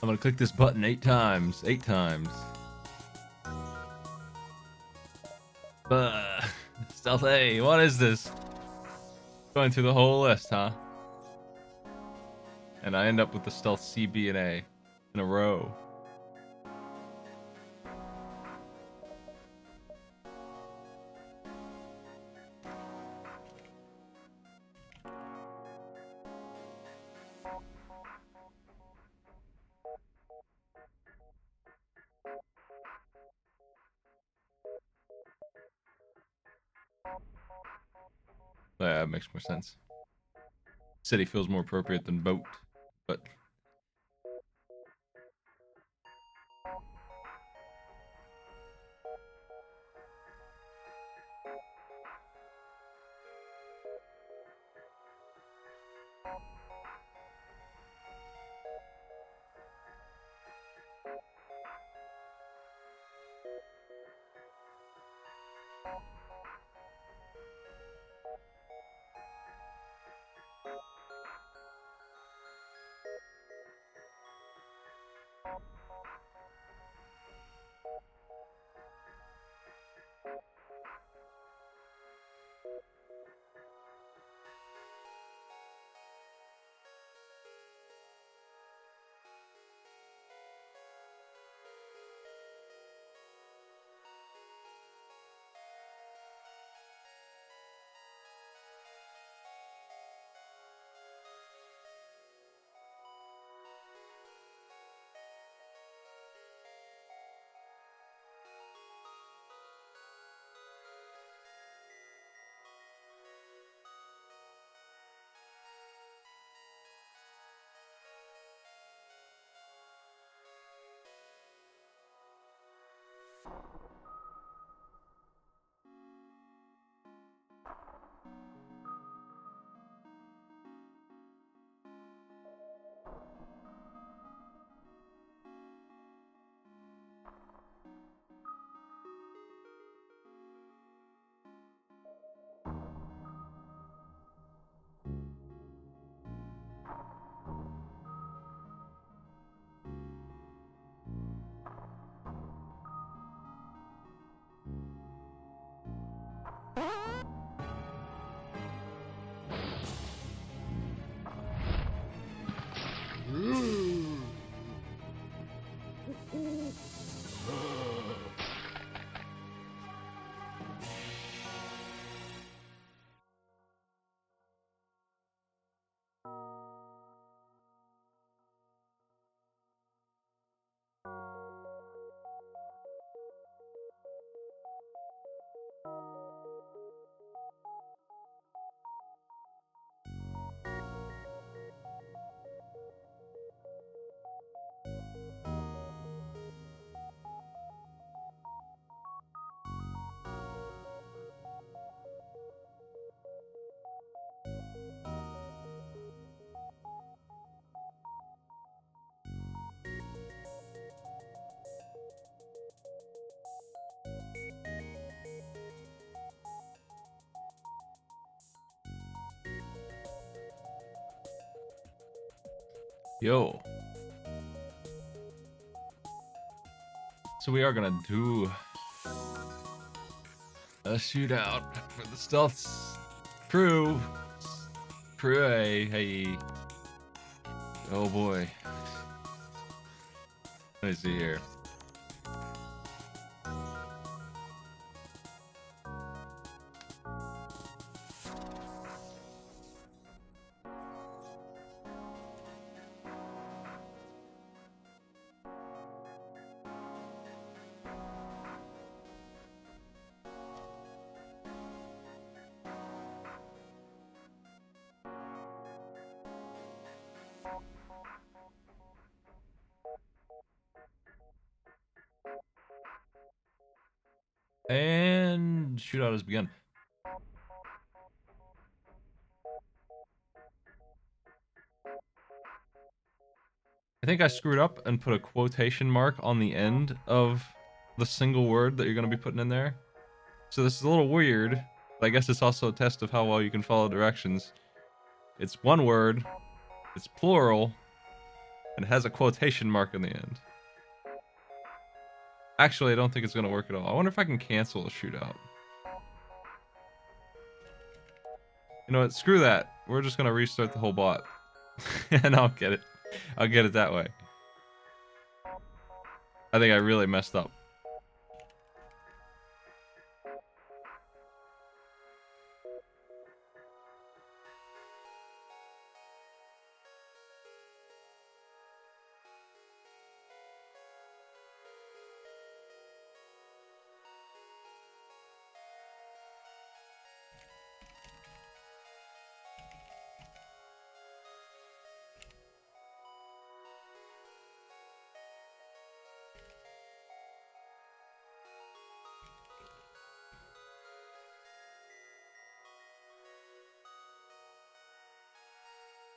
I'm gonna click this button 8 times. 8 times. Stealth A, what is this? Going through the whole list, huh? And I end up with the stealth C, B, and A in a row. Yeah, it makes more sense. City feels more appropriate than boat, but yo. So we are gonna do a shootout for the stealth crew. Crew A, hey. Oh boy. Let me see here. And shootout has begun. I think I screwed up and put a quotation mark on the end of the single word that you're going to be putting in there. So this is a little weird, but I guess it's also a test of how well you can follow directions. It's one word, it's plural, and it has a quotation mark in the end. Actually, I don't think it's going to work at all. I wonder if I can cancel a shootout. You know what? Screw that. We're just going to restart the whole bot. And I'll get it. I'll get it that way. I think I really messed up.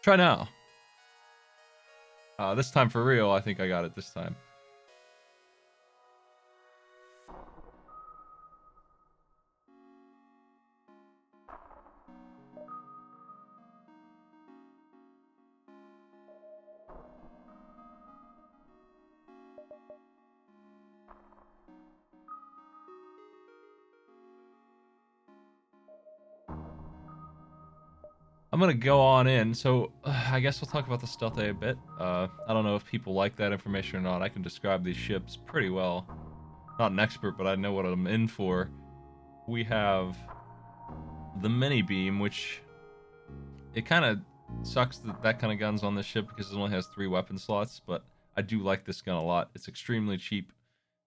Try now. This time for real, I think I got it this time. I'm gonna go on in, so I guess we'll talk about the stealth A bit. I don't know if people like that information or not. I can describe these ships pretty well. Not an expert, but I know what I'm in for. We have the mini beam, which it kind of sucks that that kind of gun's on this ship because it only has 3 weapon slots, but I do like this gun a lot. It's extremely cheap,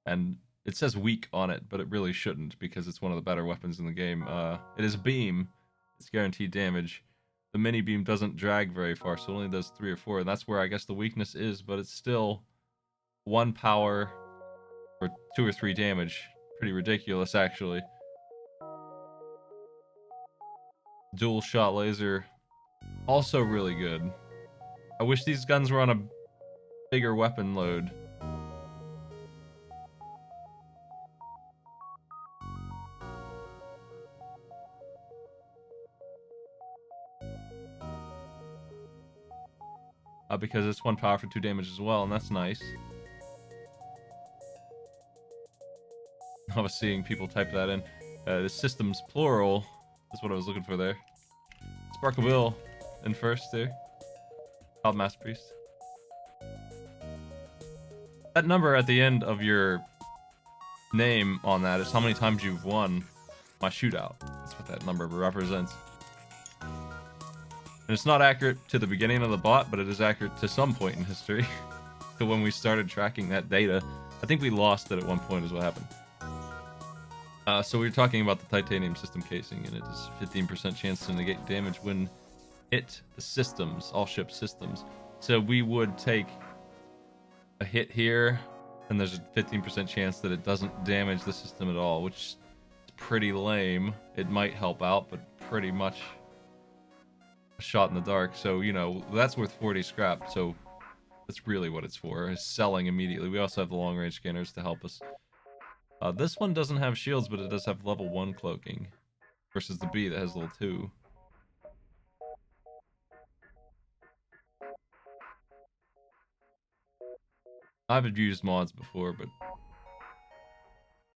and it says weak on it, but it really shouldn't because it's one of the better weapons in the game. It is a beam. It's guaranteed damage. The mini beam doesn't drag very far, so it only does 3 or 4, and that's where I guess the weakness is, but it's still 1 power for 2 or 3 damage. Pretty ridiculous, actually. Dual shot laser, also really good. I wish these guns were on a bigger weapon load. Because it's 1 power for 2 damage as well, and that's nice. I was seeing people type that in. The systems plural is what I was looking for there. Sparkle Bill in first there. Child Mass Priest. That number at the end of your name on that is how many times you've won my shootout. That's what that number represents. And it's not accurate to the beginning of the bot, but it is accurate to some point in history. To when we started tracking that data. I think we lost it at one point is what happened. So we were talking about the titanium system casing, and it is 15% chance to negate damage when hit the systems, all ship systems. So we would take a hit here, and there's a 15% chance that it doesn't damage the system at all, which is pretty lame. It might help out, but pretty much a shot in the dark. So, you know, that's worth 40 scrap, so that's really what it's for, is selling immediately. We also have the long-range scanners to help us. This one doesn't have shields, but it does have level 1 cloaking, versus the B that has level 2. I've used mods before, but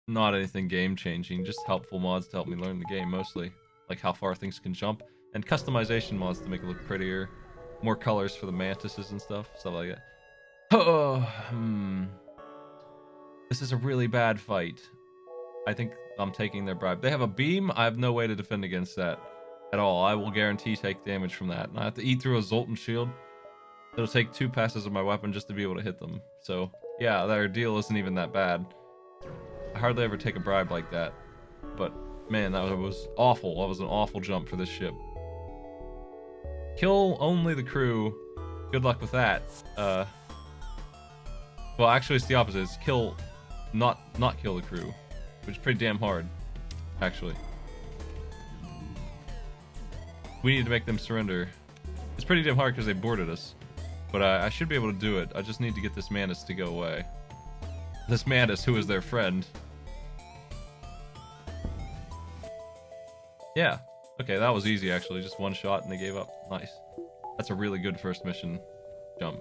not anything game-changing, just helpful mods to help me learn the game, mostly. Like how far things can jump, and customization mods to make it look prettier. More colors for the mantises and stuff like that. Oh, This is a really bad fight. I think I'm taking their bribe. They have a beam. I have no way to defend against that at all. I will guarantee take damage from that. And I have to eat through a Zoltan shield. It'll take 2 passes of my weapon just to be able to hit them. So, yeah, their deal isn't even that bad. I hardly ever take a bribe like that. But, man, that was awful. That was an awful jump for this ship. Kill only the crew. Good luck with that. Well, actually, it's the opposite. It's kill, not kill the crew. Which is pretty damn hard, actually. We need to make them surrender. It's pretty damn hard because they boarded us. But I should be able to do it. I just need to get this Mantis to go away. this Mantis, who is their friend. Yeah. Okay, that was easy, actually. Just one shot and they gave up. Nice. That's a really good first mission jump.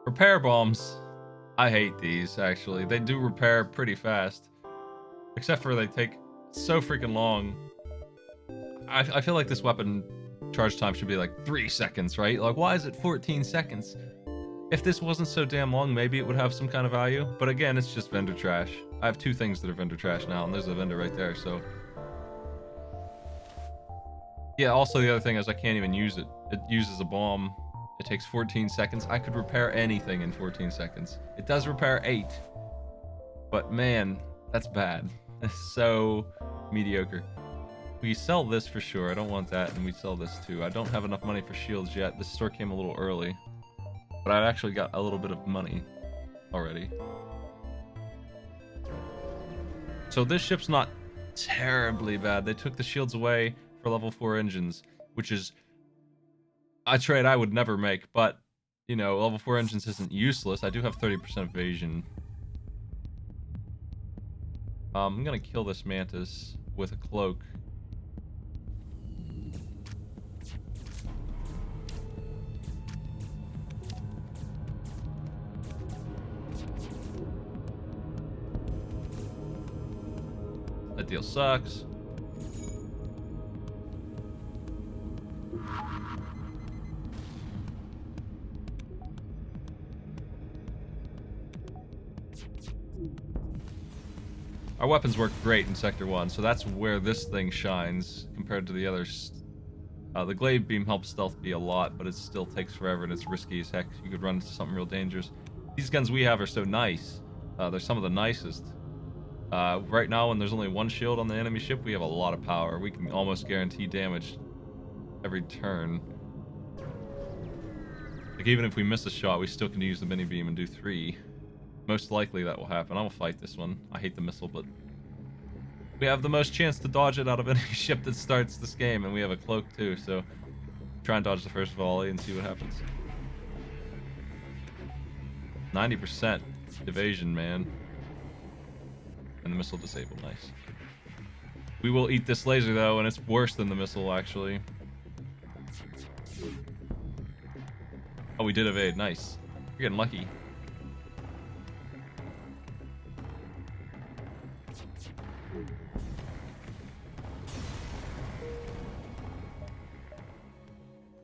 Repair bombs. I hate these, actually. They do repair pretty fast. Except for they take so freaking long. I feel like this weapon charge time should be like 3 seconds, right? Like, why is it 14 seconds? If this wasn't so damn long, maybe it would have some kind of value. But again, it's just vendor trash. I have 2 things that are vendor trash now, and there's a vendor right there, so... Yeah, also the other thing is I can't even use it. It uses a bomb. It takes 14 seconds. I could repair anything in 14 seconds. It does repair 8. But man, that's bad. It's so mediocre. We sell this for sure. I don't want that, and we sell this too. I don't have enough money for shields yet. This store came a little early. But I've actually got a little bit of money already. So this ship's not terribly bad. They took the shields away for level 4 engines, which is a trade I would never make, but, you know, level 4 engines isn't useless. I do have 30% evasion. I'm gonna kill this Mantis with a cloak. That deal sucks. Our weapons work great in Sector 1, so that's where this thing shines compared to the others. The Glaive Beam helps stealth be a lot, but it still takes forever and it's risky as heck. You could run into something real dangerous. These guns we have are so nice. They're some of the nicest. Right now, when there's only 1 shield on the enemy ship, we have a lot of power. We can almost guarantee damage every turn. Like, even if we miss a shot, we still can use the mini beam and do 3. Most likely that will happen. I will fight this one. I hate the missile, but we have the most chance to dodge it out of any ship that starts this game, and we have a cloak too, so try and dodge the first volley and see what happens. 90% evasion, man. And the missile disabled. Nice. We will eat this laser, though, and it's worse than the missile, actually. Oh, we did evade. Nice. We're getting lucky.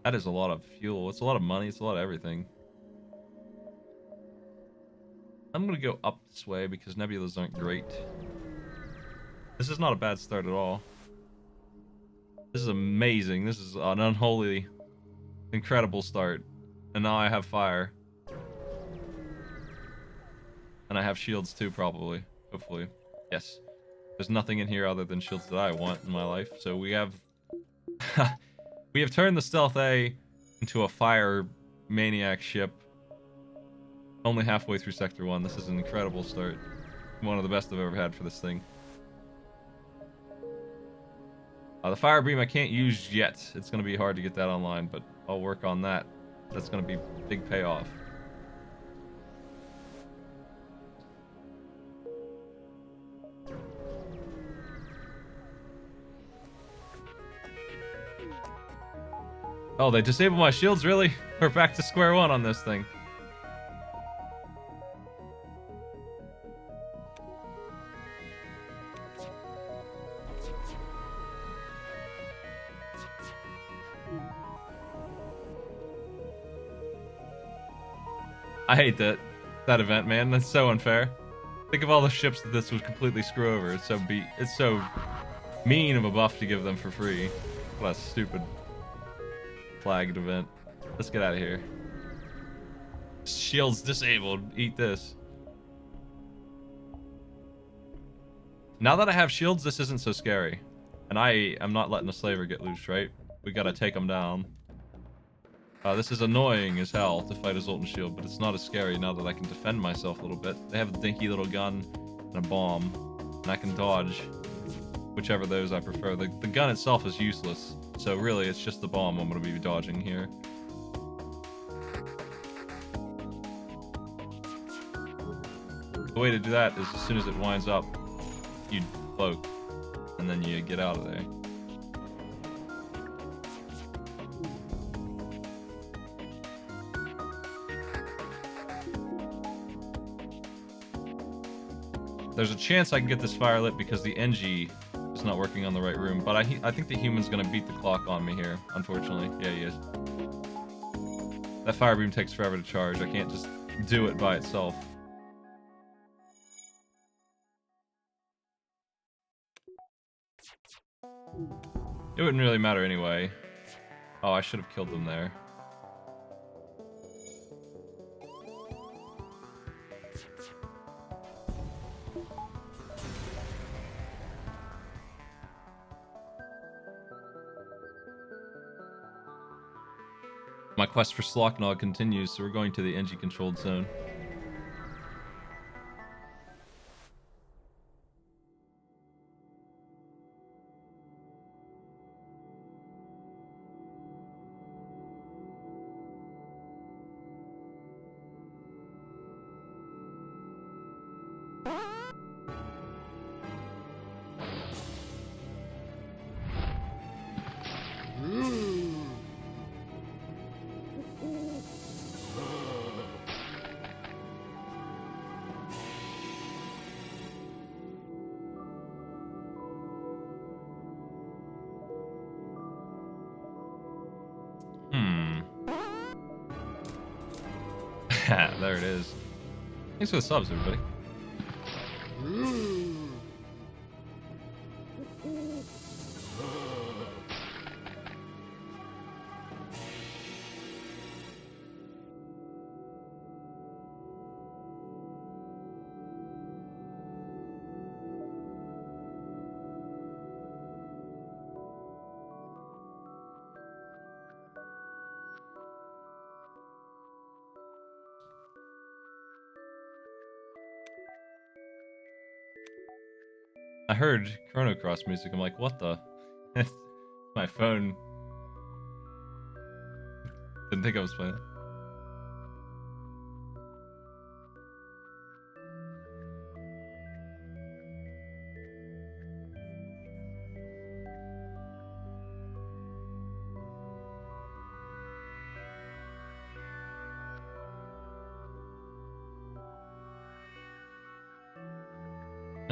That is a lot of fuel. It's a lot of money. It's a lot of everything. I'm going to go up this way because nebulas aren't great. This is not a bad start at all. This is amazing. This is an unholy, incredible start. And now I have fire. And I have shields too, probably. Hopefully. Yes. There's nothing in here other than shields that I want in my life. So we have... we have turned the Stealth A into a fire maniac ship. Only halfway through Sector 1. This is an incredible start. One of the best I've ever had for this thing. The fire beam I can't use yet. It's going to be hard to get that online, but I'll work on that. That's going to be big payoff. Oh, they disabled my shields? Really? We're back to square one on this thing. I hate that event, man. That's so unfair. Think of all the ships that this would completely screw over. It's so mean of a buff to give them for free. What a stupid flagged event. Let's get out of here. Shield's disabled. Eat this. Now that I have shields, this isn't so scary. And I am not letting the slaver get loose, right? We gotta take him down. This is annoying as hell to fight a Zoltan shield, but it's not as scary now that I can defend myself a little bit. They have a dinky little gun and a bomb, and I can dodge whichever of those I prefer. The gun itself is useless, so really it's just the bomb I'm going to be dodging here. The way to do that is as soon as it winds up, you cloak, and then you get out of there. There's a chance I can get this fire lit because the NG is not working on the right room, but I think the human's gonna beat the clock on me here, unfortunately. Yeah, he is. That fire beam takes forever to charge. I can't just do it by itself. It wouldn't really matter anyway. Oh, I should have killed them there. My quest for Slocknog continues, so we're going to the NG-controlled zone. There it is. Thanks for the subs, everybody. I heard Chrono Cross music. I'm like, what the? My phone. Didn't think I was playing.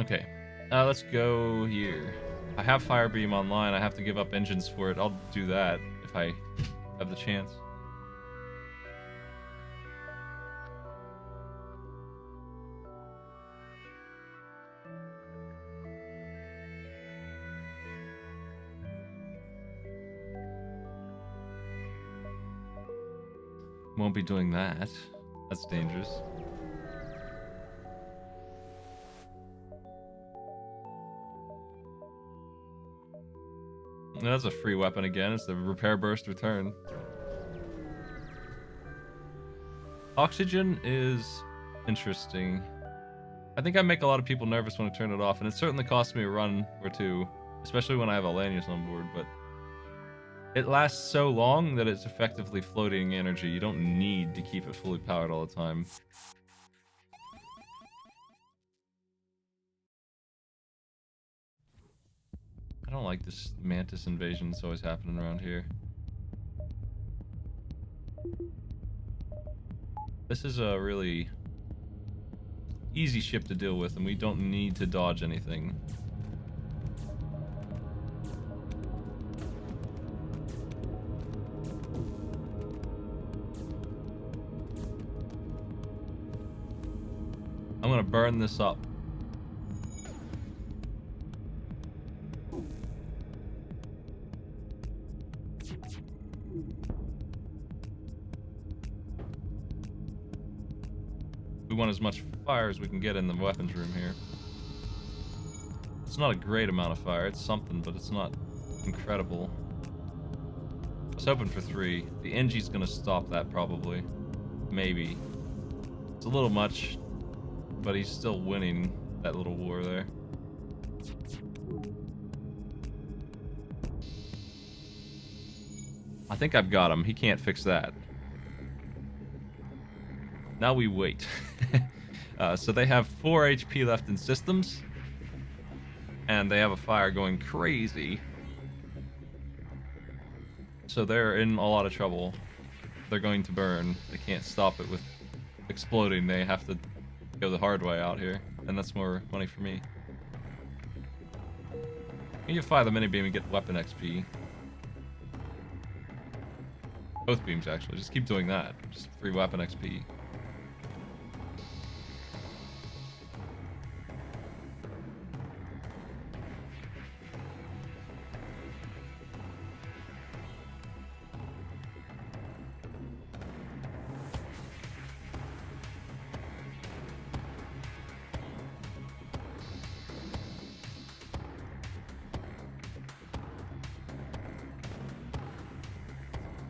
Okay. Let's go here. I have Fire Beam online. I have to give up engines for it. I'll do that if I have the chance. Won't be doing that. That's dangerous. That's a free weapon again. It's the repair burst return. Oxygen is interesting. I think I make a lot of people nervous when I turn it off, and it certainly costs me a run or two, especially when I have a Lanius on board, but it lasts so long that it's effectively floating energy. You don't need to keep it fully powered all the time. I don't like this mantis invasion that's always happening around here. This is a really easy ship to deal with, and we don't need to dodge anything. I'm gonna burn this up. want as much fire as we can get in the weapons room here. It's not a great amount of fire. It's something, but it's not incredible. I was hoping for 3. The NG's gonna stop that probably. Maybe. It's a little much, but he's still winning that little war there. I think I've got him. He can't fix that. Now we wait. So they have 4 HP left in systems. And they have a fire going crazy. So they're in a lot of trouble. They're going to burn. They can't stop it with exploding. They have to go the hard way out here. And that's more money for me. You can fire the mini beam and get weapon XP. Both beams, actually. Just keep doing that. Just free weapon XP.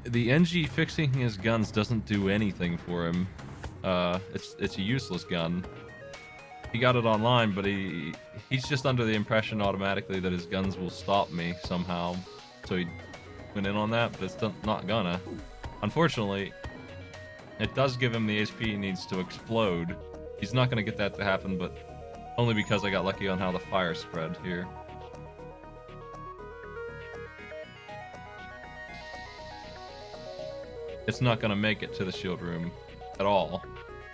The NG fixing his guns doesn't do anything for him. It's a useless gun. He got it online, but he's just under the impression automatically that his guns will stop me somehow. So he went in on that, but it's not gonna. Unfortunately, it does give him the HP he needs to explode. He's not gonna get that to happen, but only because I got lucky on how the fire spread here. It's not going to make it to the shield room at all.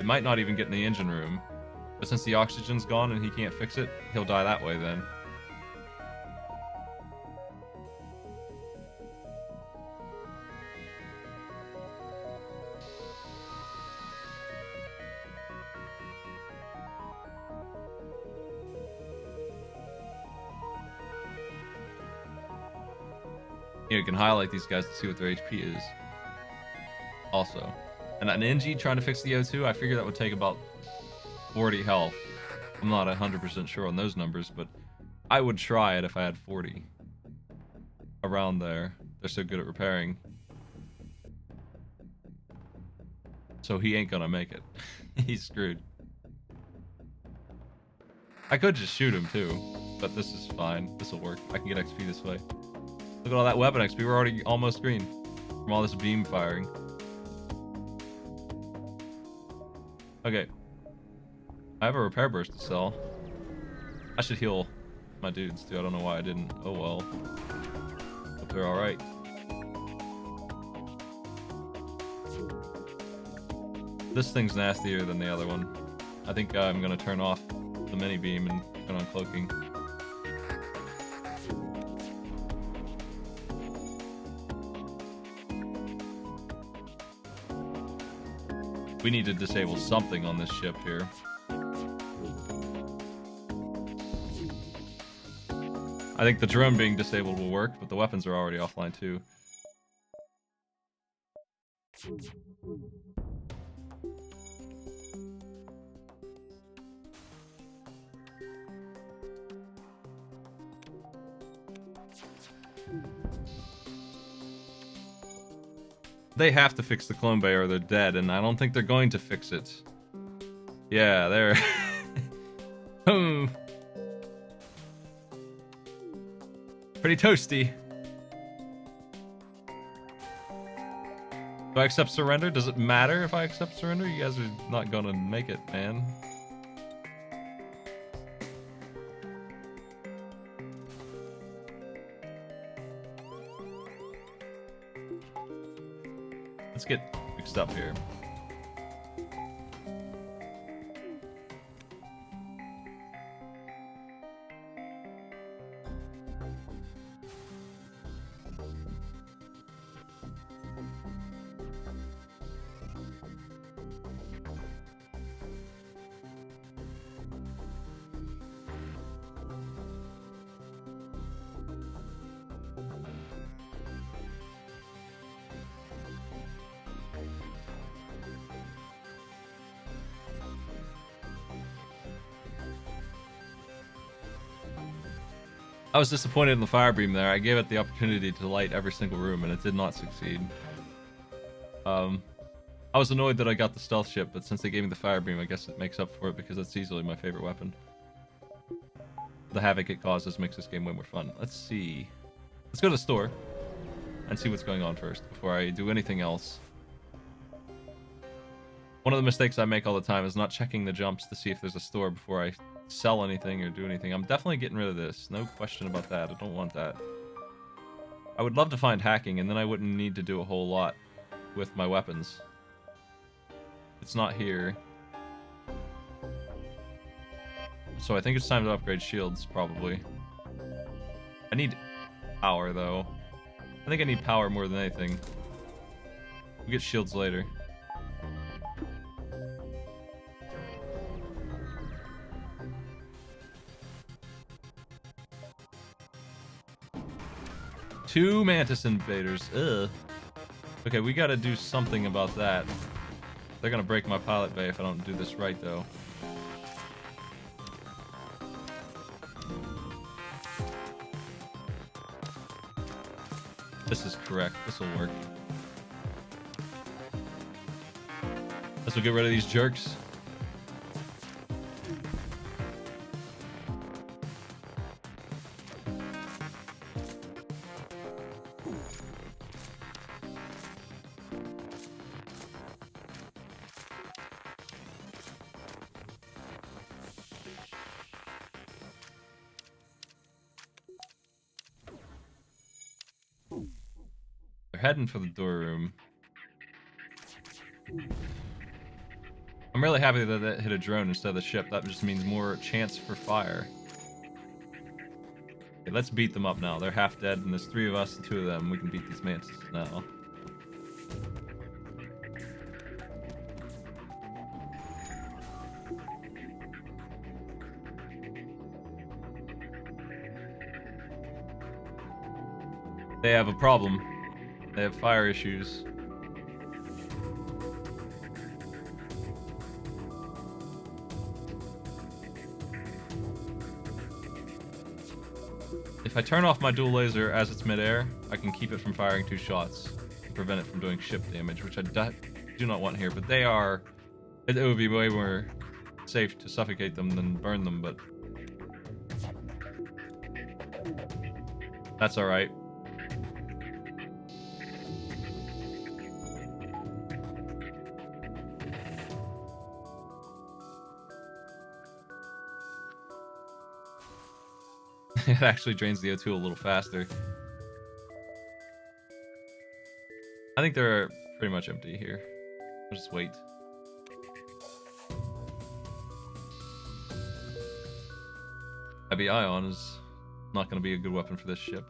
It might not even get in the engine room. But since the oxygen's gone and he can't fix it, he'll die that way then. You can highlight these guys to see what their HP is. Also. And an NG trying to fix the O2, I figured that would take about 40 health. I'm not 100% sure on those numbers, but I would try it if I had 40. Around there. They're so good at repairing. So he ain't gonna make it. He's screwed. I could just shoot him too, but this is fine. This will work. I can get XP this way. Look at all that weapon XP. We're already almost green from all this beam firing. Okay. I have a repair burst to sell. I should heal my dudes too. I don't know why I didn't. Oh well. Hope they're alright. This thing's nastier than the other one. I think I'm gonna turn off the mini beam and turn on cloaking. We need to disable something on this ship here. I think the drone being disabled will work, but the weapons are already offline too. They have to fix the clone bay or they're dead, and I don't think they're going to fix it. Yeah, they're... Pretty toasty. Do I accept surrender? Does it matter if I accept surrender? You guys are not gonna make it, man. Let's get mixed up here. I was disappointed in the fire beam there. I gave it the opportunity to light every single room, and it did not succeed. I was annoyed that I got the stealth ship, but since they gave me the fire beam, I guess it makes up for it because it's easily my favorite weapon. The havoc it causes makes this game way more fun. Let's see. Let's go to the store and see what's going on first before I do anything else. One of the mistakes I make all the time is not checking the jumps to see if there's a store before I sell anything or do anything. I'm definitely getting rid of this. No question about that. I don't want that. I would love to find hacking, and then I wouldn't need to do a whole lot with my weapons. It's not here. So I think it's time to upgrade shields, probably. I need power, though. I think I need power more than anything. We'll get shields later. Two Mantis invaders. Ugh. Okay, we gotta do something about that. They're gonna break my pilot bay if I don't do this right, though. This is correct. This will work. This will get rid of these jerks. They're heading for the door room. I'm really happy that it hit a drone instead of the ship. That just means more chance for fire. Okay, let's beat them up now. They're half dead, and there's 3 of us and 2 of them. We can beat these mantis now. They have a problem. They have fire issues. If I turn off my dual laser as it's midair, I can keep it from firing 2 shots and prevent it from doing ship damage, which I do not want here. But they are... It would be way more safe to suffocate them than burn them, but... That's alright. It actually drains the O2 a little faster. I think they're pretty much empty here. I'll just wait. Heavy ion is not going to be a good weapon for this ship.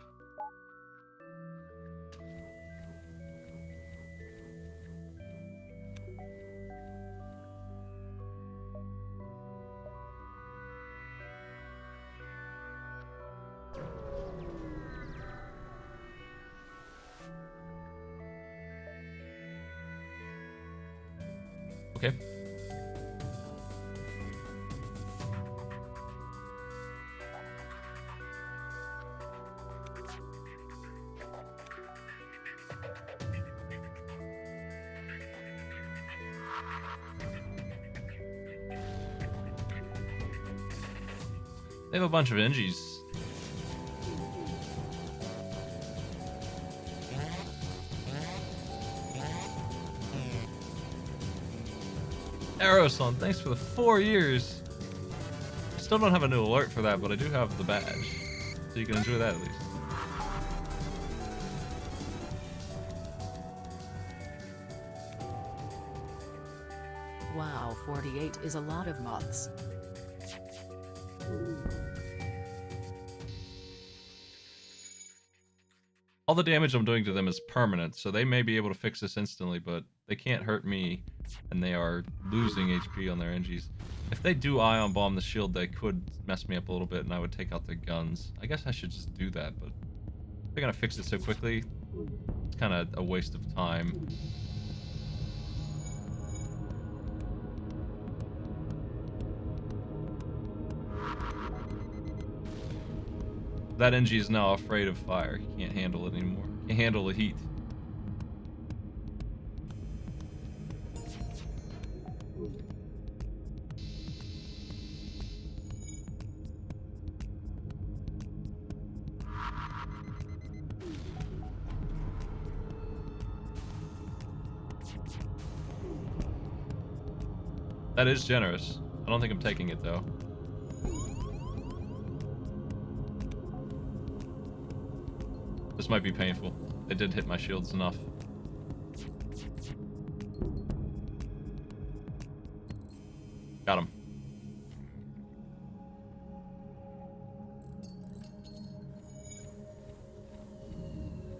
Okay. They have a bunch of NGs. Aeroson, thanks for the 4 years. I still don't have a new alert for that, but I do have the badge. So you can enjoy that at least. Wow, 48 is a lot of moths. All the damage I'm doing to them is permanent, so they may be able to fix this instantly, but they can't hurt me, and they are losing HP on their NGs. If they do ion bomb the shield, they could mess me up a little bit, and I would take out their guns. I guess I should just do that, but they're gonna fix it so quickly. It's kind of a waste of time. That NG is now afraid of fire. He can't handle it anymore. Can't handle the heat. That is generous. I don't think I'm taking it though. This might be painful. It did hit my shields enough. Got him.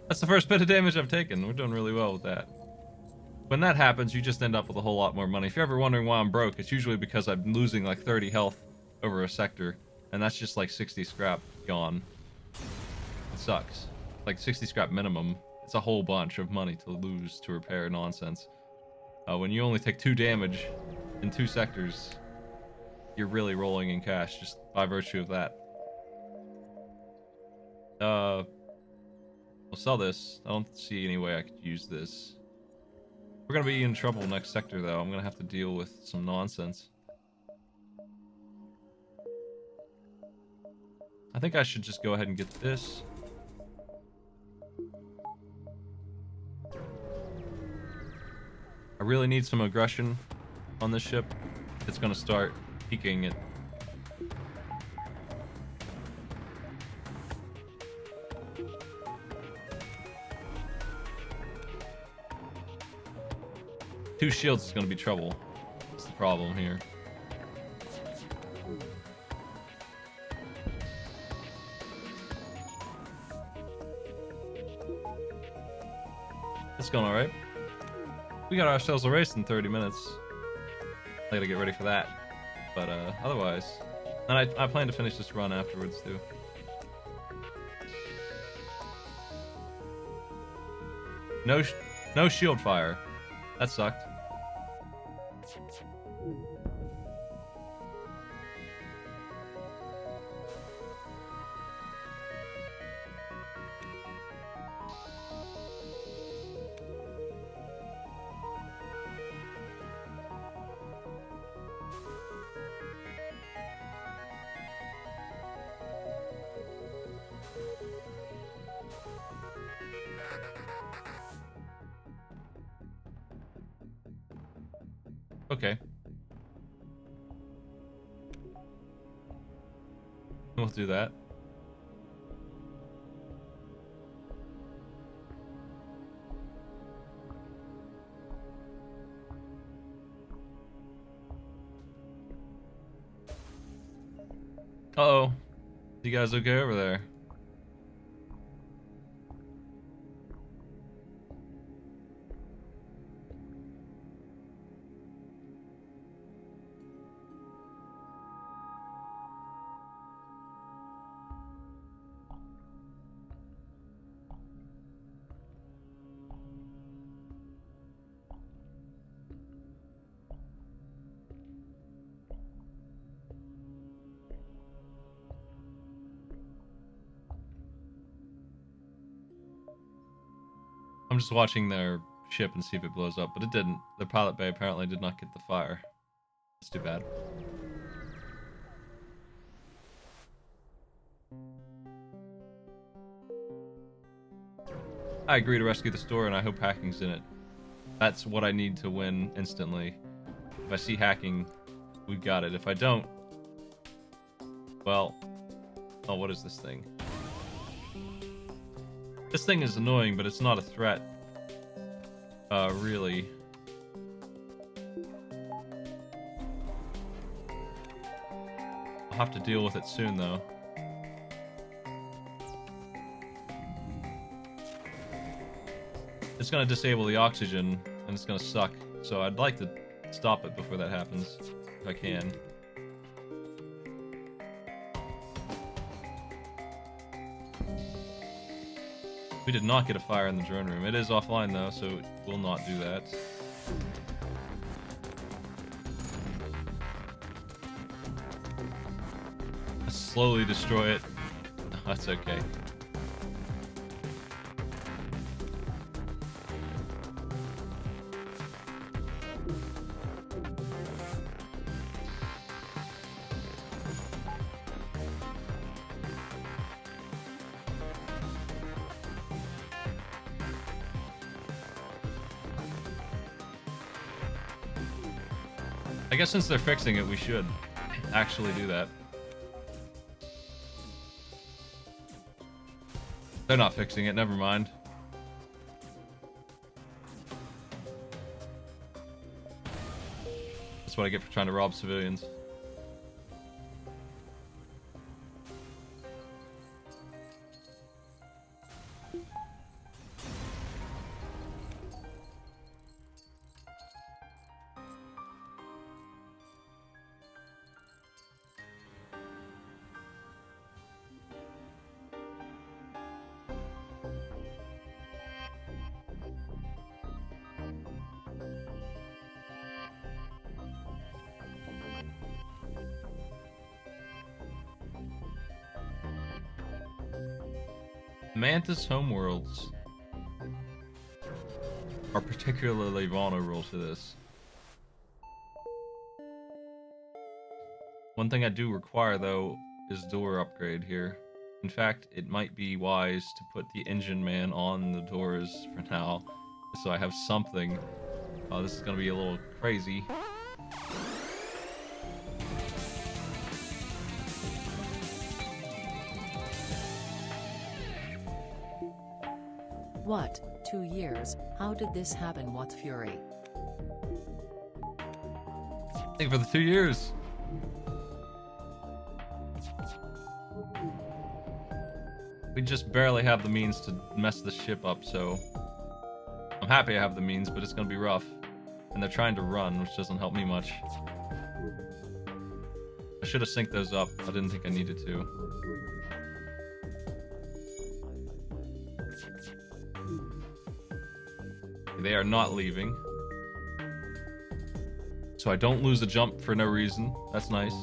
That's the first bit of damage I've taken. We're doing really well with that. When that happens, you just end up with a whole lot more money. If you're ever wondering why I'm broke, it's usually because I'm losing like 30 health over a sector, and that's just like 60 scrap gone. It sucks. Like 60 scrap minimum. It's a whole bunch of money to lose to repair nonsense. When you only take 2 damage in 2 sectors, you're really rolling in cash just by virtue of that. We'll sell this. I don't see any way I could use this. We're gonna be in trouble next sector though. I'm gonna have to deal with some nonsense. I think I should just go ahead and get this. I really need some aggression on this ship. It's gonna start peaking it. Two shields is gonna be trouble. That's the problem here. It's going alright. We got ourselves a race in 30 minutes. I gotta get ready for that. But otherwise, and I plan to finish this run afterwards too. No shield fire. That sucked. Okay. We'll do that. Uh-oh. You guys okay over there? I'm just watching their ship and see if it blows up, but it didn't. The pilot bay apparently did not get the fire. That's too bad. I agree to rescue the store, and I hope hacking's in it. That's what I need to win instantly. If I see hacking, we've got it. If I don't, well... Oh, what is this thing? This thing is annoying, but it's not a threat. Really. I'll have to deal with it soon, though. It's gonna disable the oxygen, and it's gonna suck. So I'd like to stop it before that happens, if I can. We did not get a fire in the drone room. It is offline though, so it will not do that. Let's slowly destroy it. That's okay. I guess since they're fixing it, we should actually do that. They're not fixing it, never mind. That's what I get for trying to rob civilians. Mantis homeworlds are particularly vulnerable to this. One thing I do require, though, is door upgrade here. In fact, it might be wise to put the engine man on the doors for now, so I have something. Oh, this is going to be a little crazy. What? 2 years? How did this happen? What fury? Thank you for the 2 years. We just barely have the means to mess the ship up, so I'm happy I have the means, but it's gonna be rough. And they're trying to run, which doesn't help me much. I should have synced those up. I didn't think I needed to. They are not leaving. So I don't lose a jump for no reason. That's nice.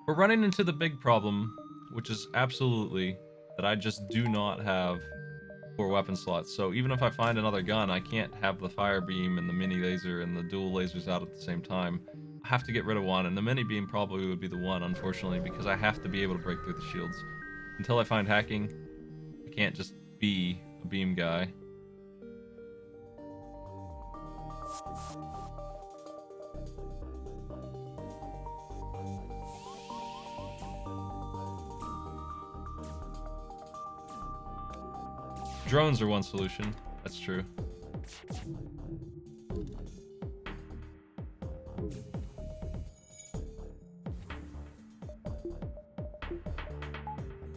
We're running into the big problem, which is absolutely that I just do not have 4 weapon slots. So even if I find another gun, I can't have the fire beam and the mini laser and the dual lasers out at the same time. I have to get rid of one, and the mini beam probably would be the one, unfortunately, because I have to be able to break through the shields. Until I find hacking, I can't just be a beam guy. Drones are one solution. That's true.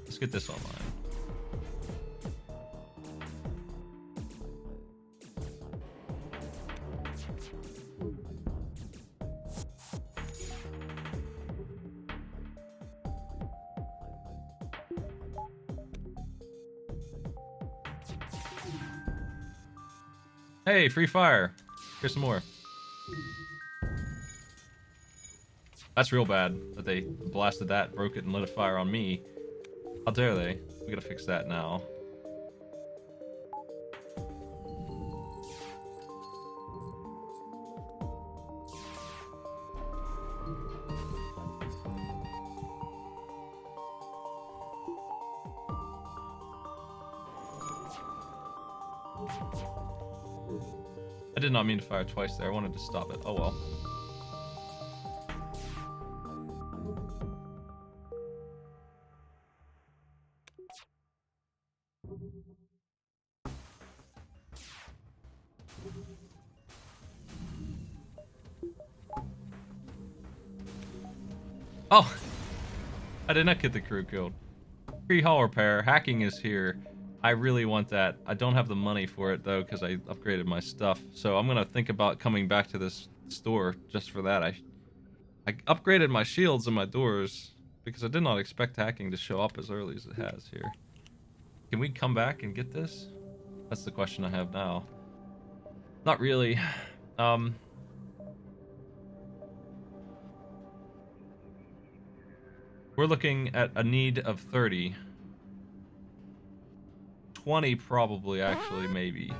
Let's get this online. Hey, free fire. Here's some more. That's real bad that they blasted that, broke it, and lit a fire on me. How dare they? We gotta fix that now. I did not mean to fire twice there. I wanted to stop it. Oh well. Oh! I did not get the crew killed. Free hull repair. Hacking is here. I really want that. I don't have the money for it, though, because I upgraded my stuff. So I'm going to think about coming back to this store just for that. I upgraded my shields and my doors because I did not expect hacking to show up as early as it has here. Can we come back and get this? That's the question I have now. Not really. Um, we're looking at a need of 30. 20 probably, actually, maybe.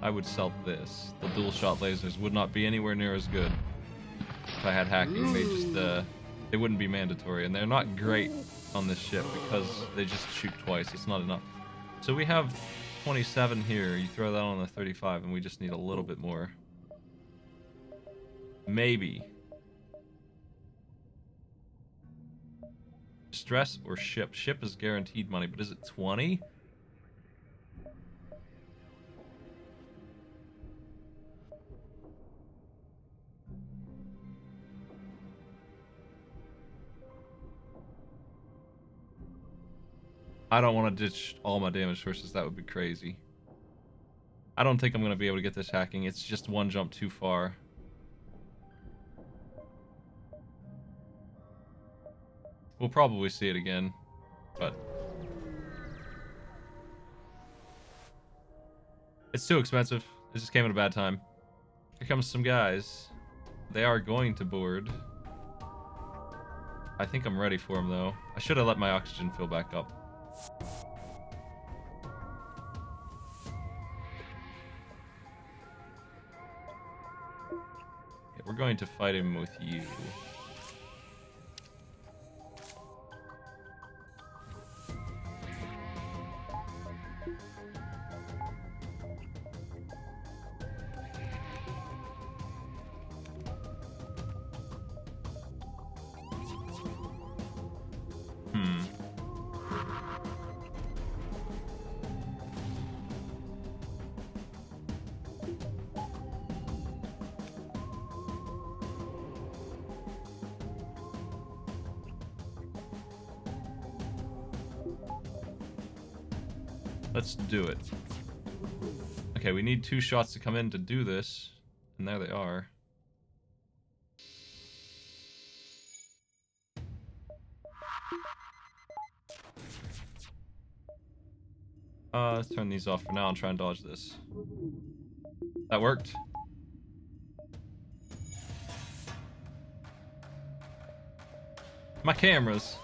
I would sell this. The dual shot lasers would not be anywhere near as good if I had hacking. They just, they wouldn't be mandatory, and they're not great on this ship because they just shoot twice. It's not enough. So we have 27 here. You throw that on the 35, and we just need a little bit more. Maybe. Stress or ship? Ship is guaranteed money, but is it 20? I don't want to ditch all my damage sources. That would be crazy. I don't think I'm going to be able to get this hacking. It's just one jump too far. We'll probably see it again, but it's too expensive. It just came at a bad time. Here comes some guys. They are going to board. I think I'm ready for them, though. I should have let my oxygen fill back up. Yeah, we're going to fight him with you. Let's do it. Okay, we need 2 shots to come in to do this. And there they are. Let's turn these off for now and try and dodge this. That worked. My cameras.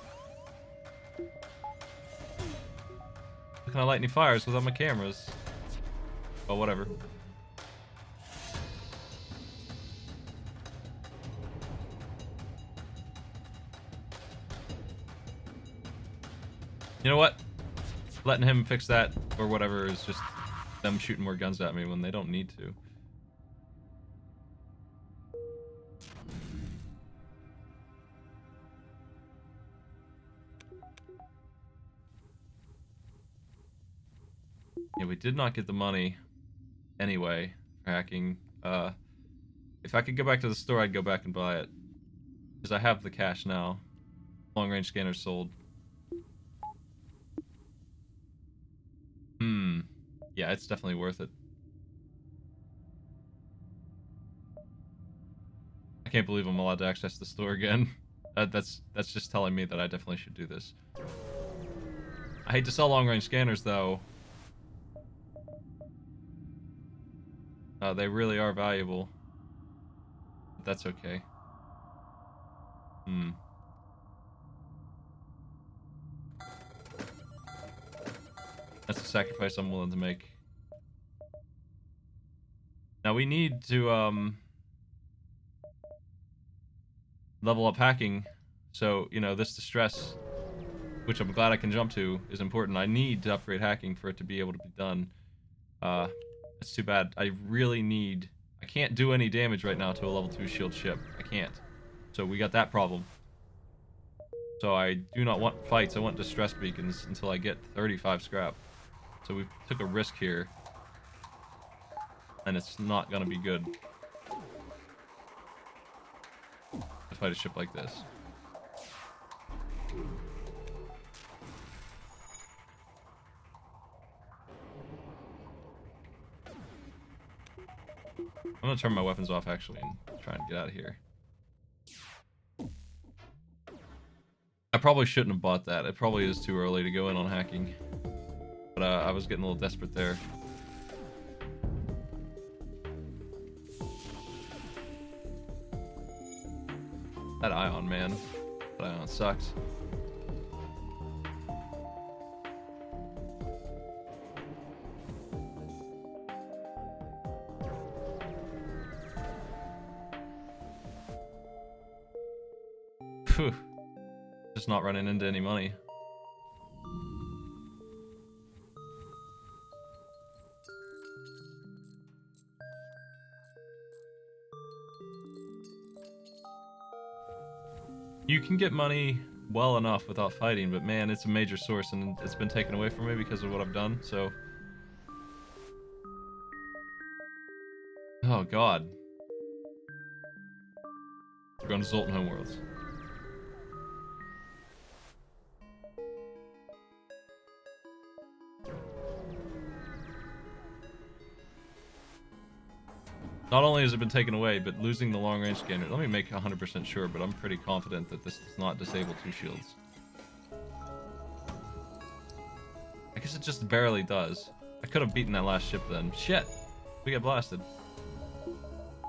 How can I light any fires without my cameras? Oh, whatever. You know what? Letting him fix that or whatever is just them shooting more guns at me when they don't need to. Yeah, we did not get the money anyway for hacking. If I could go back to the store, I'd go back and buy it. Because I have the cash now. Long range scanner sold. Yeah, it's definitely worth it. I can't believe I'm allowed to access the store again. That's just telling me that I definitely should do this. I hate to sell long range scanners though. They really are valuable. But that's okay. That's a sacrifice I'm willing to make. Now we need to level up hacking. So, you know, this distress, which I'm glad I can jump to, is important. I need to upgrade hacking for it to be able to be done. It's too bad. I really need... I can't do any damage right now to a level 2 shield ship. I can't. So we got that problem. So I do not want fights. I want distress beacons until I get 35 scrap. So we took a risk here. And it's not going to be good to fight a ship like this. I'm gonna turn my weapons off actually and try and get out of here. I probably shouldn't have bought that. It probably is too early to go in on hacking. But I was getting a little desperate there. That ion, man. That ion sucks. Phew. Just not running into any money. You can get money well enough without fighting, but man, it's a major source and it's been taken away from me because of what I've done, so... Oh god. We're going to Zoltan Homeworlds. Not only has it been taken away, but losing the long-range scanner. Let me make 100% sure, but I'm pretty confident that this does not disable 2 shields. I guess it just barely does. I could have beaten that last ship then. Shit! We get blasted.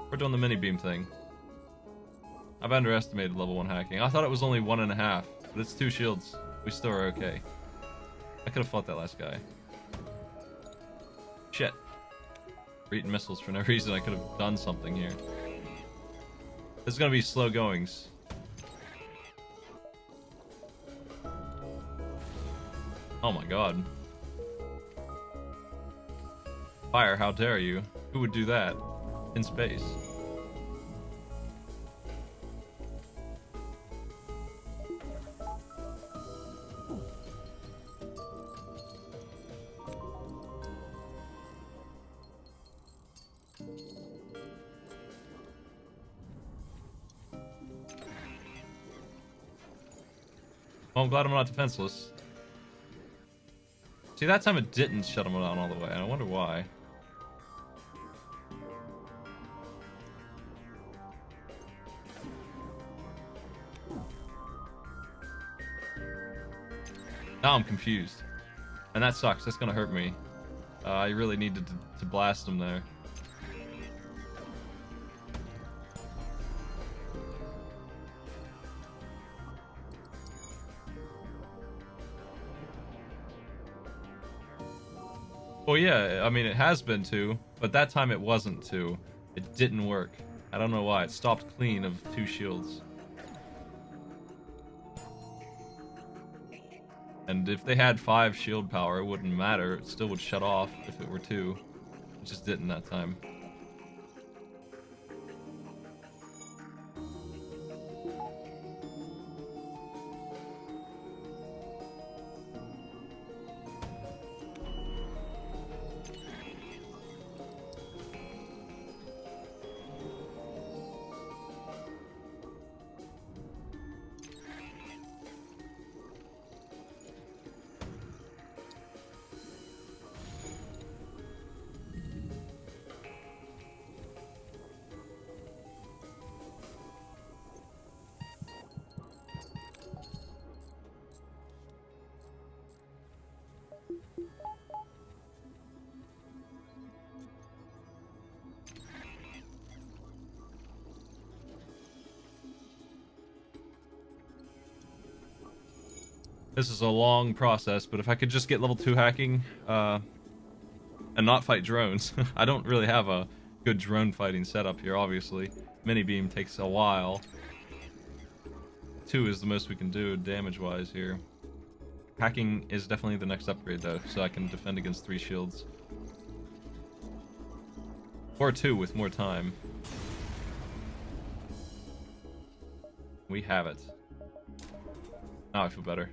We're doing the mini-beam thing. I've underestimated level 1 hacking. I thought it was only 1.5, but it's 2 shields. We still are okay. I could have fought that last guy. Shit. We're eating missiles for no reason. I could have done something here. This is gonna be slow goings. Oh my god. Fire, how dare you? Who would do that? In space. Well, I'm glad I'm not defenseless. See, that time it didn't shut him down all the way, and I wonder why. Now I'm confused. And that sucks. That's gonna hurt me. I really needed to blast him there. Well, yeah, I mean, it has been 2, but that time it wasn't 2. It didn't work. I don't know why. It stopped clean of 2 shields. And if they had 5 shield power, it wouldn't matter. It still would shut off if it were 2. It just didn't that time. This is a long process, but if I could just get level 2 hacking, and not fight drones. I don't really have a good drone fighting setup here, obviously. Mini-beam takes a while. 2 is the most we can do damage-wise here. Hacking is definitely the next upgrade, though, so I can defend against 3 shields. Or 2 with more time. We have it. Now I feel better.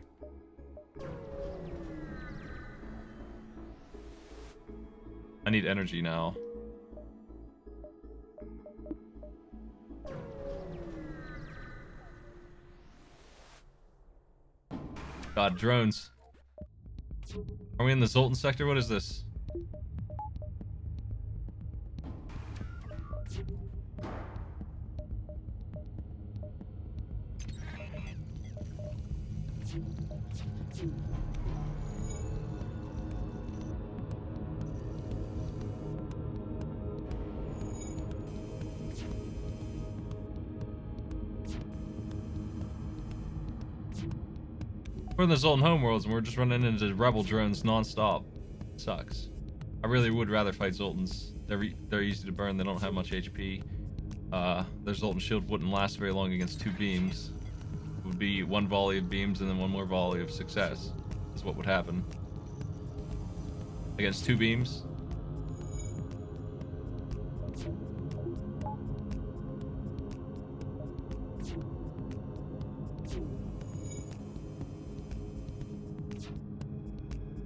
I need energy now. God, drones. Are we in the Zoltan sector? What is this? We're in the Zoltan homeworlds and we're just running into rebel drones non-stop. Sucks. I really would rather fight Zoltans. They're easy to burn. They don't have much HP. Their Zoltan shield wouldn't last very long against 2 beams. It would be 1 volley of beams and then 1 more volley of success. Is what would happen. Against 2 beams.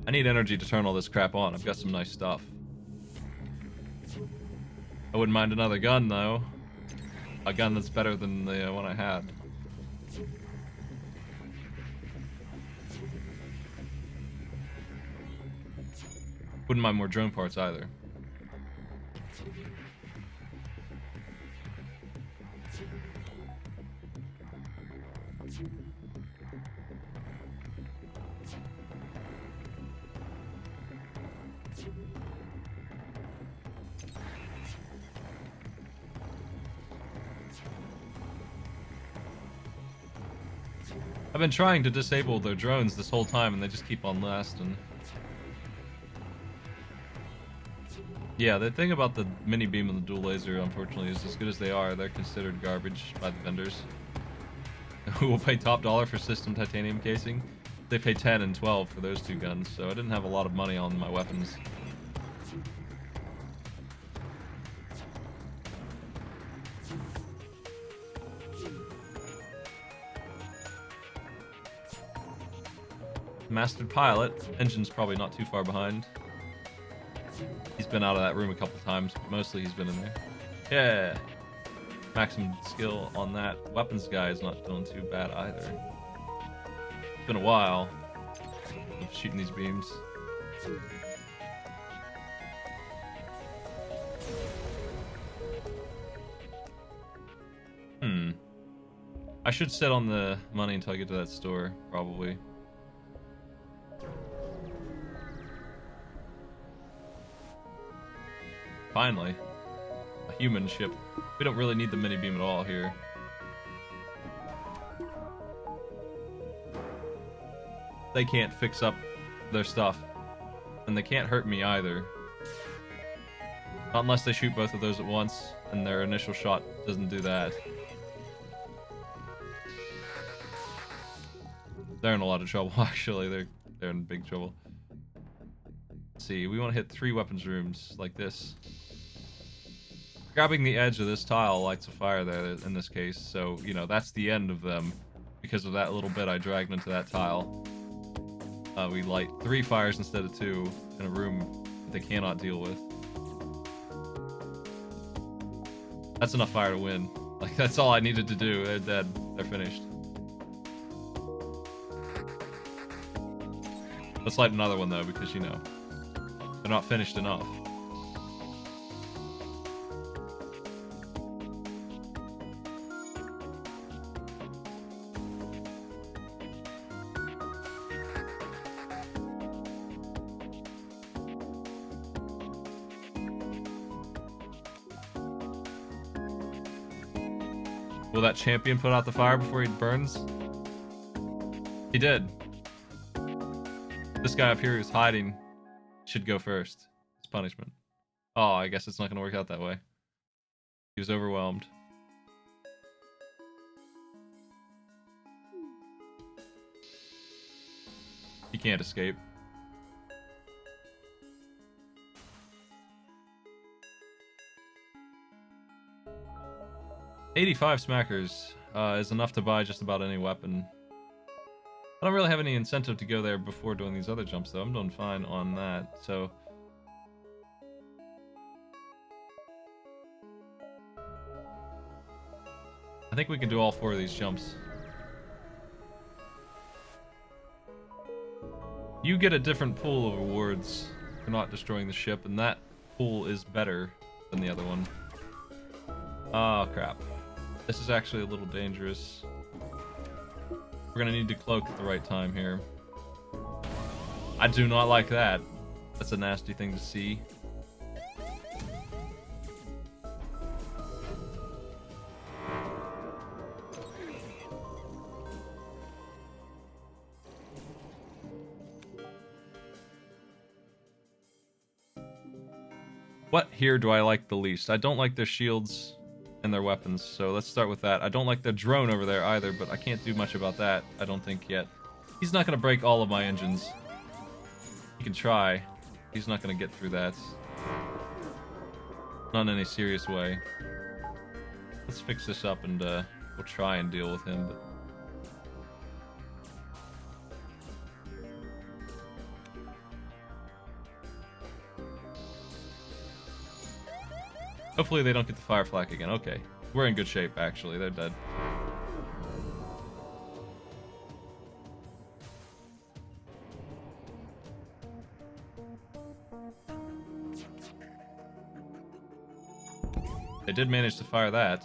I need energy to turn all this crap on. I've got some nice stuff. I wouldn't mind another gun, though. A gun that's better than the one I had. Wouldn't mind more drone parts, either. I've been trying to disable their drones this whole time and they just keep on lasting. Yeah, the thing about the mini beam and the dual laser, unfortunately, is as good as they are, they're considered garbage by the vendors. Who will pay top dollar for system titanium casing? They pay 10 and 12 for those 2 guns, so I didn't have a lot of money on my weapons. Mastered pilot. Engine's probably not too far behind. He's been out of that room a couple times, but mostly he's been in there. Yeah! Maximum skill on that weapons guy is not doing too bad either. It's been a while of shooting these beams. I should sit on the money until I get to that store, probably. Finally. A human ship. We don't really need the mini beam at all here. They can't fix up their stuff. And they can't hurt me either. Not unless they shoot both of those at once, and their initial shot doesn't do that. They're in a lot of trouble, actually. They're in big trouble. Let's see, we want to hit 3 weapons rooms, like this. Grabbing the edge of this tile lights a fire there in this case, so, you know, that's the end of them. Because of that little bit I dragged into that tile. We light 3 fires instead of 2 in a room that they cannot deal with. That's enough fire to win. Like, that's all I needed to do. They're dead. They're finished. Let's light another one, though, because, you know, they're not finished enough. Will that champion put out the fire before he burns? He did. This guy up here who's hiding should go first. It's punishment. Oh, I guess it's not going to work out that way. He was overwhelmed. He can't escape. $85 smackers is enough to buy just about any weapon. I don't really have any incentive to go there before doing these other jumps, though. I'm doing fine on that, so... I think we can do all 4 of these jumps. You get a different pool of rewards for not destroying the ship, and that pool is better than the other one. Oh, crap. This is actually a little dangerous. We're gonna need to cloak at the right time here. I do not like that. That's a nasty thing to see. What here do I like the least? I don't like their shields and their weapons, so let's start with that. I don't like the drone over there either, but I can't do much about that, I don't think, yet. He's not going to break all of my engines. He can try. He's not going to get through that. Not in any serious way. Let's fix this up and we'll try and deal with him, but... Hopefully they don't get the fire flak again. Okay. We're in good shape, actually. They're dead. They did manage to fire that.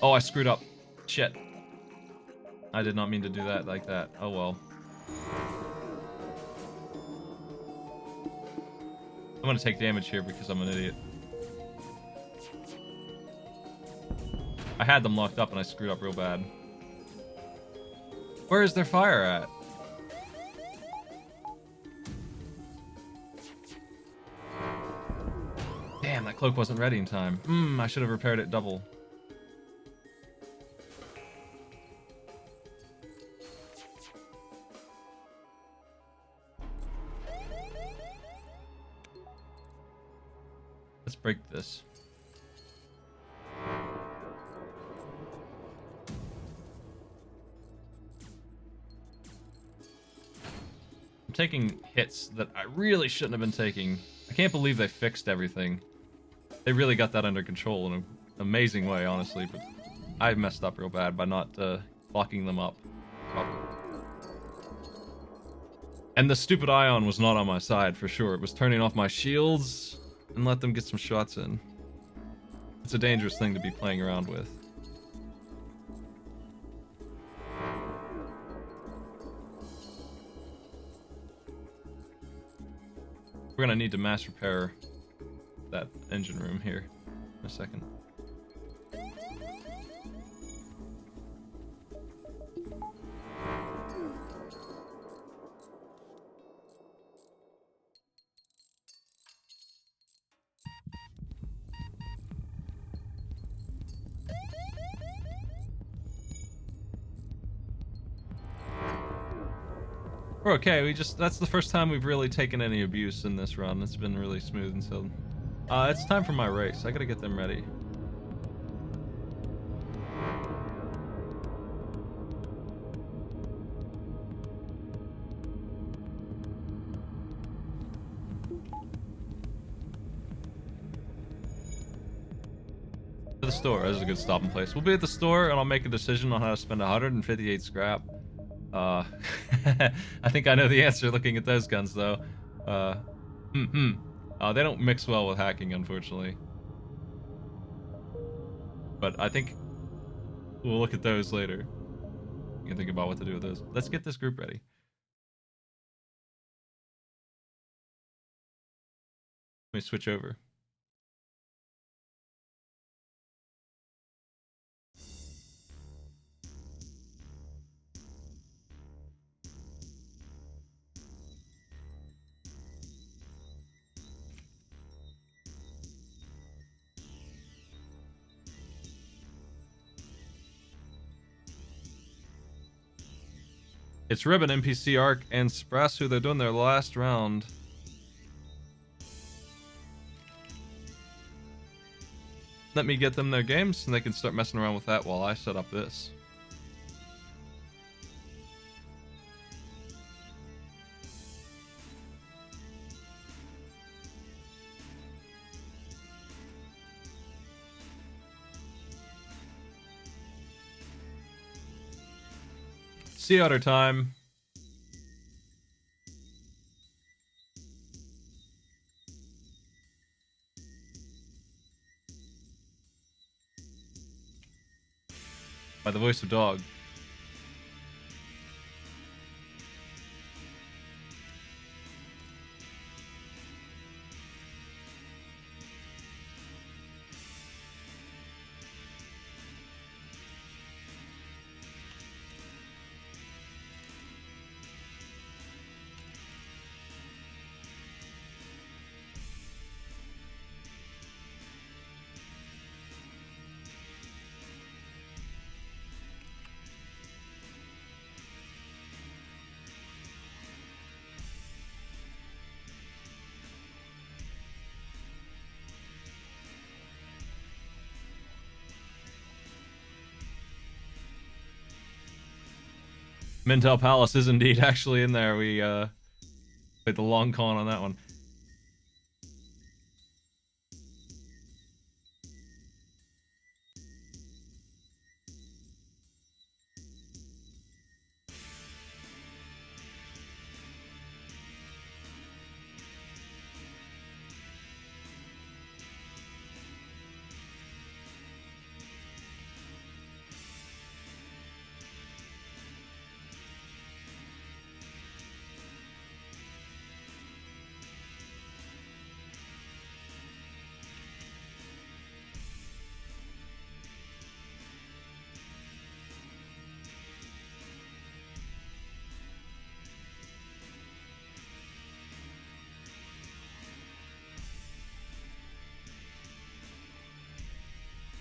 Oh, I screwed up. Shit. I did not mean to do that like that. Oh well. I'm gonna take damage here because I'm an idiot. I had them locked up and I screwed up real bad. Where is their fire at? Damn, that cloak wasn't ready in time. I should have repaired it double. Let's break this. I'm taking hits that I really shouldn't have been taking. I can't believe they fixed everything. They really got that under control in an amazing way, honestly, but I messed up real bad by not locking them up properly. And the stupid ion was not on my side, for sure. It was turning off my shields and let them get some shots in. It's a dangerous thing to be playing around with. We're gonna need to mass repair that engine room here in a second. We're okay. That's the first time we've really taken any abuse in this run. It's been really smooth until it's time for my race. I gotta get them ready. To the store. This is a good stopping place. We'll be at the store and I'll make a decision on how to spend 158 scrap. I think I know the answer looking at those guns though. They don't mix well with hacking, unfortunately. But I think we'll look at those later. You can think about what to do with those. Let's get this group ready. Let me switch over. It's Ribbon, NPC Arc, and Sprasu. They're doing their last round. Let me get them their games, and they can start messing around with that while I set up this. Sea Otter time. By the voice of dog. Mintel Palace is indeed actually in there. We played the long con on that one.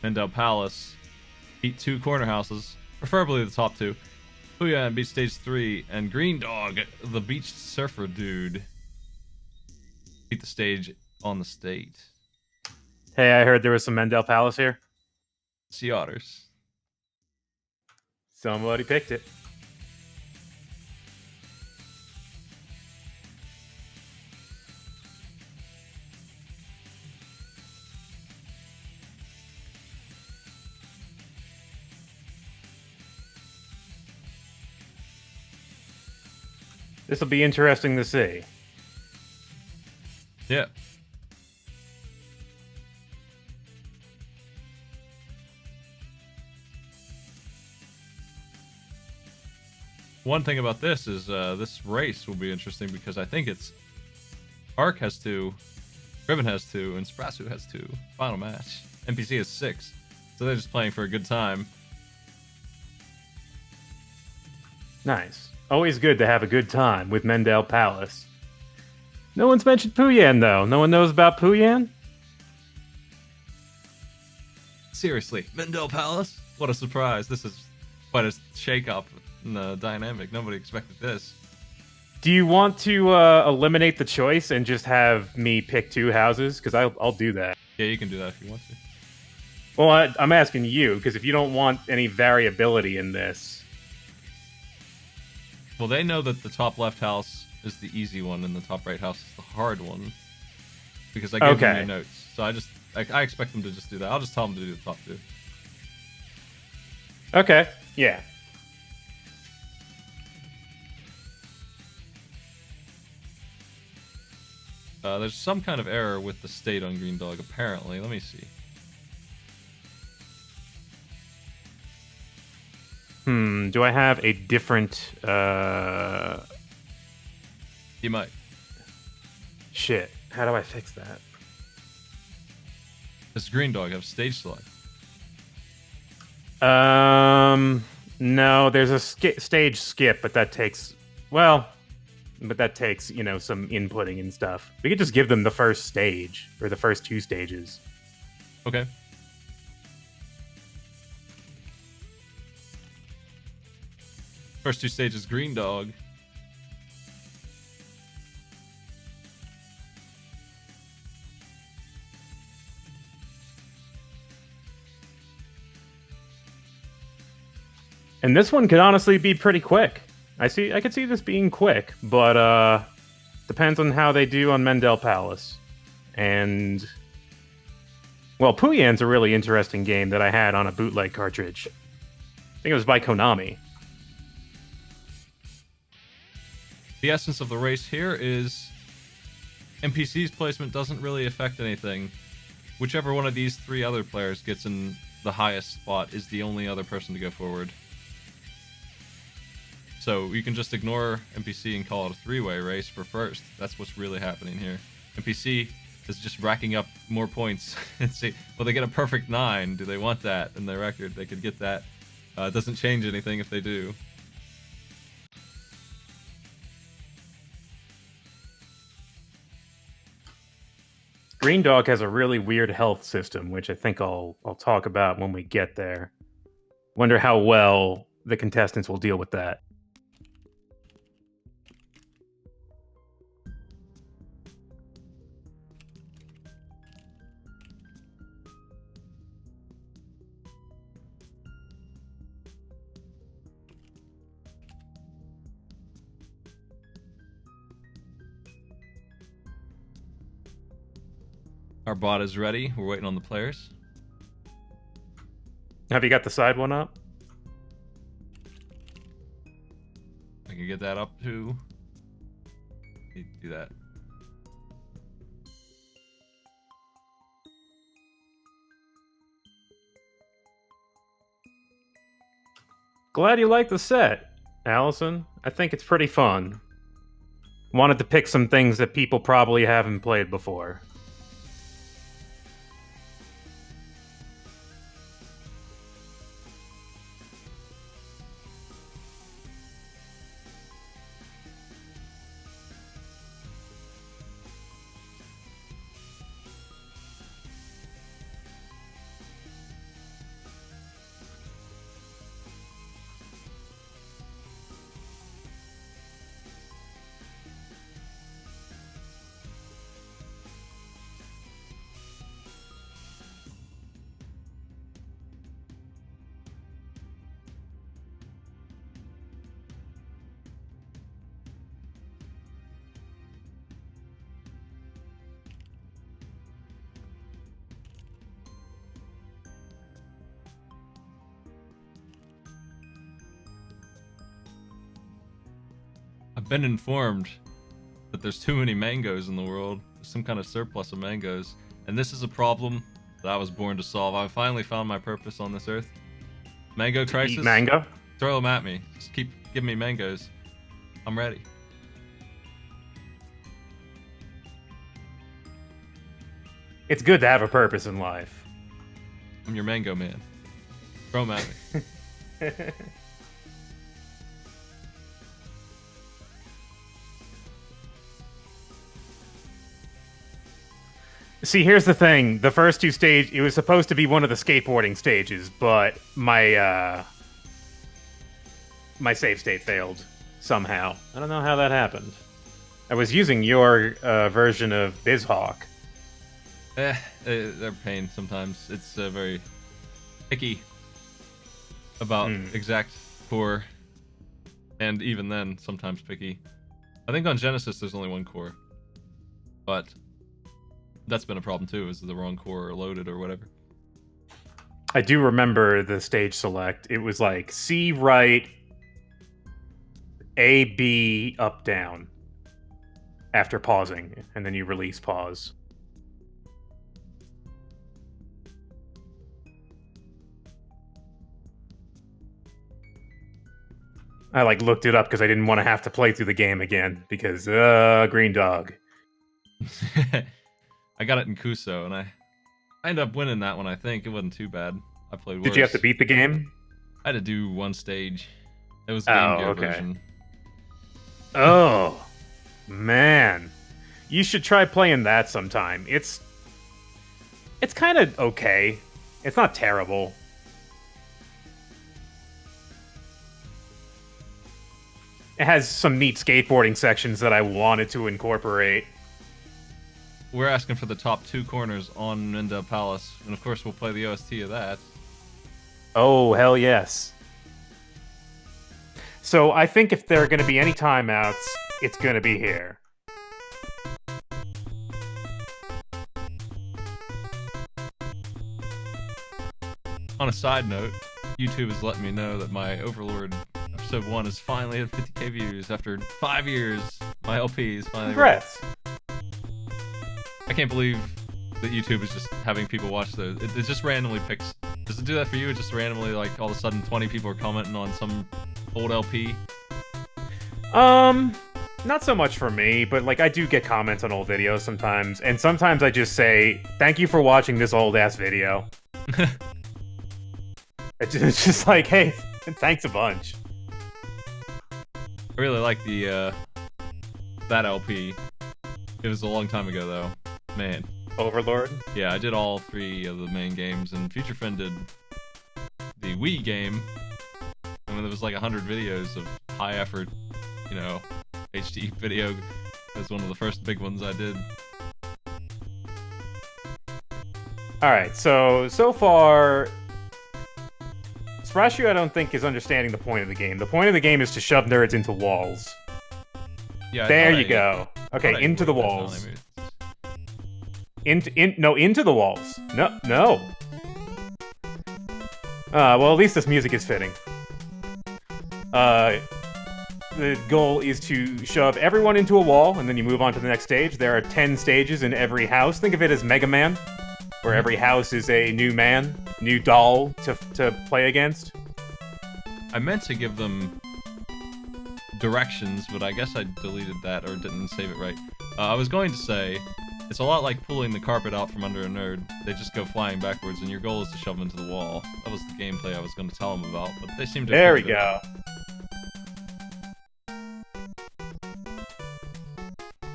Mendel Palace beat 2 corner houses, preferably the top 2. Puyan beat stage 3, and Green Dog, the beach surfer dude, beat the stage on the state. Hey, I heard there was some Mendel Palace here. Sea Otters. Somebody picked it. This will be interesting to see. Yeah. One thing about this is this race will be interesting because I think it's Ark has 2, Ribbon has 2, and Sprasu has 2. Final match. NPC has 6. So they're just playing for a good time. Nice. Always good to have a good time with Mendel Palace. No one's mentioned Puyan, though. No one knows about Puyan? Seriously, Mendel Palace? What a surprise. This is quite a shake-up in the dynamic. Nobody expected this. Do you want to eliminate the choice and just have me pick 2 houses? Because I'll do that. Yeah, you can do that if you want to. Well, I'm asking you, because if you don't want any variability in this... Well, they know that the top left house is the easy one and the top right house is the hard one. Because I gave them your notes. So I expect them to just do that. I'll just tell them to do the top 2. Okay, yeah. There's some kind of error with the state on Green Dog, apparently. Let me see. Do I have a different... You might. Shit. How do I fix that? Does Green Dog have stage select? No, there's a stage skip, but that takes... Well... But that takes, you know, some inputting and stuff. We could just give them the first stage, or the first 2 stages. Okay. First 2 stages, Green Dog. And this one could honestly be pretty quick. I could see this being quick, but depends on how they do on Mendel Palace. And well, Puyan's a really interesting game that I had on a bootleg cartridge. I think it was by Konami. The essence of the race here is NPC's placement doesn't really affect anything. Whichever one of these 3 other players gets in the highest spot is the only other person to go forward. So you can just ignore NPC and call it a 3-way race for first. That's what's really happening here. NPC is just racking up more points and see, well, they get a perfect 9. Do they want that in their record? They could get that. It doesn't change anything if they do. Green Dog has a really weird health system, which I think I'll talk about when we get there. Wonder how well the contestants will deal with that. Our bot is ready. We're waiting on the players. Have you got the side one up? I can get that up too. Need to do that. Glad you like the set, Allison. I think it's pretty fun. Wanted to pick some things that people probably haven't played before. I've been informed that there's too many mangoes in the world. There's some kind of surplus of mangoes. And this is a problem that I was born to solve. I finally found my purpose on this earth. Mango crisis. Eat mango? Throw them at me. Just keep giving me mangoes. I'm ready. It's good to have a purpose in life. I'm your mango man. Throw them at me. See, here's the thing. The first two stages, it was supposed to be one of the skateboarding stages, but my save state failed somehow. I don't know how that happened. I was using your version of BizHawk. They're pain sometimes. It's very picky about exact core, and even then, sometimes picky. I think on Genesis there's only one core, but that's been a problem too, is the wrong core loaded or whatever. I do remember the stage select. It was like C right, A, B, up, down after pausing, and then you release pause. I like looked it up because I didn't want to have to play through the game again because green dog. I got it in Kuso, and I ended up winning that one. I think it wasn't too bad. I played worse. Did you have to beat the game? I had to do one stage. It was the Game Gear version. Oh, man. You should try playing that sometime. It's kind of okay. It's not terrible. It has some neat skateboarding sections that I wanted to incorporate. We're asking for the top 2 corners on Mendel Palace, and of course we'll play the OST of that. Oh, hell yes. So I think if there are going to be any timeouts, it's going to be here. On a side note, YouTube has let me know that my Overlord episode 1 is finally at 50k views after 5 years. My LP is finally... Congrats. I can't believe that YouTube is just having people watch those. It just randomly picks... Does it do that for you? It just randomly, like, all of a sudden 20 people are commenting on some old LP? Not so much for me, but, like, I do get comments on old videos sometimes, and sometimes I just say, thank you for watching this old-ass video. It's just like, hey, thanks a bunch. I really like the, that LP. It was a long time ago, though. Man. Overlord? Yeah, I did all 3 of the main games, and Future Friend did the Wii game. I mean, there was like 100 videos of high effort, you know, HD video. It was one of the first big ones I did. Alright, so far... Sprashu, I don't think, is understanding the point of the game. The point of the game is to shove nerds into walls. Yeah, there you go. Okay, into the walls. Into the walls. No. Well, at least this music is fitting. The goal is to shove everyone into a wall, and then you move on to the next stage. There are 10 stages in every house. Think of it as Mega Man, where every house is a new man, new doll to play against. I meant to give them directions, but I guess I deleted that or didn't save it right. I was going to say, it's a lot like pulling the carpet out from under a nerd. They just go flying backwards, and your goal is to shove them into the wall. That was the gameplay I was going to tell them about, but they seem to... There we go.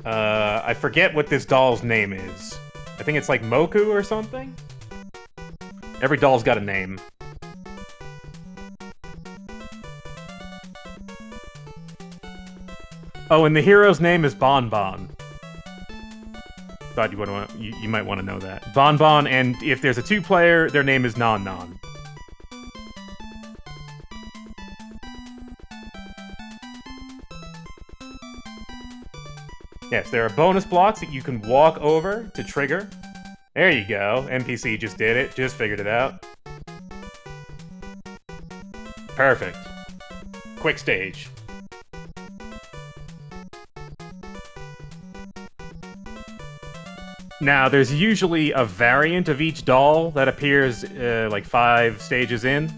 I forget what this doll's name is. I think it's like Moku or something? Every doll's got a name. Oh, and the hero's name is Bon Bon. Thought you might want to know that. Bon Bon, and if there's a 2-player, their name is Non Non. Yes, there are bonus blocks that you can walk over to trigger. There you go. NPC just did it. Just figured it out. Perfect. Quick stage. Now, there's usually a variant of each doll that appears like 5 stages in.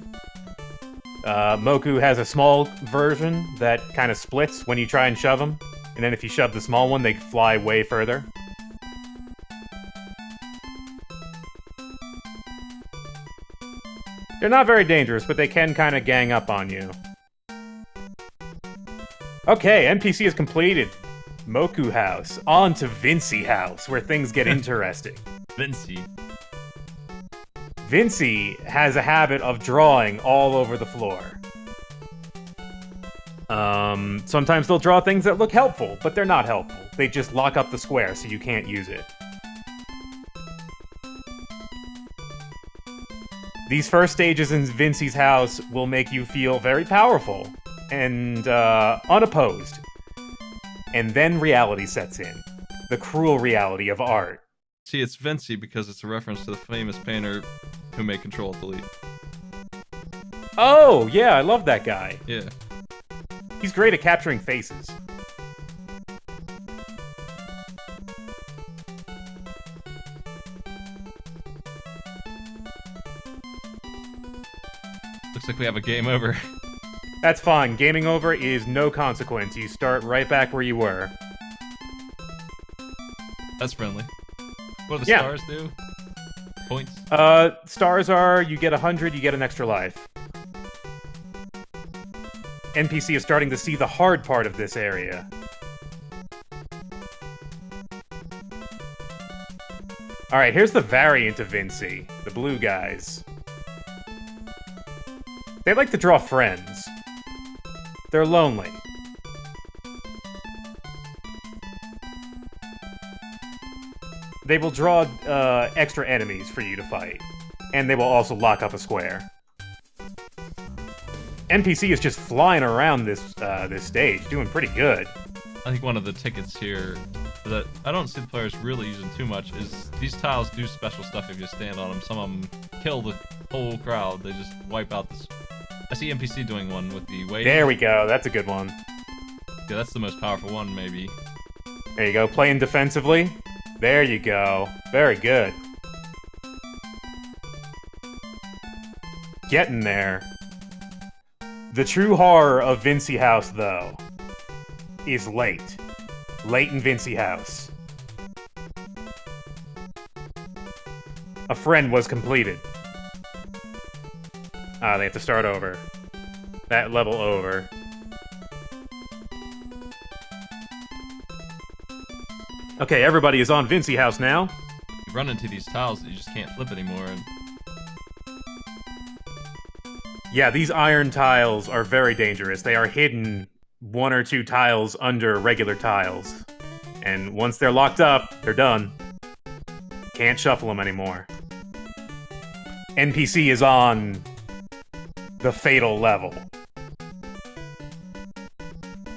Moku has a small version that kind of splits when you try and shove them. And then if you shove the small one, they fly way further. They're not very dangerous, but they can kind of gang up on you. Okay, NPC is completed. Moku House. On to Vinci House, where things get interesting. Vinci. Vinci has a habit of drawing all over the floor. Sometimes they'll draw things that look helpful, but they're not helpful. They just lock up the square so you can't use it. These first stages in Vinci's house will make you feel very powerful and unopposed. And then reality sets in. The cruel reality of art. See, it's Vinci because it's a reference to the famous painter who made Control-Delete. Oh, yeah, I love that guy. Yeah. He's great at capturing faces. Looks like we have a game over. That's fine. Gaming over is no consequence. You start right back where you were. That's friendly. What do the stars do? Points? Stars are, you get 100, you get an extra life. NPC is starting to see the hard part of this area. Alright, here's the variant of Vinci. The blue guys. They like to draw friends. They're lonely. They will draw extra enemies for you to fight. And they will also lock up a square. NPC is just flying around this stage, doing pretty good. I think one of the tickets here that I don't see the players really using too much is these tiles do special stuff if you stand on them. Some of them kill the whole crowd. They just wipe out this. I see NPC doing one with the wave. There we go. That's a good one. Yeah, that's the most powerful one, maybe. There you go. Playing defensively. There you go. Very good. Getting there. The true horror of Vinci House, though, is late. Late in Vinci House. A friend was completed. Ah, they have to start over. That level over. Okay, everybody is on Vinci House now. You run into these tiles that you just can't flip anymore, and yeah, these iron tiles are very dangerous. They are hidden 1 or 2 tiles under regular tiles. And once they're locked up, they're done. Can't shuffle them anymore. NPC is on the fatal level.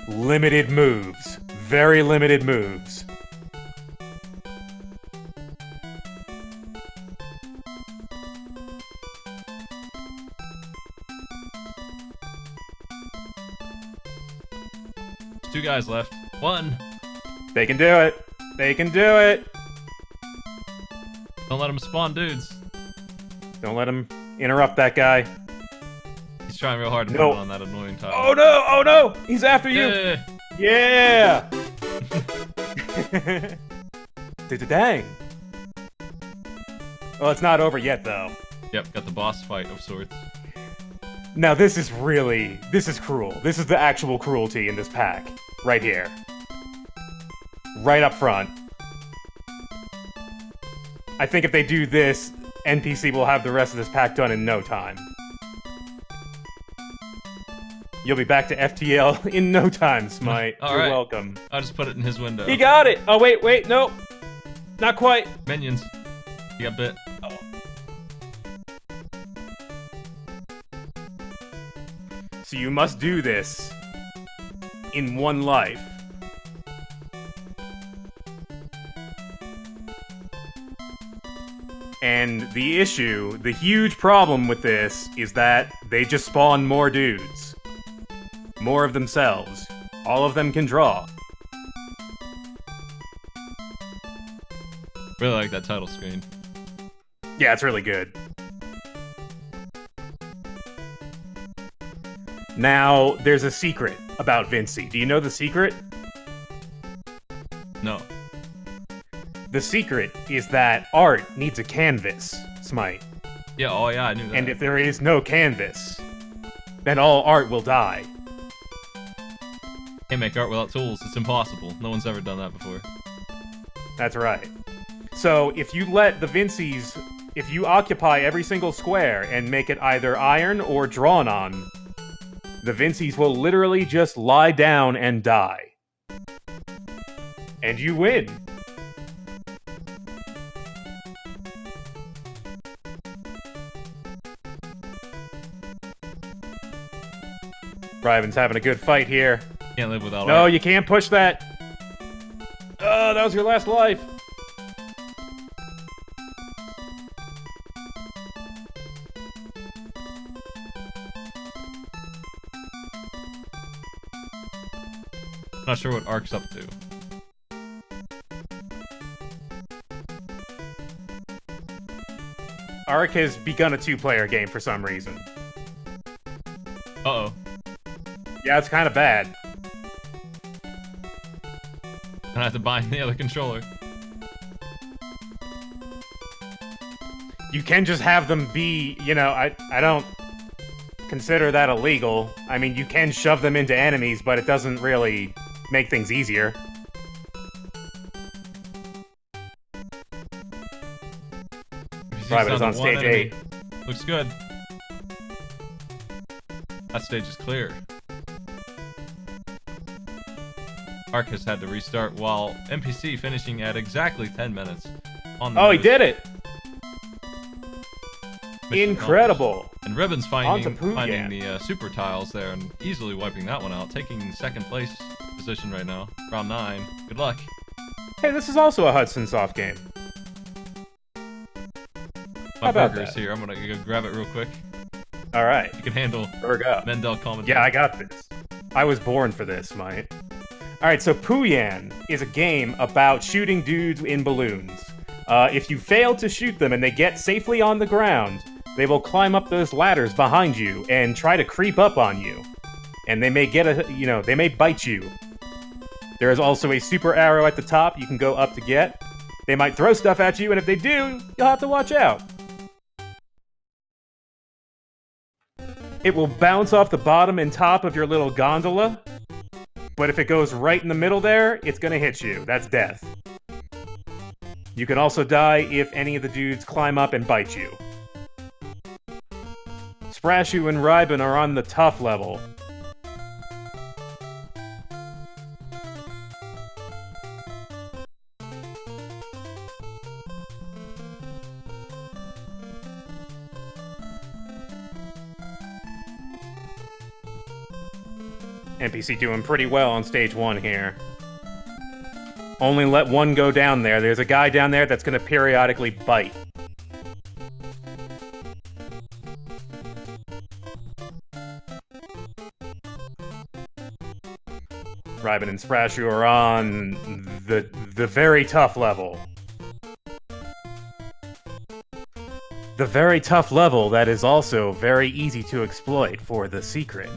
Limited moves. Very limited moves. 2 guys left. 1. They can do it. They can do it. Don't let him spawn dudes. Don't let him interrupt that guy. He's trying real hard to No. put it on that annoying tile. Oh no! Oh no! He's after you! Yeah. Yeah! Dang. Well, it's not over yet, though. Yep, got the boss fight of sorts. Now, this is cruel. This is the actual cruelty in this pack. Right here. Right up front. I think if they do this, NPC will have the rest of this pack done in no time. You'll be back to FTL in no time, Smite. You're right. welcome. I'll just put it in his window. He got it! Oh, wait, no! Not quite! Minions. He got bit. Oh. So you must do this in one life. And the issue, the huge problem with this, is that they just spawn more dudes. More of themselves. All of them can draw. Really like that title screen. Yeah, it's really good. Now, there's a secret about Vinci. Do you know the secret? No. The secret is that art needs a canvas, Smite. Yeah, oh yeah, I knew that. And if there is no canvas, then all art will die. Can't make art without tools. It's impossible. No one's ever done that before. That's right. So if you let the Vinci's, if you occupy every single square and make it either iron or drawn on, the Vinci's will literally just lie down and die. And you win. Ryven's having a good fight here. Can't live without No, art. you can't push that. Oh, that was your last life. Not sure what Ark's up to. Ark has begun a two-player game for some reason. Uh-oh. Yeah, it's kind of bad. I have to bind the other controller. You can just have them be, you know, I don't consider that illegal. I mean, you can shove them into enemies, but it doesn't really make things easier. Right, but it's on stage 8. Looks good. That stage is clear. Ark has had to restart while NPC finishing at exactly 10 minutes. On the Oh, he nose. did it! Mission Incredible! accomplished. And Ribbon's Onto finding Pooyan. the super tiles there and easily wiping that one out, taking second place position right now. Round 9. Good luck. Hey, this is also a Hudson Soft game. My How about burger's that? here. I'm gonna go grab it real quick. Alright, You can handle there we go. Mendel commentary. Yeah, I got this. I was born for this, mate. Alright, so Pooyan is a game about shooting dudes in balloons. If you fail to shoot them and they get safely on the ground, they will climb up those ladders behind you and try to creep up on you. And they may they may bite you. There is also a super arrow at the top you can go up to get. They might throw stuff at you, and if they do, you'll have to watch out. It will bounce off the bottom and top of your little gondola, but if it goes right in the middle there, it's gonna hit you. That's death. You can also die if any of the dudes climb up and bite you. Sprashu and Ryben are on the tough level. NPC doing pretty well on stage 1 here. Only let one go down there. There's a guy down there that's going to periodically bite. Rybin and Sprashu are on the very tough level. The very tough level that is also very easy to exploit for the secret.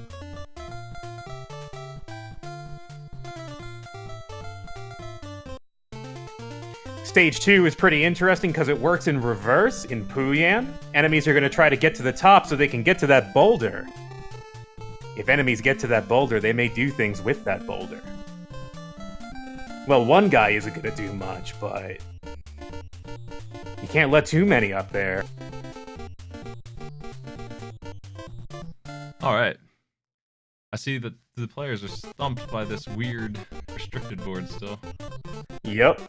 Stage 2 is pretty interesting because it works in reverse in Puyan. Enemies are going to try to get to the top so they can get to that boulder. If enemies get to that boulder, they may do things with that boulder. Well, one guy isn't going to do much, but you can't let too many up there. Alright. I see that the players are stumped by this weird restricted board still. Yep.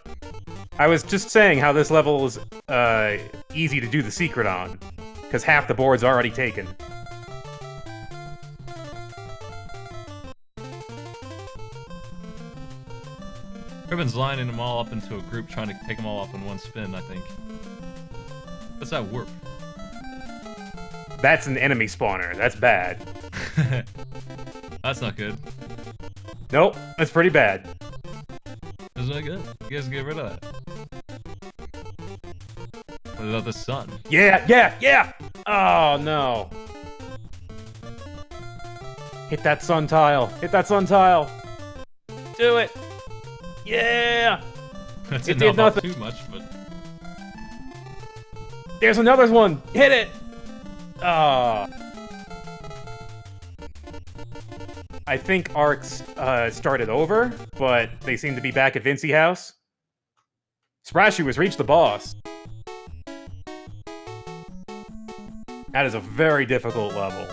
I was just saying how this level is easy to do the secret on, because half the board's already taken. Ribbon's lining them all up into a group, trying to take them all up in one spin, I think. What's that warp? That's an enemy spawner. That's bad. That's not good. Nope, that's pretty bad. That's not good. You guys get rid of that. What about the sun? Yeah! Oh, no. Hit that sun tile. Hit that sun tile. Do it. Yeah! That's It not did nothing. too much, but... There's another one. Hit it. Ah. I think Arcs started over, but they seem to be back at Vinci House. Sprashu has reached the boss. That is a very difficult level.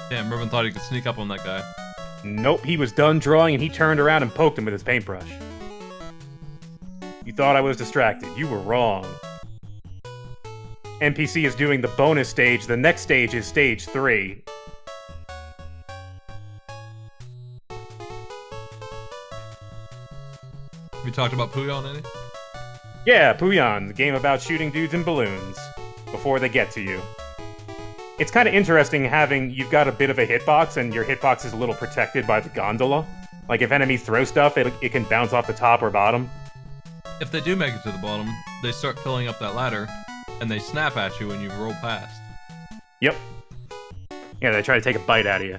Damn, Ribbon thought he could sneak up on that guy. Nope, he was done drawing and he turned around and poked him with his paintbrush. You thought I was distracted. You were wrong. NPC is doing the bonus stage. The next stage is stage 3. We talked about Puyon, any? Yeah, Puyan, the game about shooting dudes in balloons before they get to you. It's kind of interesting having, you've got a bit of a hitbox and your hitbox is a little protected by the gondola. Like if enemies throw stuff, it can bounce off the top or bottom. If they do make it to the bottom, they start filling up that ladder, and they snap at you when you roll past. Yep. Yeah, they try to take a bite out of you.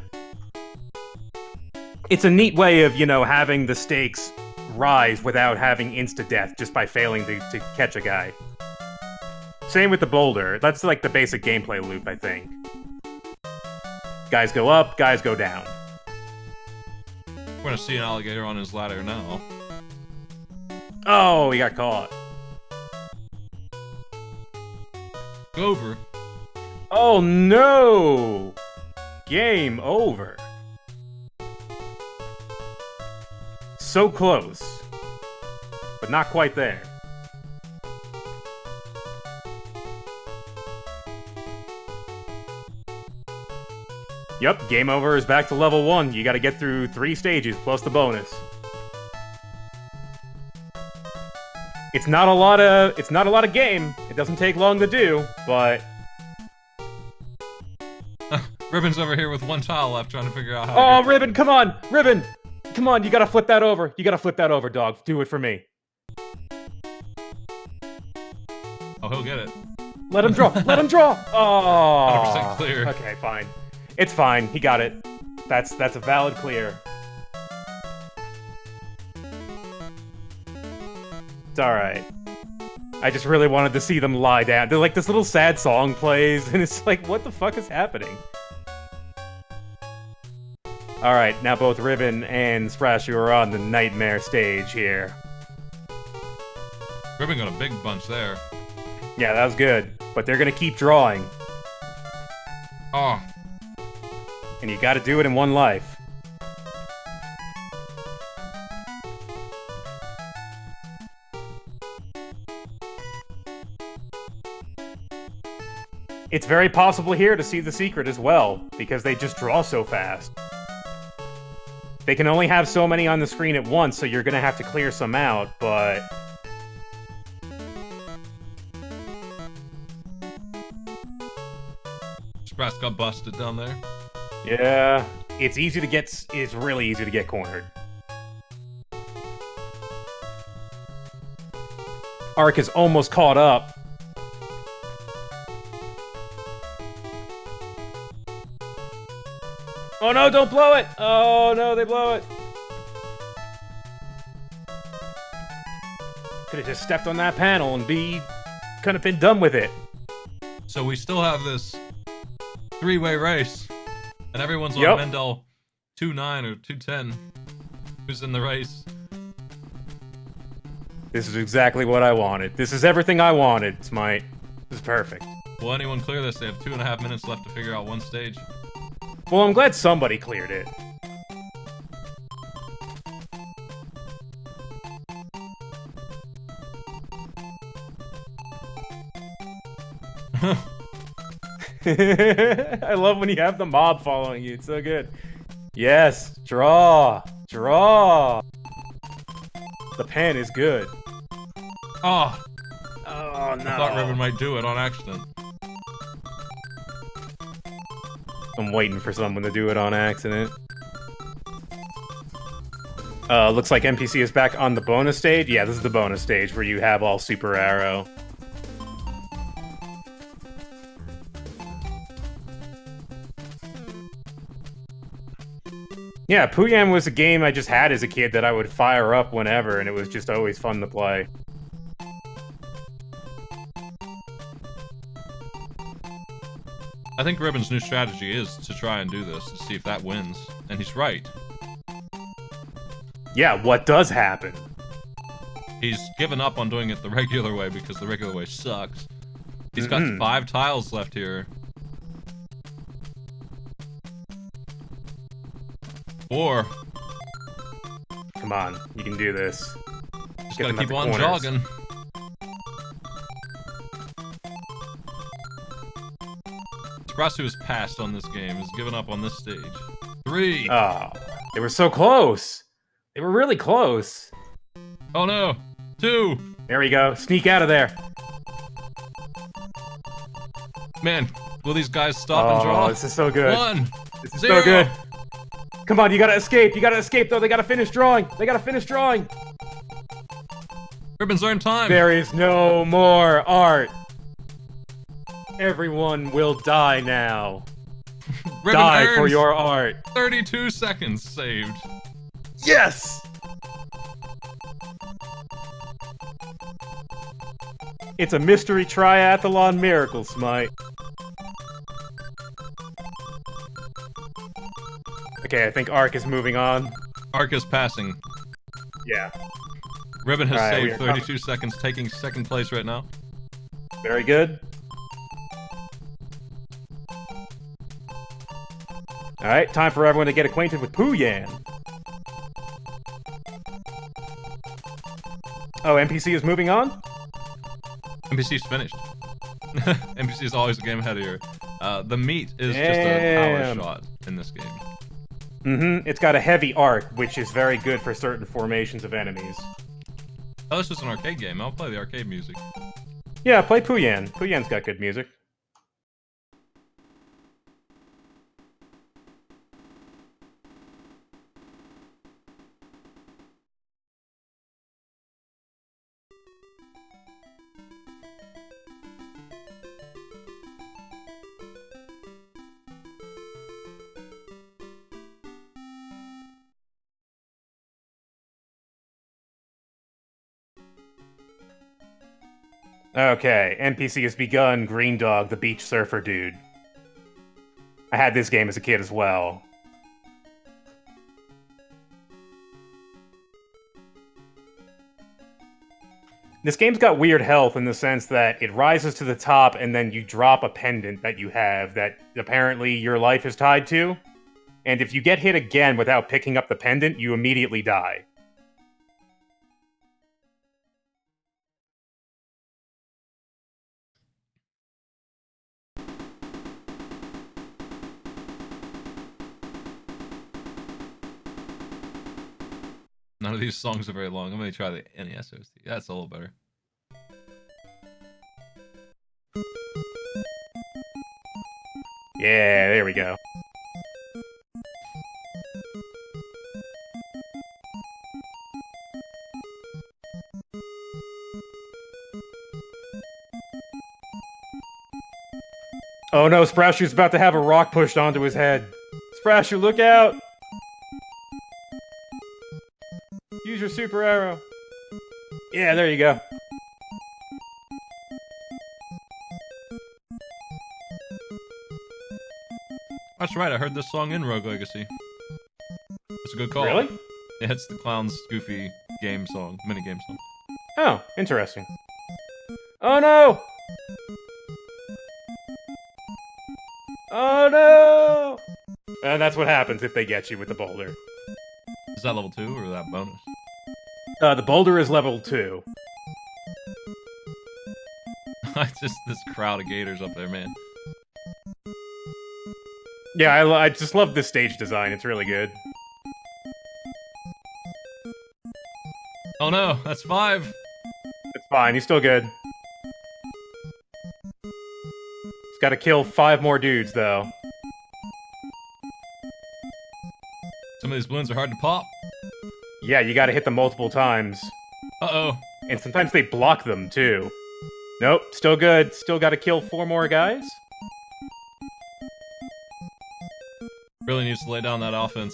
It's a neat way of, having the stakes rise without having insta-death just by failing to catch a guy. Same with the boulder. That's like the basic gameplay loop, I think. Guys go up, guys go down. We're gonna see an alligator on his ladder now. Oh, he got caught. Go over. Oh no! Game over. So close. But not quite there. Yep, game over is back to level 1. You gotta get through 3 stages plus the bonus. It's not a lot of game. It doesn't take long to do, but Ribbon's over here with one tile left, trying to figure out how. oh, Ribbon, come on, Ribbon, come on! You gotta flip that over. You gotta flip that over, dog. Do it for me. Oh, he'll get it. Let him draw. Let him draw. Oh, 100% clear. Okay, fine. It's fine. He got it. That's a valid clear. It's alright. I just really wanted to see them lie down. They're like, this little sad song plays, and it's like, what the fuck is happening? Alright, now both Ribbon and Sprashu are on the nightmare stage here. Ribbon got a big bunch there. Yeah, that was good. But they're gonna keep drawing. Oh. And you gotta do it in one life. It's very possible here to see the secret as well, because they just draw so fast. They can only have so many on the screen at once, so you're gonna have to clear some out, but... Spratt's got busted down there. Yeah, it's easy to get. It's really easy to get cornered. Ark is almost caught up. Oh no, don't blow it! Oh no, they blow it. Could have just stepped on that panel and could have been done with it. So we still have this three-way race, and everyone's on Yep. Mendel 2-9 or 2-10. Who's in the race? This is exactly what I wanted. This is everything I wanted, Smite. This is perfect. Will anyone clear this? They have 2.5 minutes left to figure out one stage. Well, I'm glad somebody cleared it. I love when you have the mob following you. It's so good. Yes, draw. Draw. The pen is good. Oh, Oh, no. I thought Ribbon might do it on accident. I'm waiting for someone to do it on accident. Looks like NPC is back on the bonus stage. Yeah, this is the bonus stage where you have all Super Arrow. Yeah, Pooyan was a game I just had as a kid that I would fire up whenever, and it was just always fun to play. I think Ribbon's new strategy is to try and do this, to see if that wins. And he's right. Yeah, what does happen? He's given up on doing it the regular way because the regular way sucks. He's got 5 tiles left here. 4. Come on, you can do this. Just Get gotta them at keep the on corners. jogging. Sprasu has passed on this game, has given up on this stage. 3. Oh, they were so close. They were really close. Oh no. 2. There we go. Sneak out of there. Man, will these guys stop and draw? Oh, this is so good. 1. This is 0. so good. Come on, you gotta escape. You gotta escape, though. They gotta finish drawing. They gotta finish drawing. Ribbon's earned time. There is no more art. Everyone will die now. Ribbon Die earns for your art. 32 seconds saved. Yes! It's a mystery triathlon miracle, Smite. Okay, I think Ark is moving on. Ark is passing. Yeah. Ribbon has Alright, we saved are 32 seconds, taking second place right now. Very good. Alright, time for everyone to get acquainted with Pooyan. Oh, NPC is moving on? NPC's finished. NPC is always a game ahead of you. The meat is just a power Damn. shot in this game. Mm-hmm. It's got a heavy arc, which is very good for certain formations of enemies. Oh, this is an arcade game. I'll play the arcade music. Yeah, play Pooyan. Pooyan's got good music. Okay, NPC has begun Green Dog, the beach surfer dude. I had this game as a kid as well. This game's got weird health in the sense that it rises to the top and then you drop a pendant that you have that apparently your life is tied to. And if you get hit again without picking up the pendant, you immediately die. None of these songs are very long. I'm gonna try the NES OST. That's a little better. Yeah, there we go. Oh no, Sprashu's about to have a rock pushed onto his head. Sprashu, look out! Use your super arrow. Yeah, there you go. That's right, I heard this song in Rogue Legacy. It's a good call. Really? Yeah, it's the Clown's goofy game song, minigame song. Oh, interesting. Oh no! Oh no! And that's what happens if they get you with the boulder. Is that level 2 or that bonus? The boulder is level 2. Just this crowd of gators up there, man. Yeah, I just love this stage design. It's really good. Oh no, that's 5. It's fine. He's still good. He's got to kill 5 more dudes, though. Some of these balloons are hard to pop. Yeah, you got to hit them multiple times. Uh-oh. And sometimes they block them, too. Nope, still good. Still got to kill 4 more guys. Really needs to lay down that offense.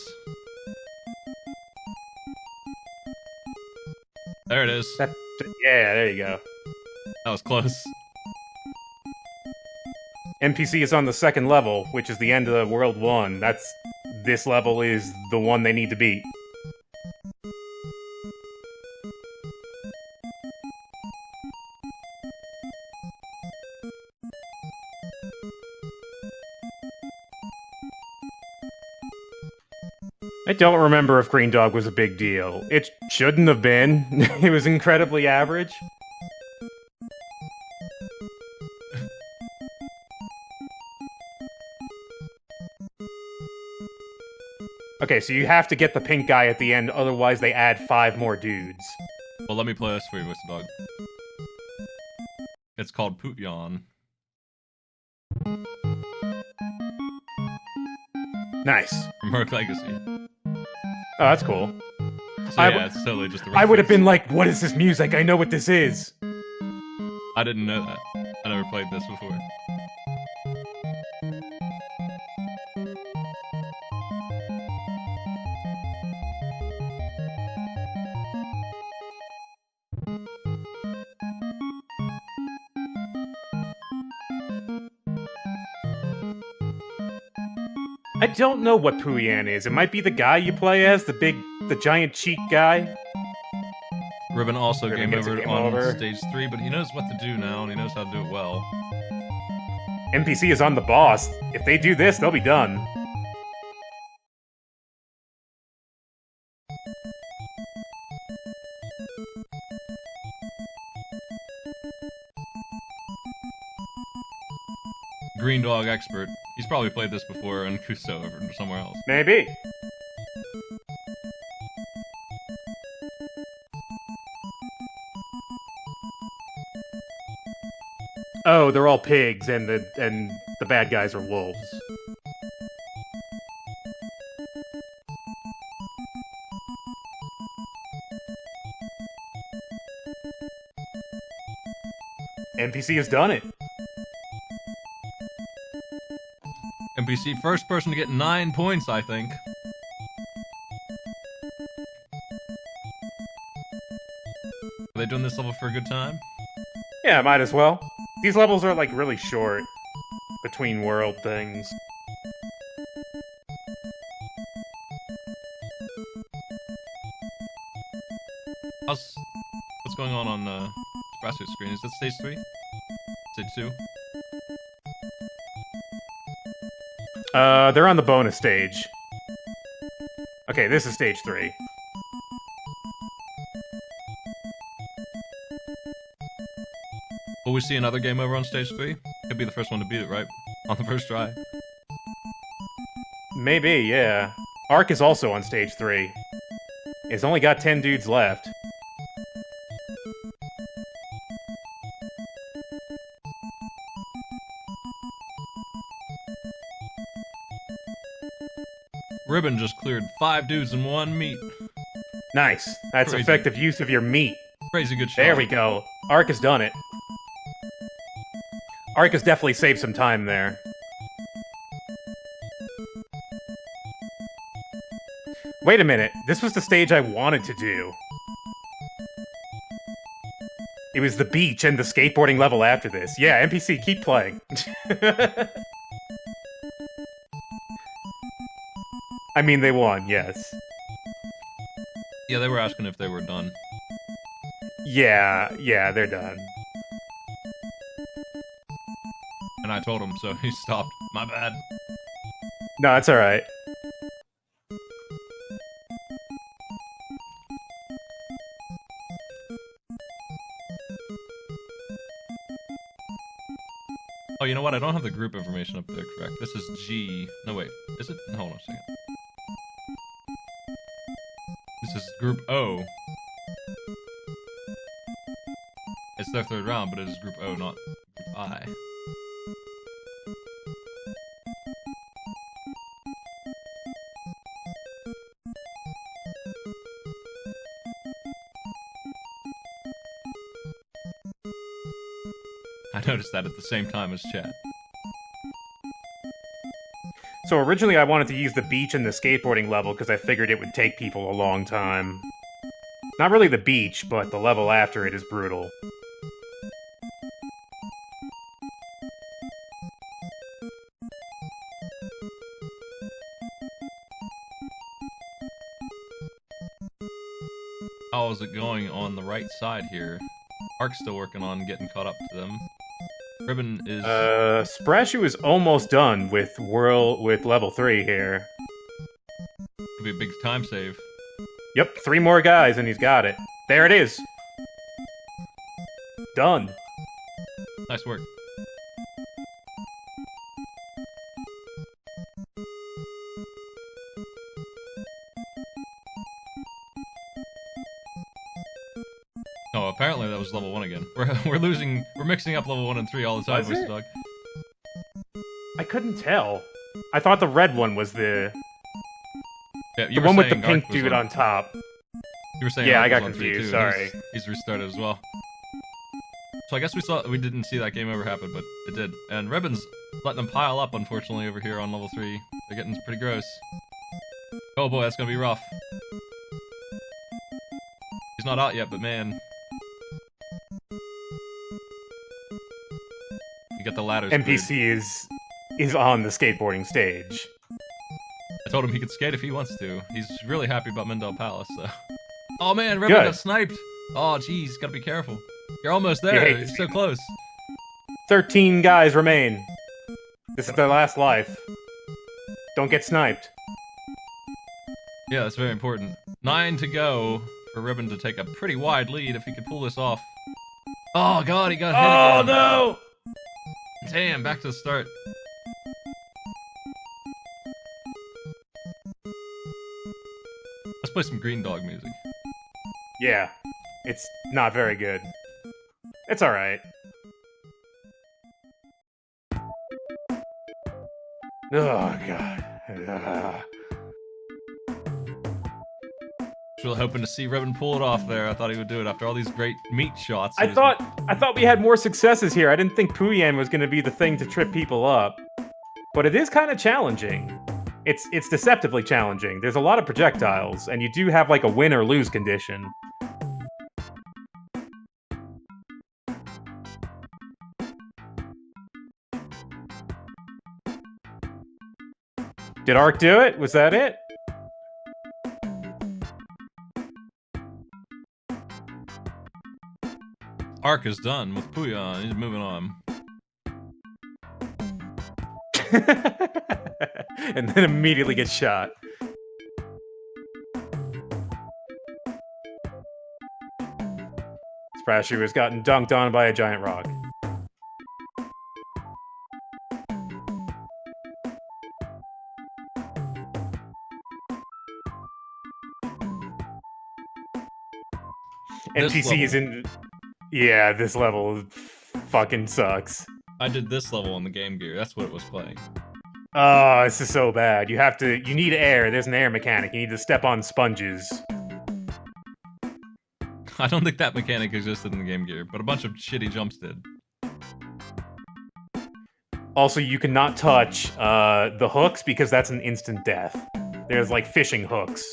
There it is. Yeah, there you go. That was close. NPC is on the 2nd level, which is the end of the World 1. This level is the one they need to beat. I don't remember if Green Dog was a big deal. It shouldn't have been. It was incredibly average. Okay, so you have to get the pink guy at the end, otherwise they add 5 more dudes. Well, let me play this for you, Mr. Dog. It's called Pootyon. Nice. From Rogue Legacy. Oh, that's cool. So yeah, it's totally just the I would have reference. been like, what is this music? I know what this is. I didn't know that. I never played this before. I don't know what Puyan is. It might be the guy you play as, the giant cheek guy. Ribbon also Ribbon game gets a over game on over. stage 3, but he knows what to do now, and he knows how to do it well. NPC is on the boss. If they do this, they'll be done. Green Dog expert. He's probably played this before in Kuso or somewhere else. Maybe. Oh, they're all pigs, and the bad guys are wolves. NPC has done it. NPC first person to get 9 points, I think. Are they doing this level for a good time? Yeah, might as well. These levels are, like, really short. Between world things. What's going on Sprassu's screen? Is that stage 3? Stage 2? They're on the bonus stage. Okay, this is stage 3. Will we see another game over on stage 3? Could be the first one to beat it, right? On the first try. Maybe, yeah. Ark is also on stage 3. It's only got 10 dudes left. Ribbon just cleared 5 dudes in 1 meet. Nice. That's Crazy. effective use of your meat. Crazy good shot. There we go. Ark has done it. Ark has definitely saved some time there. Wait a minute. This was the stage I wanted to do. It was the beach and the skateboarding level after this. Yeah, NPC, keep playing. I mean, they won, yes. Yeah, they were asking if they were done. Yeah, they're done. And I told him, so he stopped. My bad. No, it's alright. Oh, you know what? I don't have the group information up there correct. This is G. No, wait. Is it? Hold on a second. This is Group O. It's their 3rd round, but it is Group O, not Group I. I noticed that at the same time as chat. So originally I wanted to use the beach and the skateboarding level because I figured it would take people a long time. Not really the beach, but the level after it is brutal. How is it going on the right side here? Ark's still working on getting caught up to them. Ribbon is... Sprashu is almost done with level 3 here. Could be a big time save. Yep, 3 more guys and he's got it. There it is! Done. Nice work. Oh, apparently that was level 1 again. We're mixing up level 1 and 3 all the time, Was it? Dog. I couldn't tell. I thought the red one was the Yeah, you the were one with the saying pink Ark was dude on top. You were saying Yeah, Ark I got was on 3 confused, too, and sorry. He's restarted as well. So I guess we didn't see that game over happen, but it did. And Ribbon's letting them pile up, unfortunately, over here on level 3. They're getting pretty gross. Oh boy, that's gonna be rough. He's not out yet, but man. You got the ladders cleared. NPC is on the skateboarding stage. I told him he could skate if he wants to. He's really happy about Mendel Palace, so. Oh man, Ribbon Good. got sniped! Oh jeez, gotta be careful. You're almost there, hate you're to so close. 13 guys remain. This is their last life. Don't get sniped. Yeah, that's very important. 9 to go for Ribbon to take a pretty wide lead if he could pull this off. Oh god, he got hit Oh again. no! Damn, back to the start. Let's play some Green Dog music. Yeah, it's not very good. It's alright. Oh god. Ugh. Was really hoping to see Ribbon pull it off there. I thought he would do it after all these great meat shots. I thought we had more successes here. I didn't think Puyan was going to be the thing to trip people up. But it is kind of challenging. It's deceptively challenging. There's a lot of projectiles, and you do have like a win or lose condition. Did Ark do it? Was that it? Ark is done with Puyan. He's moving on. And then immediately gets shot. Sprashu has gotten dunked on by a giant rock. This NPC is in... Yeah, this level fucking sucks. I did this level on the Game Gear. That's what it was playing. Oh, this is so bad. You need air. There's an air mechanic. You need to step on sponges. I don't think that mechanic existed in the Game Gear, but a bunch of shitty jumps did. Also, you cannot touch the hooks because that's an instant death. There's like fishing hooks.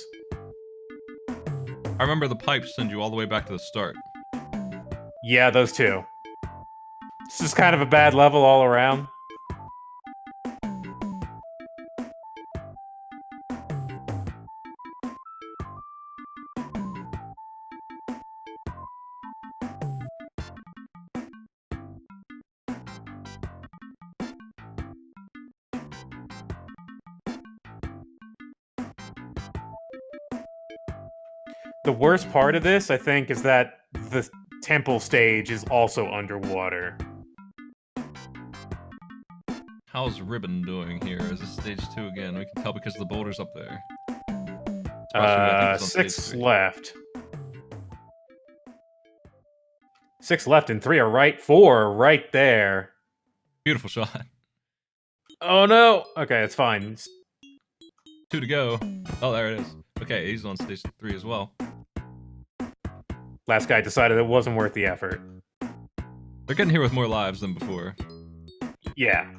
I remember the pipes send you all the way back to the start. Yeah, those two. It's just kind of a bad level all around. The worst part of this, I think, is that the temple stage is also underwater. How's Ribbon doing here? Is this stage 2 again? We can tell because the boulder's up there. Especially, I think it's on stage 6 3. left. 6 left and 3 are right. 4 are right there. Beautiful shot. Oh no! Okay, it's fine. 2 to go. Oh, there it is. Okay, he's on stage 3 as well. Last guy decided it wasn't worth the effort. They're getting here with more lives than before. Yeah.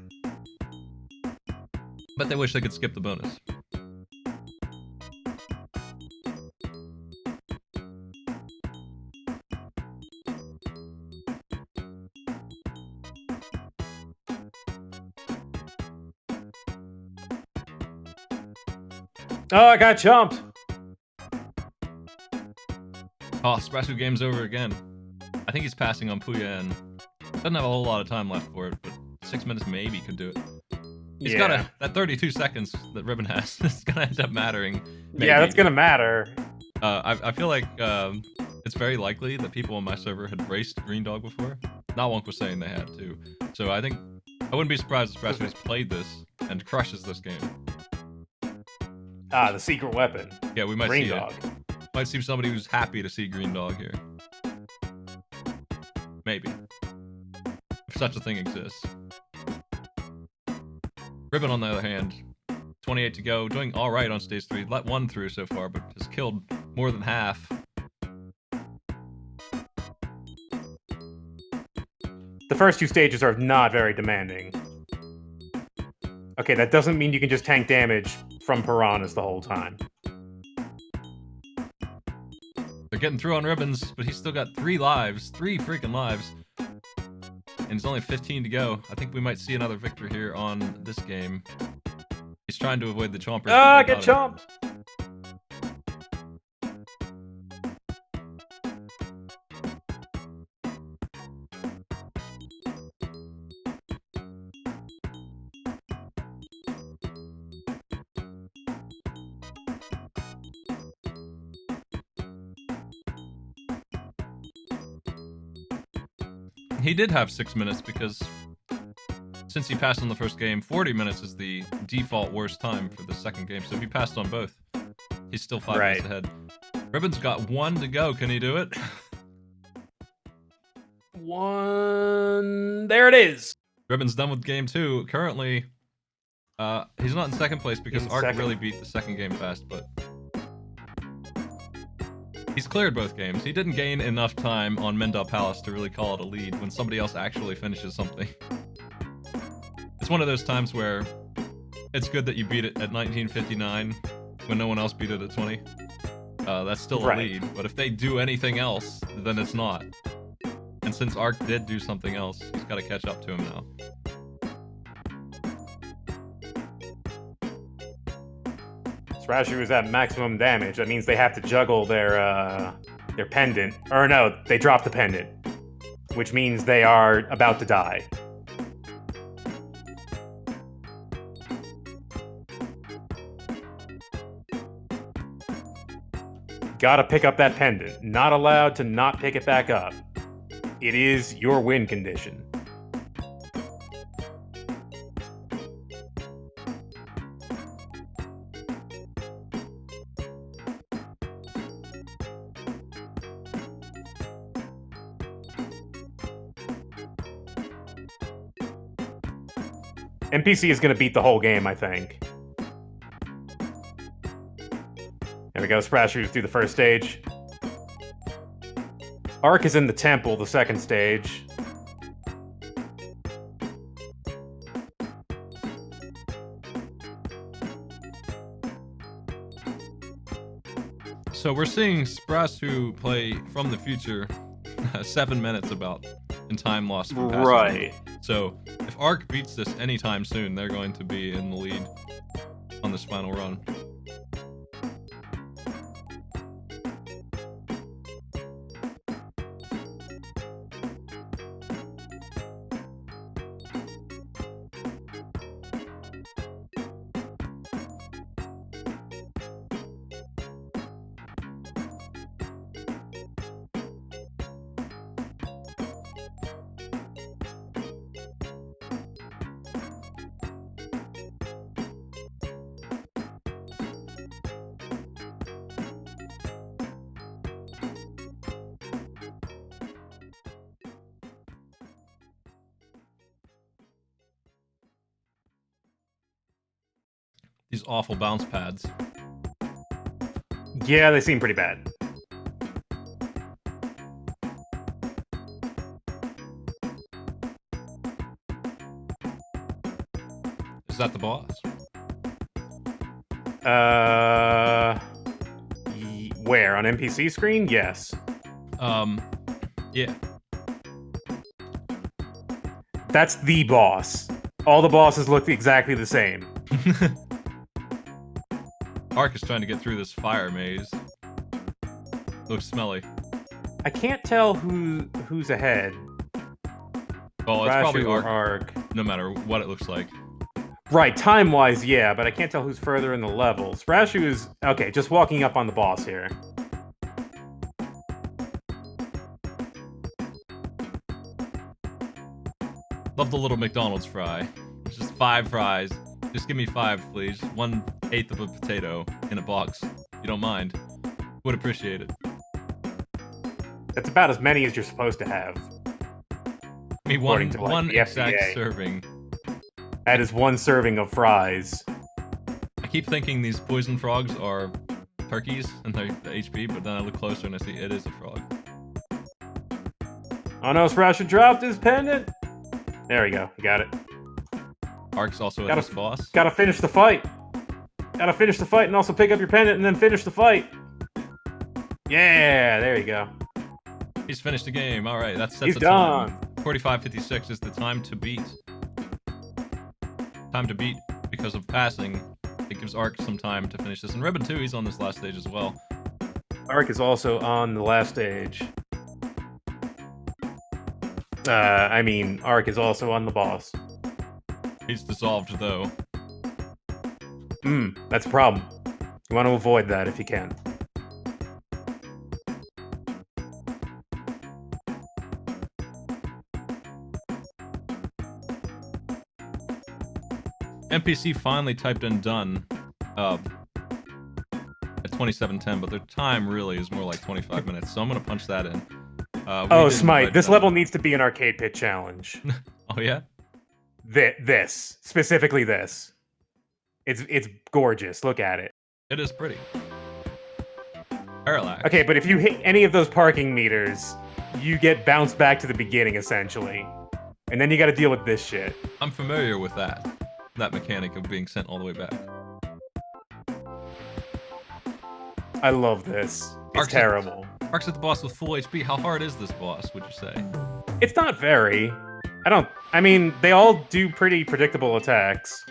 But they wish they could skip the bonus. Oh, I got jumped! Oh, Sprashu game's over again. I think he's passing on Puya and doesn't have a whole lot of time left for it, but 6 minutes maybe could do it. He's got that 32 seconds that Ribbon has. It's gonna end up mattering. Maybe. Yeah, that's gonna matter. I feel like it's very likely that people on my server had raced Green Dog before. Nawonk was saying they had too. So I think I wouldn't be surprised if Sprashu's played this and crushes this game. Ah, the secret weapon. Yeah, we might Green see Dog. Might see somebody who's happy to see Green Dog here. Maybe. If such a thing exists. Ribbon, on the other hand, 28 to go, doing alright on stage 3. Let 1 through so far, but has killed more than half. The first 2 stages are not very demanding. Okay, that doesn't mean you can just tank damage from piranhas the whole time. They're getting through on Ribbons, but he's still got 3 lives. 3 freaking lives. And it's only 15 to go. I think we might see another victor here on this game. He's trying to avoid the chompers. Ah, get chomped! He did have 6 minutes because since he passed on the first game, 40 minutes is the default worst time for the second game. So if he passed on both, he's still 5 minutes ahead. Ribbon's got 1 to go. Can he do it? 1. There it is. Ribbon's done with game 2. Currently, he's not in second place because Ark really beat the second game fast, but he's cleared both games. He didn't gain enough time on Mendel Palace to really call it a lead when somebody else actually finishes something. It's one of those times where it's good that you beat it at 1959 when no one else beat it at 20. That's still a lead, but if they do anything else, then it's not. And since Ark did do something else, he's got to catch up to him now. Sprashu is at maximum damage. That means they have to juggle their pendant. Or no, they drop the pendant. Which means they are about to die. Gotta pick up that pendant. Not allowed to not pick it back up. It is your win condition. NPC is going to beat the whole game, I think. There we go. Sprasher's through the first stage. Ark is in the temple, the second stage. So we're seeing Sprasu play from the future 7 minutes about in time lost from passing. Right. So if Ark beats this anytime soon, they're going to be in the lead on this final run. These awful bounce pads. Yeah, they seem pretty bad. Is that the boss? Where? On NPC screen? Yes. Yeah. That's the boss. All the bosses look exactly the same. Ark is trying to get through this fire maze. Looks smelly. I can't tell who's ahead. Well, it's Thrasher probably or Ark, Ark. no matter what it looks like. Right, time-wise, yeah, but I can't tell who's further in the levels. Thrasher is... Okay, just walking up on the boss here. Love the little McDonald's fry. It's just 5 fries. Just give me 5, please. 1/8 of a potato in a box. You don't mind. Would appreciate it. That's about as many as you're supposed to have. I mean, According to, like, one the exact FDA. serving. That is 1 serving of fries. I keep thinking these poison frogs are turkeys and they're the HP, but then I look closer and I see it is a frog. Oh no, Thrasher dropped his pendant! There we go, got it. Ark's also Gotta- at this boss. Gotta finish the fight! Gotta finish the fight and also pick up your pendant and then finish the fight! Yeah, there you go. He's finished the game. All right, that sets He's the done! time. 45:56 is the time to beat. Time to beat because of passing. It gives Ark some time to finish this. And Ribbon 2, he's on this last stage as well. Ark is also on the last stage. I mean, Ark is also on the boss. He's dissolved though. That's a problem. You want to avoid that if you can. NPC finally typed in done at 27:10, but their time really is more like 25 minutes, so I'm gonna punch that in. Oh, Smite, this level needs to be an arcade pit challenge. Oh yeah? This. Specifically this. It's gorgeous. Look at it. It is pretty. Parallax. Okay, but if you hit any of those parking meters, you get bounced back to the beginning, essentially. And then you gotta deal with this shit. I'm familiar with that mechanic of being sent all the way back. I love this. It's Ark's terrible. Ark's at the boss with full HP. How hard is this boss, would you say? It's not very. I mean, they all do pretty predictable attacks.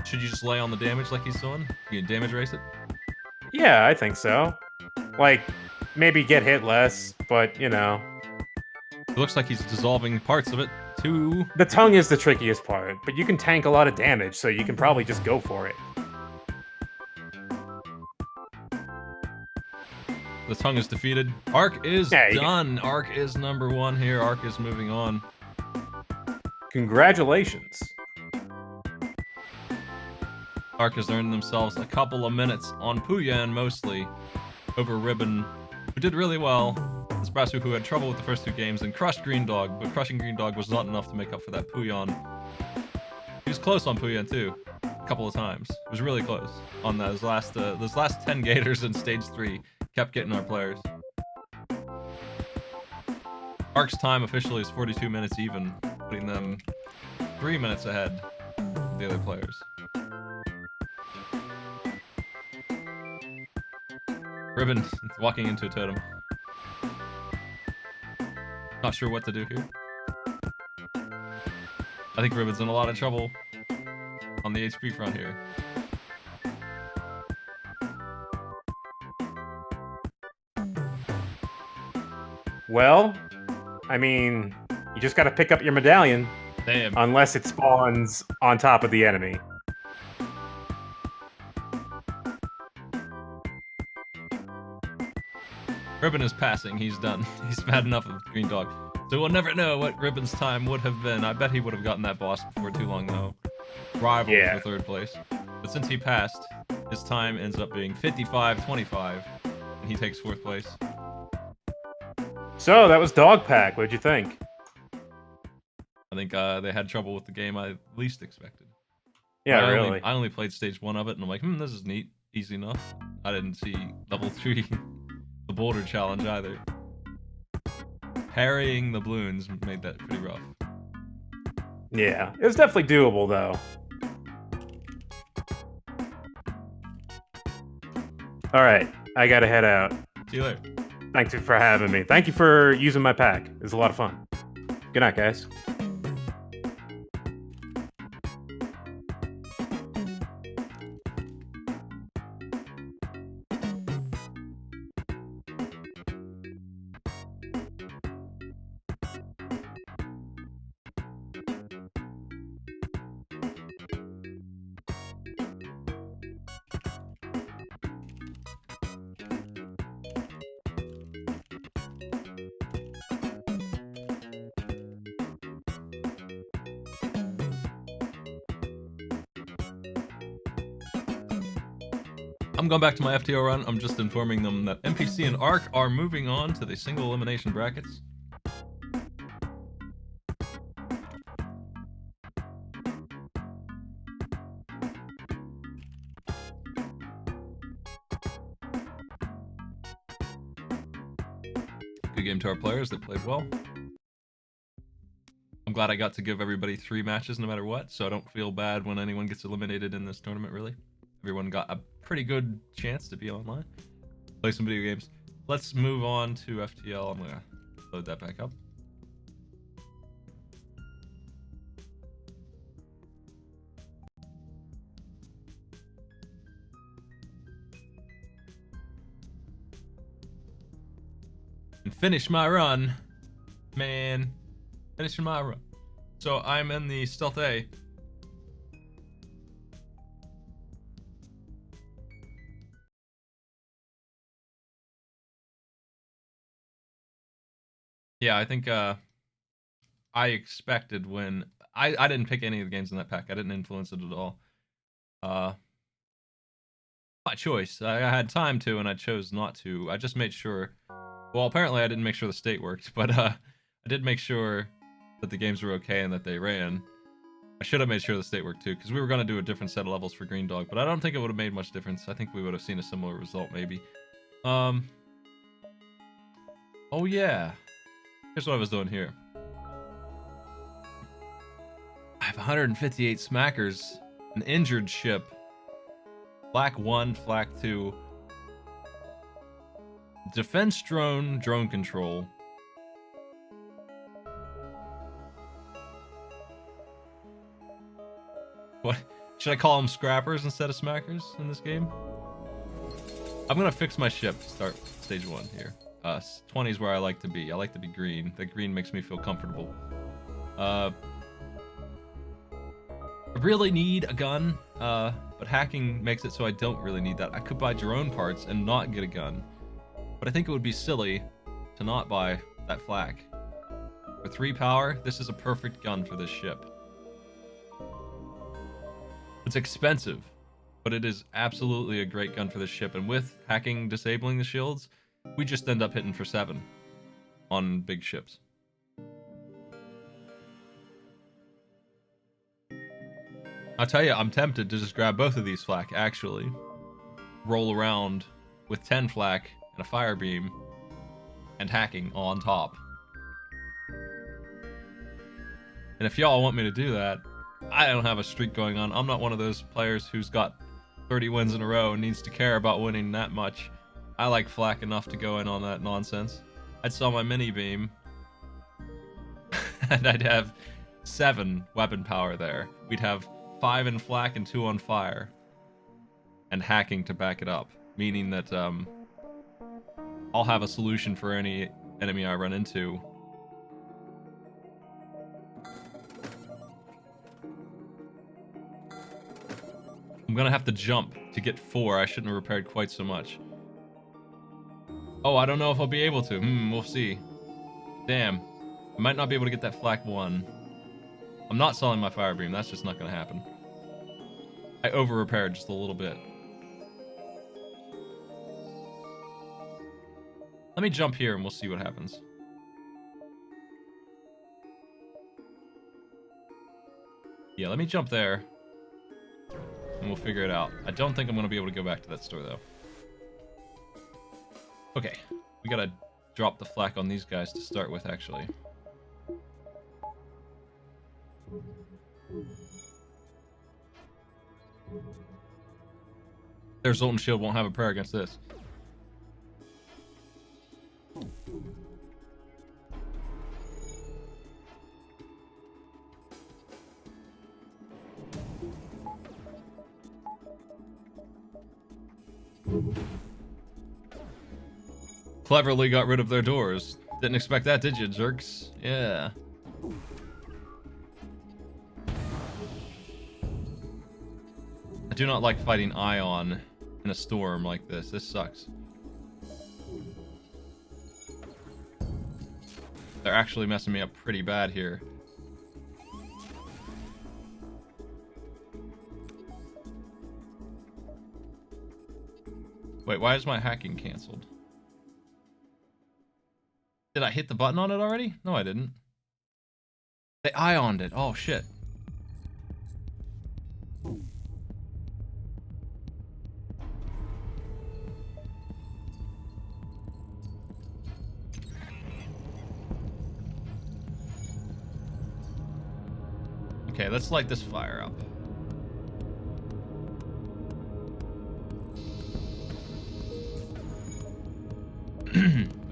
Should you just lay on the damage like he's doing? You can damage race it? Yeah, I think so. Like, maybe get hit less, but, you know. It looks like he's dissolving parts of it, too. The tongue is the trickiest part, but you can tank a lot of damage, so you can probably just go for it. The tongue is defeated. Ark is Yeah, done. Ark is number 1 here. Ark is moving on. Congratulations. Ark has earned themselves a couple of minutes on Puyan mostly over Ribbon, who did really well. Espresso, who had trouble with the first 2 games and crushed Green Dog, but crushing Green Dog was not enough to make up for that Puyon. He was close on Puyon too, a couple of times. It was really close on those last 10 Gators in stage 3. Kept getting our players. Ark's time officially is 42 minutes even, putting them 3 minutes ahead of the other players. Ribbon walking into a totem. Not sure what to do here. I think Ribbon's in a lot of trouble on the HP front here. Well, I mean, you just gotta pick up your medallion. Damn. Unless it spawns on top of the enemy. Ribbon is passing. He's done. He's had enough of Green Dog. So we'll never know what Ribbon's time would have been. I bet he would have gotten that boss before too long, though. Rival for 3rd place. But since he passed, his time ends up being 55-25, and he takes 4th place. So, that was Dog Pack. What'd you think? I think they had trouble with the game I least expected. Yeah, really. I only played stage 1 of it, and I'm like, this is neat. Easy enough. I didn't see level 3, the boulder challenge, either. Parrying the balloons made that pretty rough. Yeah, it was definitely doable, though. Alright, I gotta head out. See you later. Thank you for having me. Thank you for using my pack. It was a lot of fun. Good night, guys. I'm going back to my FTL run. I'm just informing them that NPC and Ark are moving on to the single elimination brackets. Good game to our players. They played well. I'm glad I got to give everybody 3 matches no matter what, so I don't feel bad when anyone gets eliminated in this tournament, really. Everyone got a pretty good chance to be online. Play some video games. Let's move on to FTL. I'm going to load that back up. And finish my run. Man. Finishing my run. So I'm in the Stealth A. Yeah, I think I expected when I didn't pick any of the games in that pack. I didn't influence it at all. My choice. I had time to, and I chose not to. I just made sure. Well, apparently I didn't make sure the state worked, but I did make sure that the games were okay and that they ran. I should have made sure the state worked too, because we were going to do a different set of levels for Green Dog, but I don't think it would have made much difference. I think we would have seen a similar result, maybe. Oh yeah. Here's what I was doing here. I have 158 smackers, an injured ship, flak 1, flak 2, defense drone, drone control. What? Should I call them scrappers instead of smackers in this game? I'm gonna fix my ship to start stage 1 here. 20 is where I like to be. I like to be green. The green makes me feel comfortable. I really need a gun, but hacking makes it so I don't really need that. I could buy drone parts and not get a gun, but I think it would be silly to not buy that flak. For 3 power, this is a perfect gun for this ship. It's expensive, but it is absolutely a great gun for this ship, and with hacking disabling the shields, we just end up hitting for 7. on big ships. I'll tell you, I'm tempted to just grab both of these flak, actually. Roll around with 10 flak and a fire beam and hacking on top. And if y'all want me to do that, I don't have a streak going on. I'm not one of those players who's got 30 wins in a row and needs to care about winning that much. I like flak enough to go in on that nonsense. I'd sell my mini beam and I'd have 7 weapon power there. We'd have 5 in flak and 2 on fire and hacking to back it up, meaning that I'll have a solution for any enemy I run into. I'm gonna have to jump to get 4. I shouldn't have repaired quite so much. Oh, I don't know if I'll be able to. We'll see. Damn. I might not be able to get that flak 1. I'm not selling my fire beam. That's just not gonna happen. I over-repaired just a little bit. Let me jump here and we'll see what happens. Yeah, let me jump there. And we'll figure it out. I don't think I'm going to be able to go back to that store, though. Okay. We got to drop the flak on these guys to start with, actually. Their Zoltan Shield won't have a prayer against this. Cleverly got rid of their doors. Didn't expect that, did you, jerks? Yeah. I do not like fighting Ion in a storm like this. This sucks. They're actually messing me up pretty bad here. Wait, why is my hacking canceled? Did I hit the button on it already? No, I didn't. They ioned it. Oh, shit. Okay, let's light this fire up.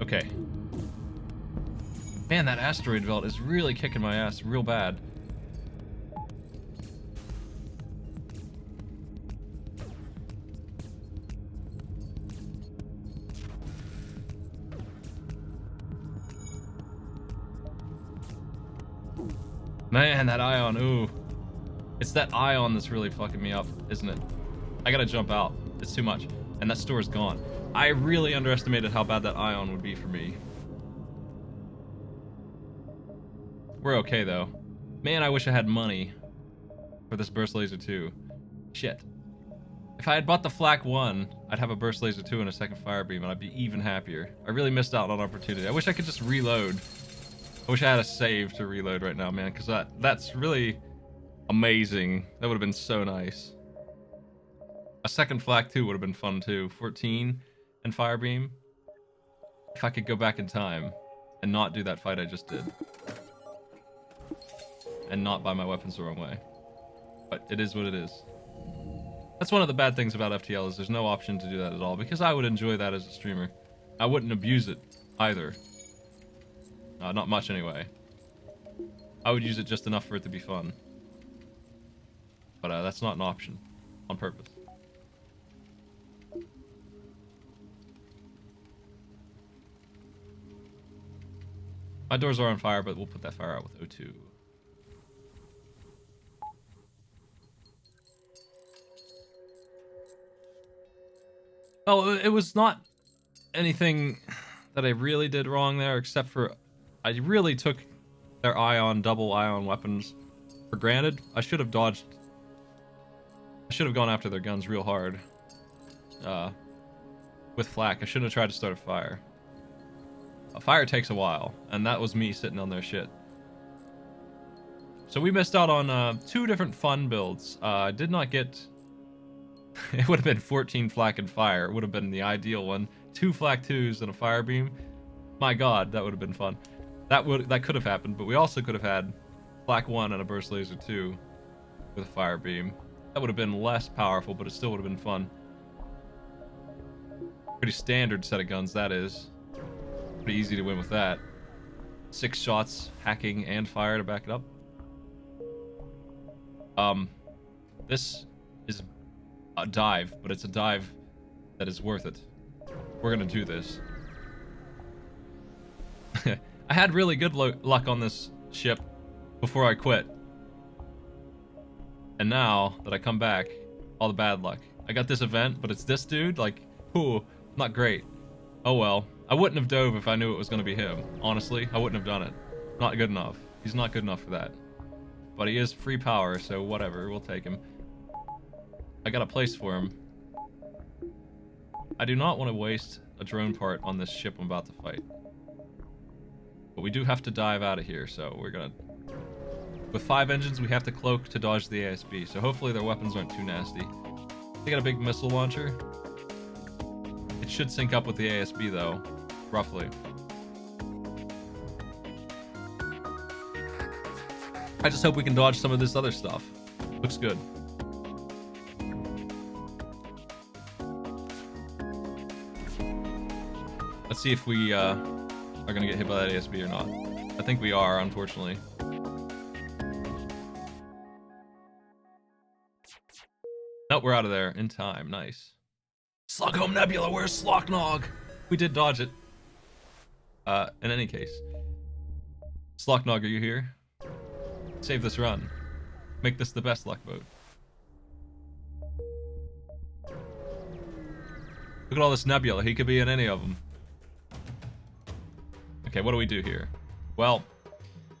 Okay. Man, that asteroid belt is really kicking my ass real bad. Man, that ion, ooh. It's that ion that's really fucking me up, isn't it? I gotta jump out. It's too much. And that store is gone. I really underestimated how bad that ion would be for me. We're okay, though. Man, I wish I had money for this Burst Laser 2. Shit. If I had bought the Flak 1, I'd have a Burst Laser 2 and a second Fire Beam, and I'd be even happier. I really missed out on an opportunity. I wish I could just reload. I wish I had a save to reload right now, man, because that's really amazing. That would have been so nice. A second Flak 2 would have been fun, too. 14 and Fire Beam. If I could go back in time and not do that fight I just did. And not buy my weapons the wrong way. But it is what it is. That's one of the bad things about FTL is there's no option to do that at all, because I would enjoy that as a streamer. I wouldn't abuse it either. Not much anyway. I would use it just enough for it to be fun. But that's not an option. On purpose. My doors are on fire, but we'll put that fire out with O2. Oh, it was not anything that I really did wrong there, except for I really took their double ion weapons for granted. I should have dodged. I should have gone after their guns real hard. With flak, I shouldn't have tried to start a fire. A fire takes a while, and that was me sitting on their shit. So we missed out on 2 different fun builds. I did not get... It would have been 14 flak and fire. It would have been the ideal one. 2 flak 2s and a fire beam. My god, that would have been fun. That could have happened, but we also could have had flak 1 and a burst laser 2 with a fire beam. That would have been less powerful, but it still would have been fun. Pretty standard set of guns, that is. Pretty easy to win with that. 6 shots, hacking, and fire to back it up. This is a dive, but it's a dive that is worth it. We're gonna do this. I had really good luck on this ship before I quit. And now that I come back, all the bad luck. I got this event, but it's this dude, like, ooh, not great. Oh well. I wouldn't have dove if I knew it was gonna be him. Honestly, I wouldn't have done it. Not good enough. He's not good enough for that. But he is free power, so whatever, we'll take him. I got a place for him. I do not want to waste a drone part on this ship I'm about to fight. But we do have to dive out of here, so we're gonna... With 5 engines, we have to cloak to dodge the ASB, so hopefully their weapons aren't too nasty. They got a big missile launcher. It should sync up with the ASB, though, roughly. I just hope we can dodge some of this other stuff. Looks good. Let's see if we are gonna get hit by that ASB or not. I think we are, unfortunately. Nope, we're out of there in time. Nice. Slughome Nebula, where's Slocknog? We did dodge it. In any case. Slocknog, are you here? Save this run. Make this the best luck boat. Look at all this nebula. He could be in any of them. Okay, what do we do here? Well,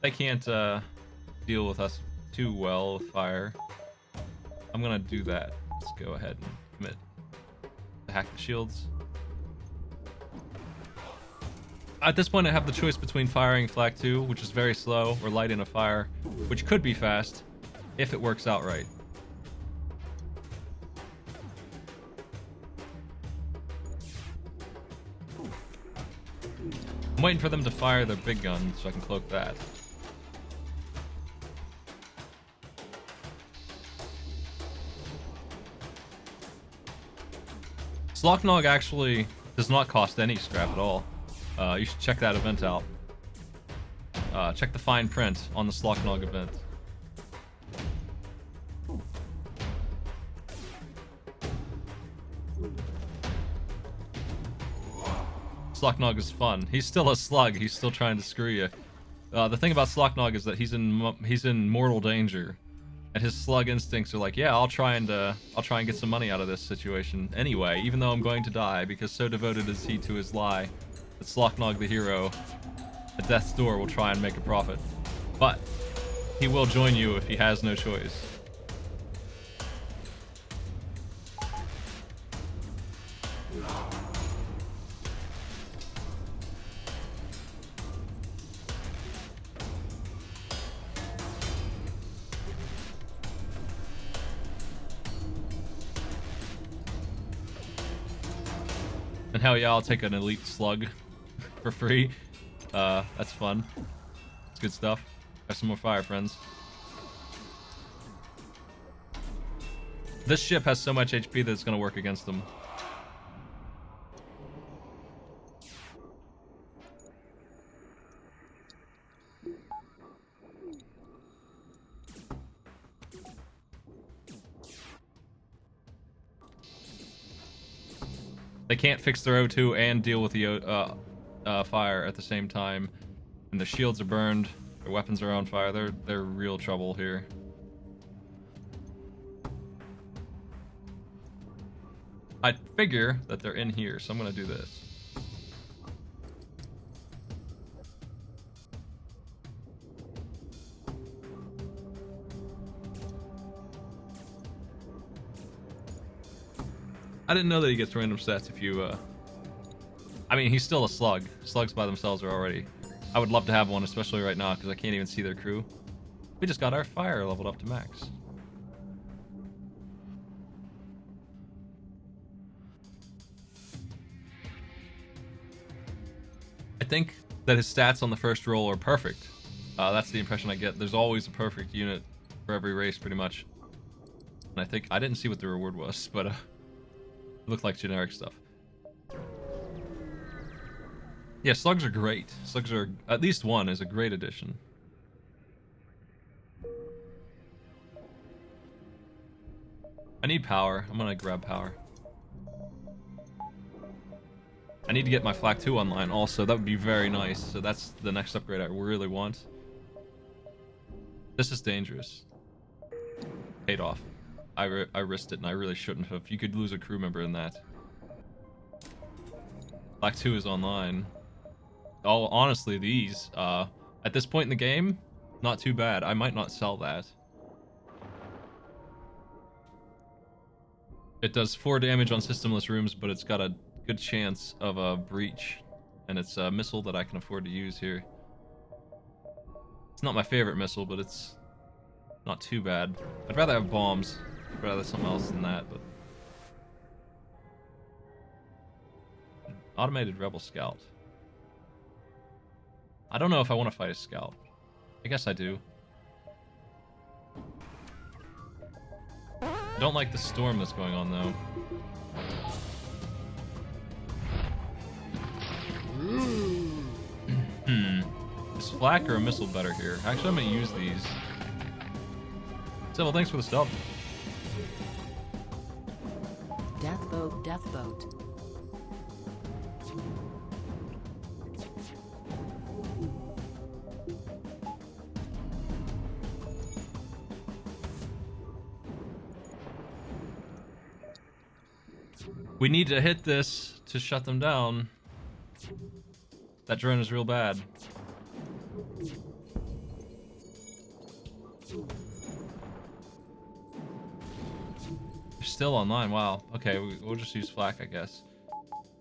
they can't deal with us too well with fire. I'm gonna do that. Let's go ahead and commit to hack the shields. At this point, I have the choice between firing Flak 2, which is very slow, or lighting a fire, which could be fast, if it works out right. I'm waiting for them to fire their big gun so I can cloak that. Slocknog actually does not cost any scrap at all. You should check that event out. Check the fine print on the Slocknog event. Slocknog is fun. He's still a slug. He's still trying to screw you. The thing about Slocknog is that he's in mortal danger, and his slug instincts are like, yeah, I'll try and get some money out of this situation anyway, even though I'm going to die, because so devoted is he to his lie that Slocknog the hero at death's door will try and make a profit. But he will join you if he has no choice. And hell yeah, I'll take an elite slug for free. That's fun. It's good stuff. Got some more fire, friends. This ship has so much HP that it's going to work against them. They can't fix their O2 and deal with the fire at the same time, and their shields are burned. Their weapons are on fire. They're real trouble here. I figure that they're in here, so I'm gonna do this. I didn't know that he gets random stats if you I mean, he's still a slug. Slugs by themselves are already... I would love to have one, especially right now, because I can't even see their crew. We just got our fire leveled up to max. I think that his stats on the first roll are perfect. That's the impression I get. There's always a perfect unit for every race, pretty much. And I think... I didn't see what the reward was, but it looked like generic stuff. Yeah, slugs are great. Slugs are... At least one is a great addition. I need power. I'm gonna grab power. I need to get my Flak 2 online also. That would be very nice. So that's the next upgrade I really want. This is dangerous. Paid off. I risked it and I really shouldn't have. You could lose a crew member in that. Flak 2 is online. Oh, honestly, these, at this point in the game, not too bad. I might not sell that. It does 4 damage on systemless rooms, but it's got a good chance of a breach. And it's a missile that I can afford to use here. It's not my favorite missile, but it's not too bad. I'd rather have bombs. I'd rather something else than that, but... Automated Rebel Scout. I don't know if I want to fight a scout. I guess I do. I don't like the storm that's going on, though. Is flak or a missile better here? Actually, I'm going to use these. Civil, thanks for the stub. Death boat, death boat. We need to hit this to shut them down. That drone is real bad. They're still online, wow. Okay, we'll just use flak, I guess.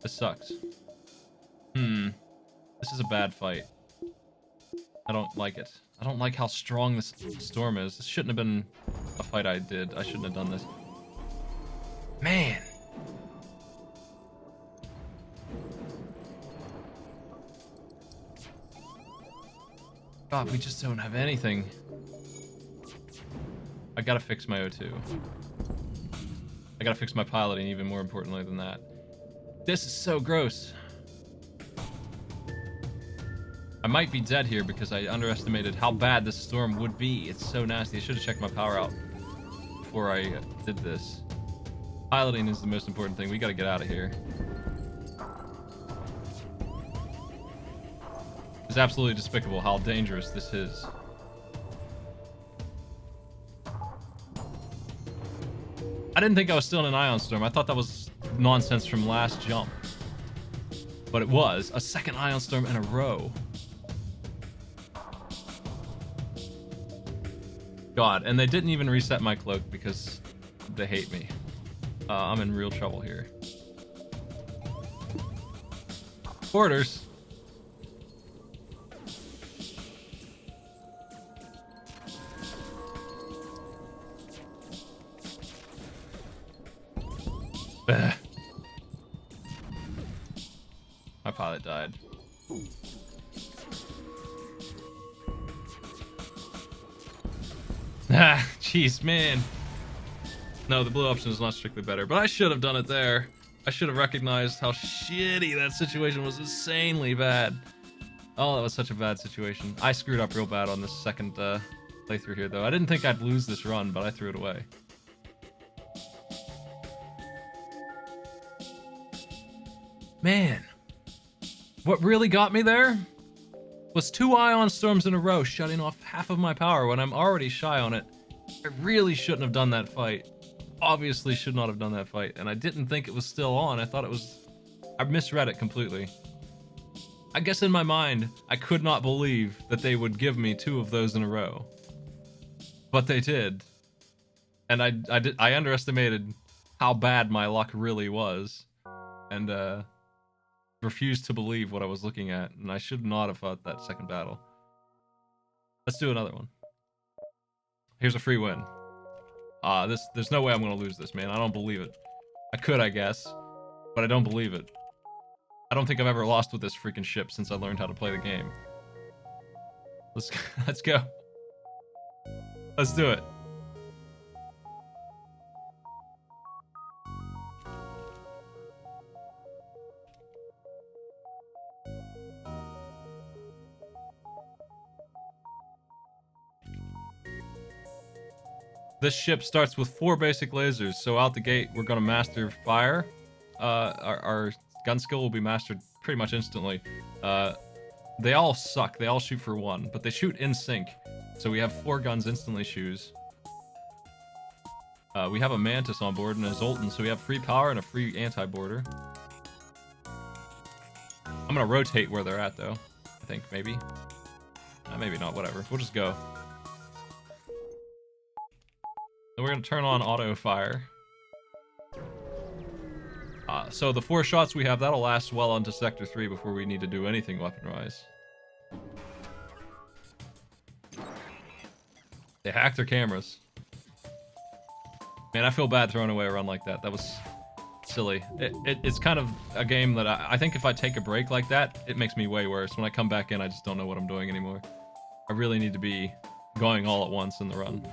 This sucks. This is a bad fight. I don't like it. I don't like how strong this storm is. This shouldn't have been a fight I did. I shouldn't have done this. Man! God, we just don't have anything. I gotta fix my O2. I gotta fix my piloting, even more importantly than that. This is so gross. I might be dead here because I underestimated how bad this storm would be. It's so nasty. I should have checked my power out before I did this. Piloting is the most important thing. We gotta get out of here. It's absolutely despicable how dangerous this is. I didn't think I was still in an ion storm. I thought that was nonsense from last jump. But it was. A second ion storm in a row. God, and they didn't even reset my cloak because they hate me. I'm in real trouble here. Orders. My pilot died. Ah, jeez, man. No, the blue option is not strictly better, but I should have done it there. I should have recognized how shitty that situation was. Insanely bad. Oh, that was such a bad situation. I screwed up real bad on this second playthrough here, though. I didn't think I'd lose this run, but I threw it away. Man, what really got me there was 2 ion storms in a row, shutting off half of my power when I'm already shy on it. I really shouldn't have done that fight. Obviously should not have done that fight, and I didn't think it was still on. I thought it was... I misread it completely. I guess in my mind, I could not believe that they would give me 2 of those in a row. But they did. And I underestimated how bad my luck really was. And, refused to believe what I was looking at, and I should not have fought that second battle. Let's do another one. Here's a free win. There's no way I'm gonna lose this, man. I don't believe it. I could, I guess, but I don't believe it. I don't think I've ever lost with this freaking ship since I learned how to play the game. Let's go. Let's do it. This ship starts with 4 basic lasers, so out the gate we're gonna master fire. Our gun skill will be mastered pretty much instantly. They all suck. They all shoot for 1, but they shoot in sync. So we have 4 guns instantly shoes. We have a Mantis on board and a Zoltan, so we have free power and a free anti-boarder. I'm gonna rotate where they're at, though. I think, maybe. Maybe not, whatever. We'll just go. Then we're gonna turn on auto fire. So the 4 shots we have, that'll last well into Sector 3 before we need to do anything weapon-wise. They hacked their cameras. Man, I feel bad throwing away a run like that. That was silly. It's kind of a game that I think if I take a break like that, it makes me way worse. When I come back in, I just don't know what I'm doing anymore. I really need to be going all at once in the run.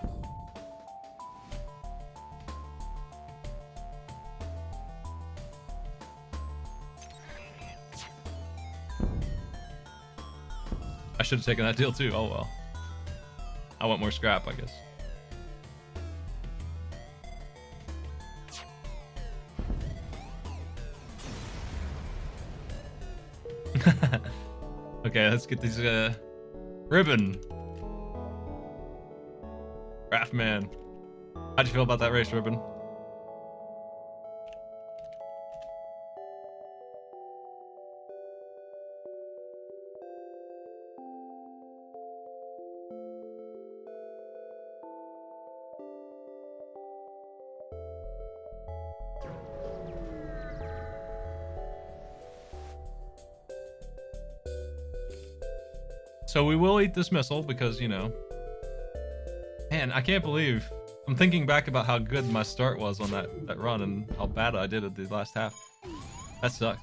I should have taken that deal too. Oh well. I want more scrap, I guess. Okay, let's get these Ribbon. Raftman. How'd you feel about that race, Ribbon? So we will eat this missile because, you know... Man, I can't believe... I'm thinking back about how good my start was on that run and how bad I did at the last half. That sucked.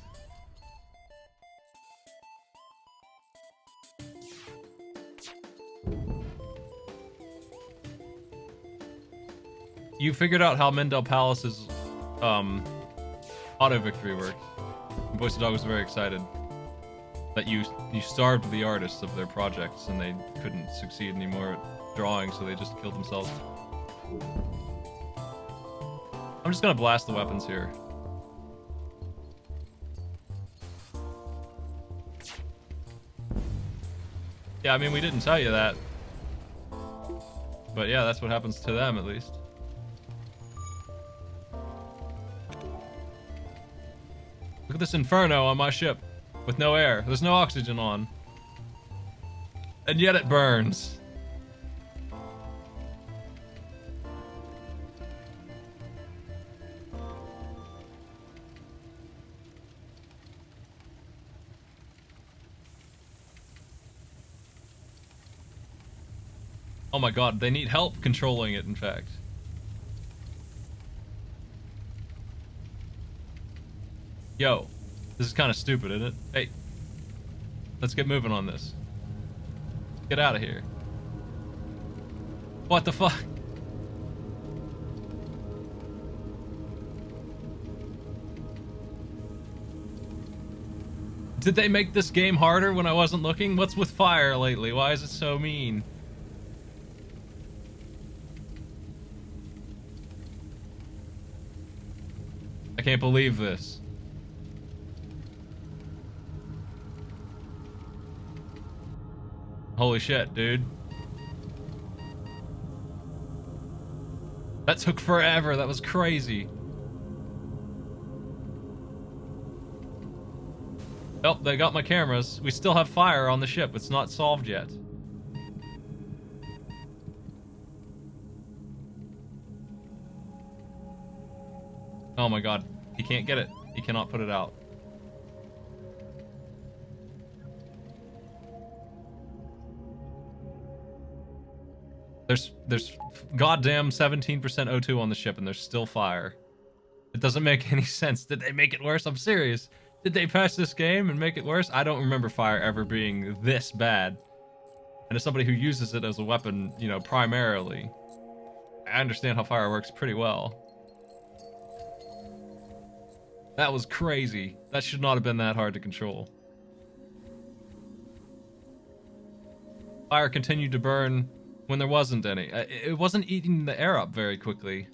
You figured out how Mendel Palace's auto victory works. Voice of Dog was very excited. That you starved the artists of their projects and they couldn't succeed anymore at drawing, so they just killed themselves. I'm just gonna blast the weapons here. Yeah, I mean, we didn't tell you that. But yeah, that's what happens to them, at least. Look at this inferno on my ship. With no air. There's no oxygen on. And yet it burns. Oh my god, they need help controlling it, in fact. Yo. This is kind of stupid, isn't it? Hey, let's get moving on this. Get out of here. What the fuck? Did they make this game harder when I wasn't looking? What's with fire lately? Why is it so mean? I can't believe this. Holy shit, dude. That took forever. That was crazy. Oh, they got my cameras. We still have fire on the ship. It's not solved yet. Oh my god. He can't get it. He cannot put it out. There's goddamn 17% O2 on the ship, and there's still fire. It doesn't make any sense. Did they make it worse? I'm serious. Did they patch this game and make it worse? I don't remember fire ever being this bad. And as somebody who uses it as a weapon, you know, primarily, I understand how fire works pretty well. That was crazy. That should not have been that hard to control. Fire continued to burn when there wasn't any. It wasn't eating the air up very quickly.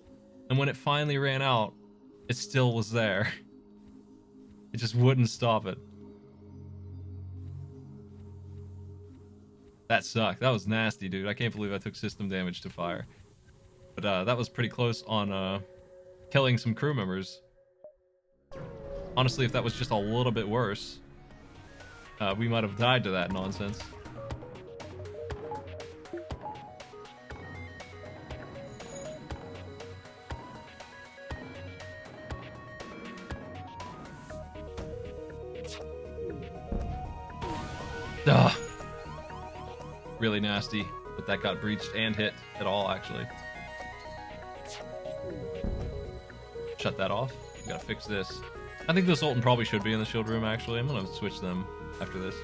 And when it finally ran out, it still was there. It just wouldn't stop it. That sucked. That was nasty, dude. I can't believe I took system damage to fire. But that was pretty close on killing some crew members. Honestly, if that was just a little bit worse, we might have died to that nonsense. Ugh. Really nasty that got breached and hit at all, actually. Shut that off. We gotta fix this. I think the Sultan probably should be in the shield room, actually. I'm gonna switch them after this.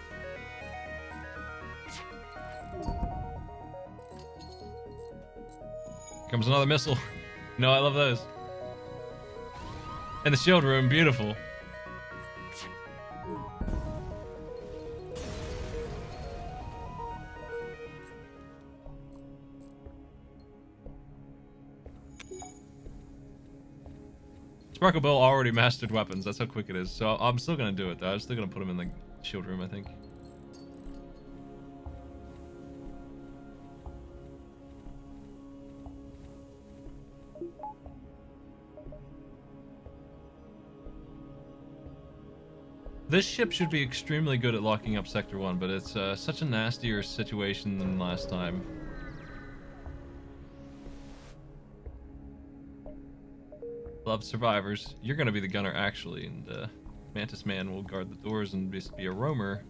Here comes another missile. No, I love those. In the shield room, beautiful. Sparkle Bill already mastered weapons. That's how quick it is. So I'm still gonna do it though. I'm still gonna put him in the shield room, I think. This ship should be extremely good at locking up Sector 1, but it's such a nastier situation than last time. Love survivors. You're gonna be the gunner, actually, and Mantis Man will guard the doors and just be a roamer.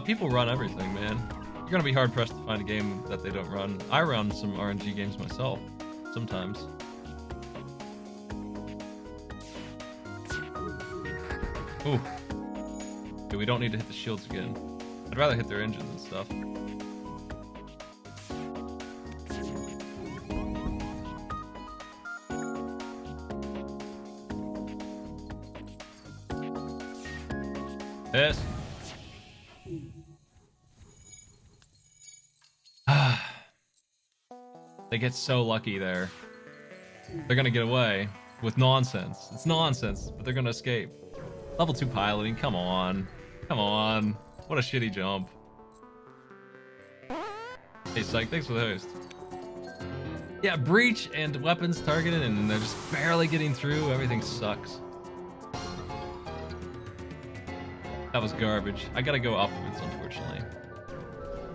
People run everything, man. You're gonna be hard pressed to find a game that they don't run. I run some RNG games myself, sometimes. Ooh. Okay, we don't need to hit the shields again. I'd rather hit their engines and stuff. Yes. They get so lucky there. They're gonna get away with nonsense. It's nonsense, but they're gonna escape. Level 2 piloting, come on. Come on. What a shitty jump. Hey, Psych, thanks for the host. Yeah, breach and weapons targeted, and they're just barely getting through. Everything sucks. That was garbage. I gotta go upwards, unfortunately.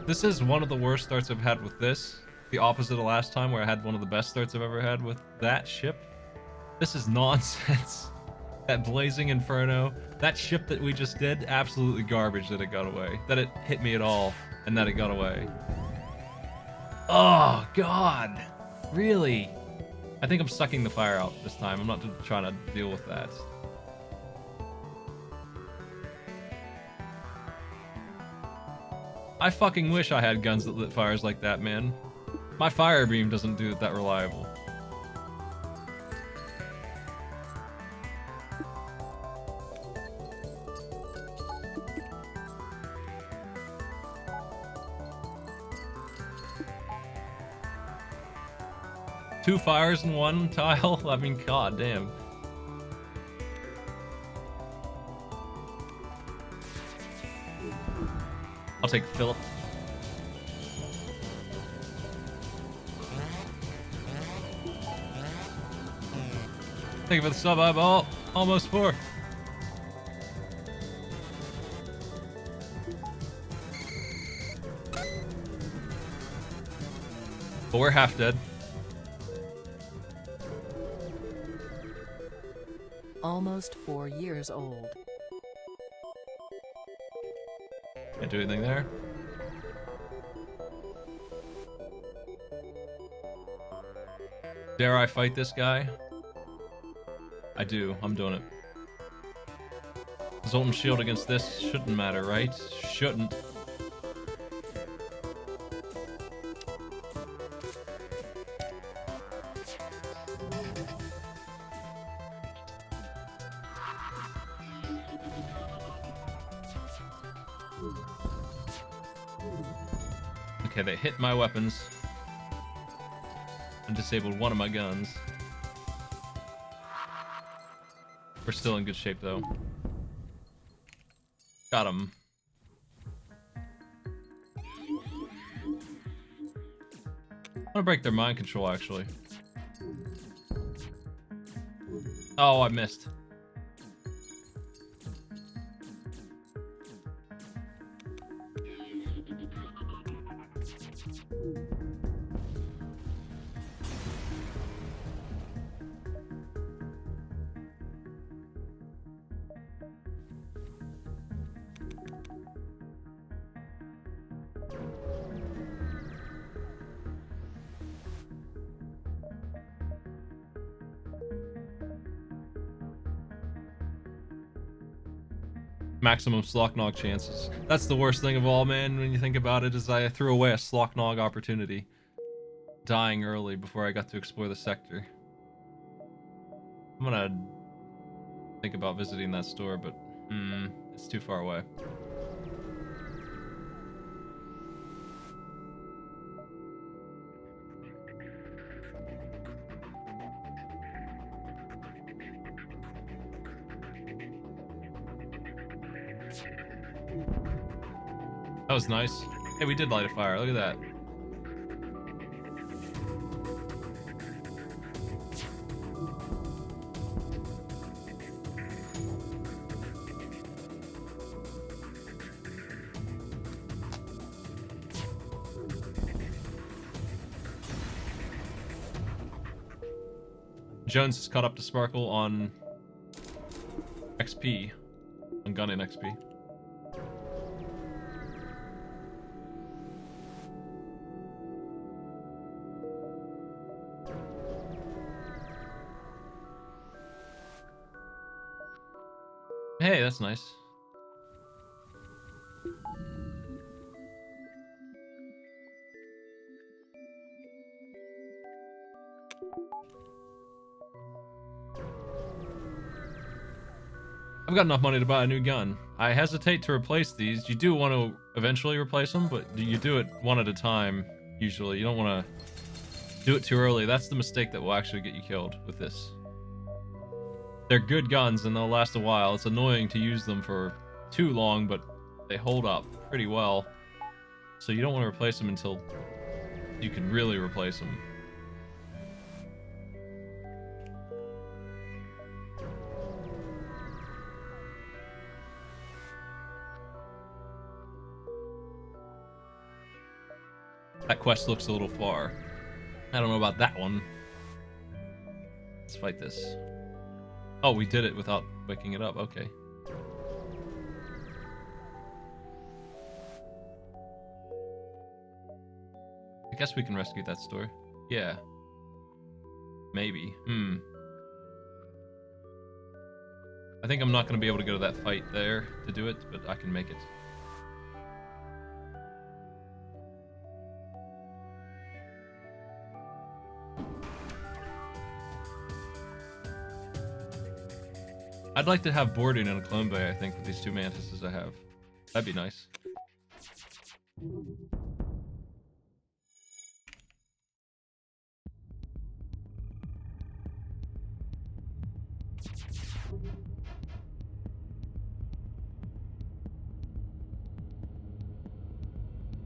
This is one of the worst starts I've had with this. The opposite of last time, where I had one of the best starts I've ever had with that ship. This is nonsense. That Blazing Inferno, that ship that we just did, absolutely garbage that it got away. That it hit me at all, and that it got away. Oh, God. Really? I think I'm sucking the fire out this time. I'm not trying to deal with that. I fucking wish I had guns that lit fires like that, man. My fire beam doesn't do it that reliable. Two fires in one tile? I mean, god damn. I'll take Philip. Thank you for the sub eyeball. Almost 4. But we're half dead. Almost 4 years old. Can't do anything there. Dare I fight this guy? I do. I'm doing it. Zoltan shield against this shouldn't matter, right? Shouldn't. Okay, they hit my weapons and disabled one of my guns. We're still in good shape, though. Got him. I'm gonna break their mind control, actually. Oh, I missed. Maximum Slocknog chances. That's the worst thing of all, man, when you think about it, is I threw away a Slocknog opportunity. Dying early before I got to explore the sector. I'm gonna think about visiting that store, but it's too far away. That was nice. Hey, we did light a fire. Look at that. Jones has caught up to Sparkle on XP. On gunning XP. Hey, that's nice. I've got enough money to buy a new gun. I hesitate to replace these. You do want to eventually replace them, but you do it one at a time, usually. You don't want to do it too early. That's the mistake that will actually get you killed with this. They're good guns and they'll last a while. It's annoying to use them for too long, but they hold up pretty well. So you don't want to replace them until you can really replace them. That quest looks a little far. I don't know about that one. Let's fight this. Oh, we did it without waking it up. Okay. I guess we can rescue that store. Yeah. Maybe. I think I'm not going to be able to go to that fight there to do it, but I can make it. I'd like to have boarding in a clone bay, I think, with these two mantises I have. That'd be nice.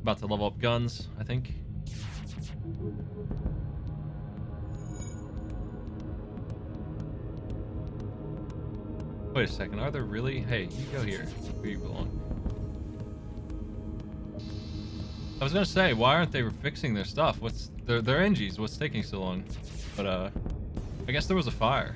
About to level up guns, I think. Wait a second, are there really? Hey, you go here, where you belong. I was gonna say, why aren't they fixing their stuff? What's their NGs? What's taking so long? But I guess there was a fire.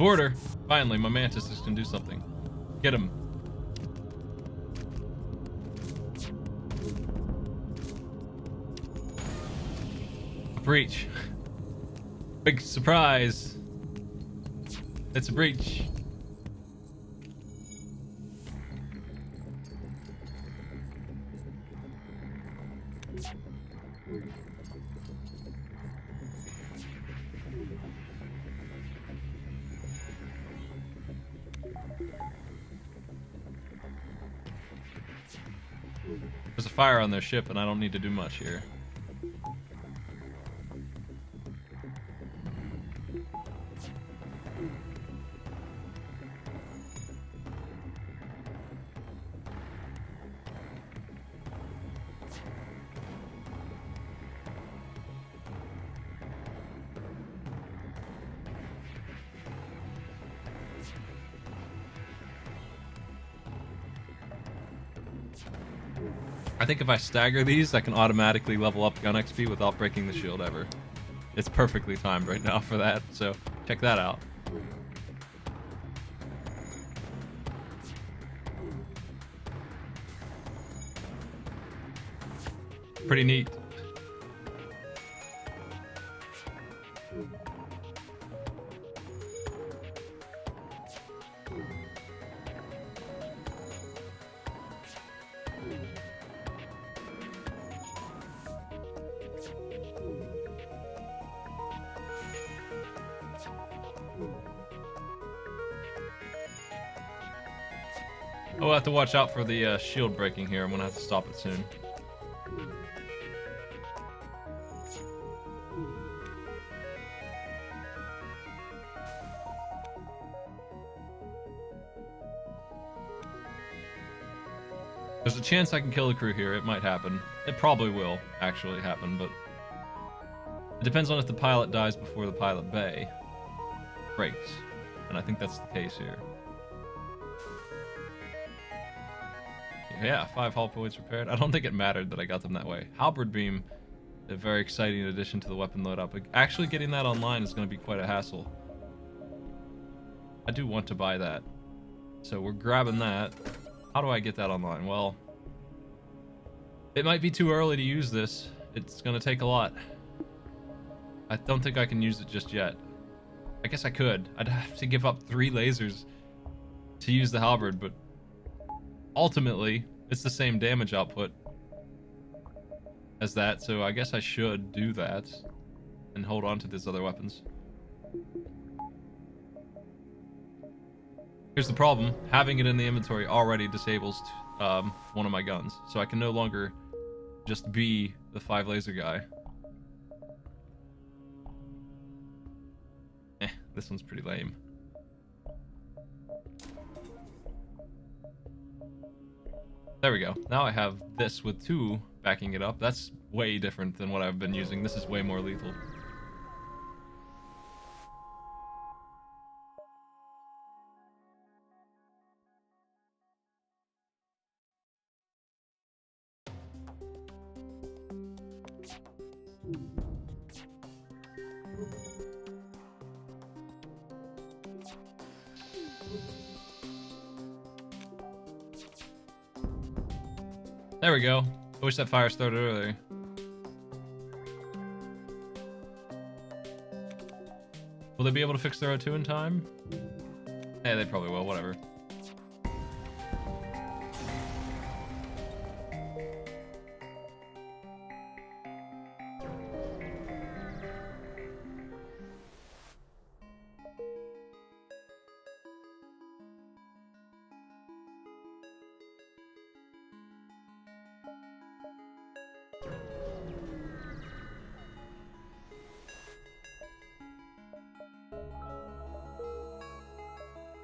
border. Finally, my mantises can do something. Get him. A breach. Big surprise. It's a breach. There's a fire on their ship, and I don't need to do much here. I think if I stagger these, I can automatically level up gun XP without breaking the shield ever. It's perfectly timed right now for that, so check that out. Pretty neat. Oh, we'll have to watch out for the shield breaking here. I'm gonna have to stop it soon. There's a chance I can kill the crew here. It might happen. It probably will actually happen, but it depends on if the pilot dies before the pilot bay breaks. And I think that's the case here. Yeah, 5 hull points repaired. I don't think it mattered that I got them that way. Halberd beam, a very exciting addition to the weapon load up. Actually getting that online is going to be quite a hassle. I do want to buy that. So we're grabbing that. How do I get that online? Well, it might be too early to use this. It's going to take a lot. I don't think I can use it just yet. I guess I could. I'd have to give up 3 lasers to use the halberd, but ultimately, it's the same damage output as that, so I guess I should do that and hold on to these other weapons. Here's the problem. Having it in the inventory already disables one of my guns, so I can no longer just be the 5 laser guy. This one's pretty lame. There we go. Now I have this with 2 backing it up. That's way different than what I've been using. This is way more lethal. There we go. I wish that fire started earlier. Will they be able to fix their O2 in time? Yeah, they probably will, whatever.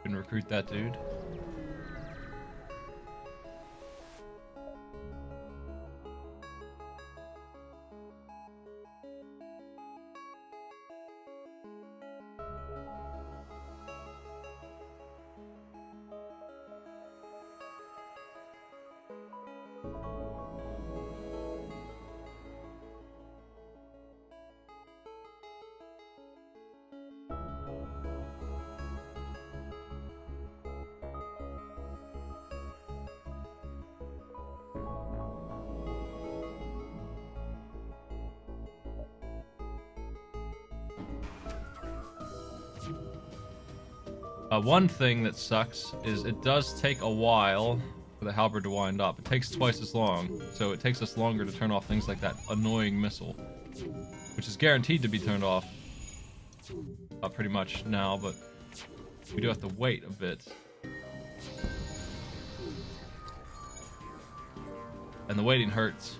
Can recruit that dude. One thing that sucks is it does take a while for the halberd to wind up. It takes twice as long, so it takes us longer to turn off things like that annoying missile, which is guaranteed to be turned off pretty much now, but we do have to wait a bit. And the waiting hurts.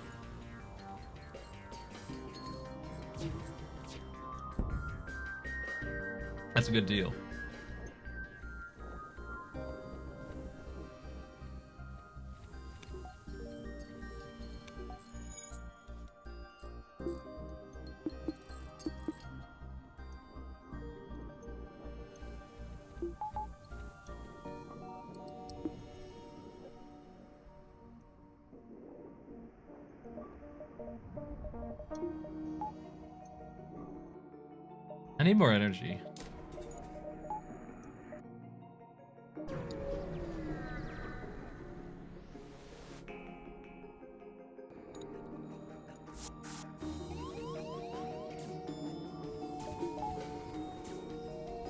That's a good deal. I need more energy.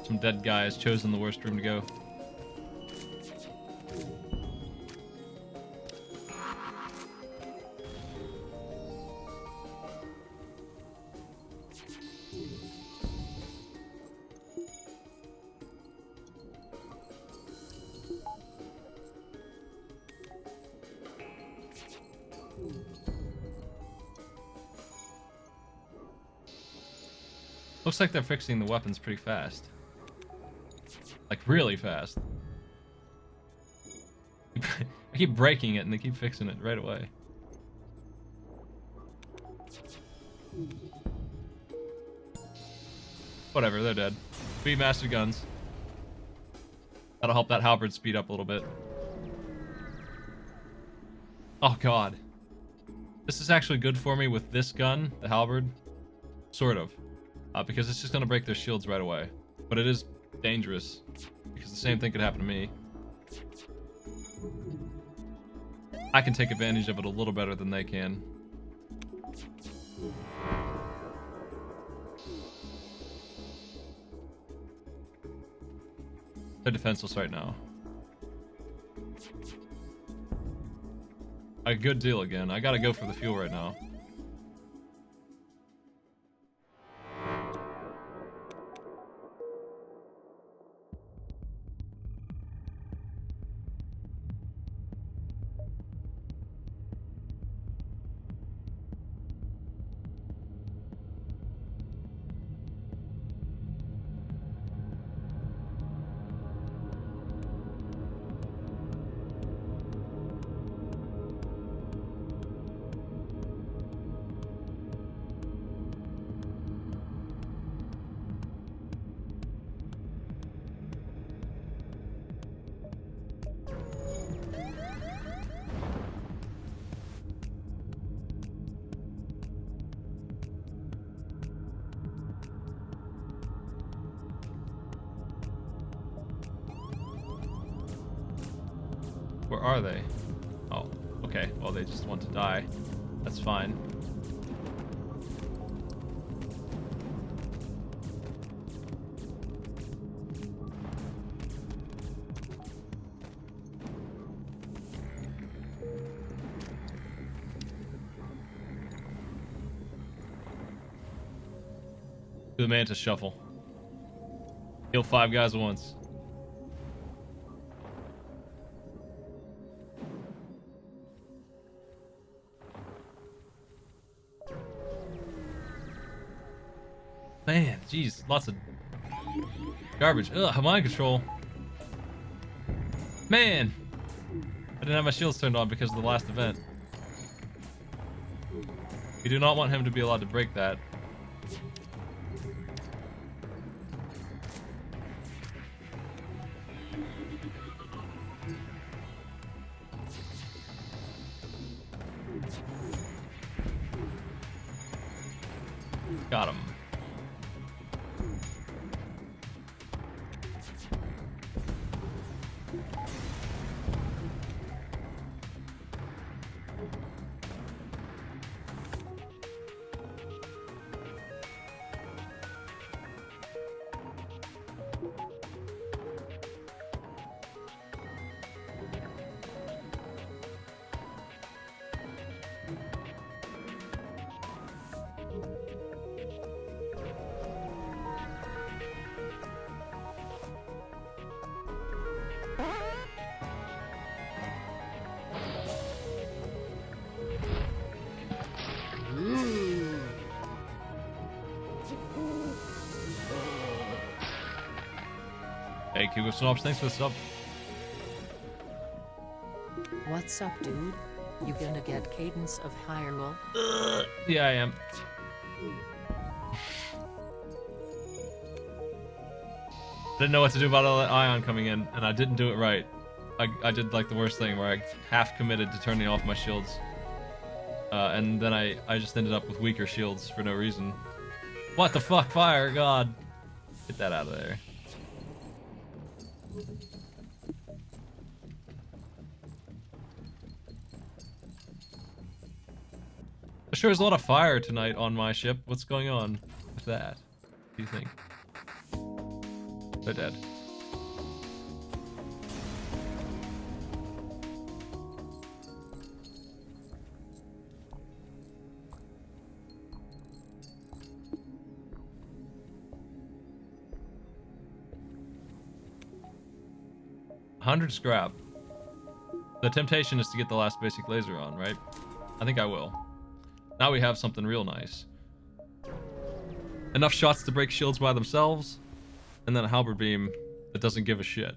Some dead guy has chosen the worst room to go. Looks like they're fixing the weapons pretty fast. Like, really fast. I keep breaking it and they keep fixing it right away. Whatever, they're dead. Speedmaster guns. That'll help that halberd speed up a little bit. Oh god. This is actually good for me with this gun, the halberd. Sort of. Because it's just going to break their shields right away. But it is dangerous, because the same thing could happen to me. I can take advantage of it a little better than they can. They're defenseless right now. A good deal again. I gotta go for the fuel right now. Where are they? Oh, okay. Well, they just want to die. That's fine. Do the mantis shuffle. Kill 5 guys at once. Man, jeez, lots of garbage. Ugh, mind control. Man, I didn't have my shields turned on because of the last event. We do not want him to be allowed to break that. Got him. Hugo Snobs, thanks for the sub. What's up, dude? You gonna get Cadence of Hyrule? Yeah, I am. Didn't know what to do about all that ion coming in, and I didn't do it right. I did like the worst thing where I half committed to turning off my shields. And then I just ended up with weaker shields for no reason. What the fuck, fire, God. Get that out of there. Sure, there's a lot of fire tonight on my ship. What's going on with that? What do you think? They're dead. $100 scrap. The temptation is to get the last basic laser on, right? I think I will. Now we have something real nice. Enough shots to break shields by themselves, and then a halberd beam that doesn't give a shit.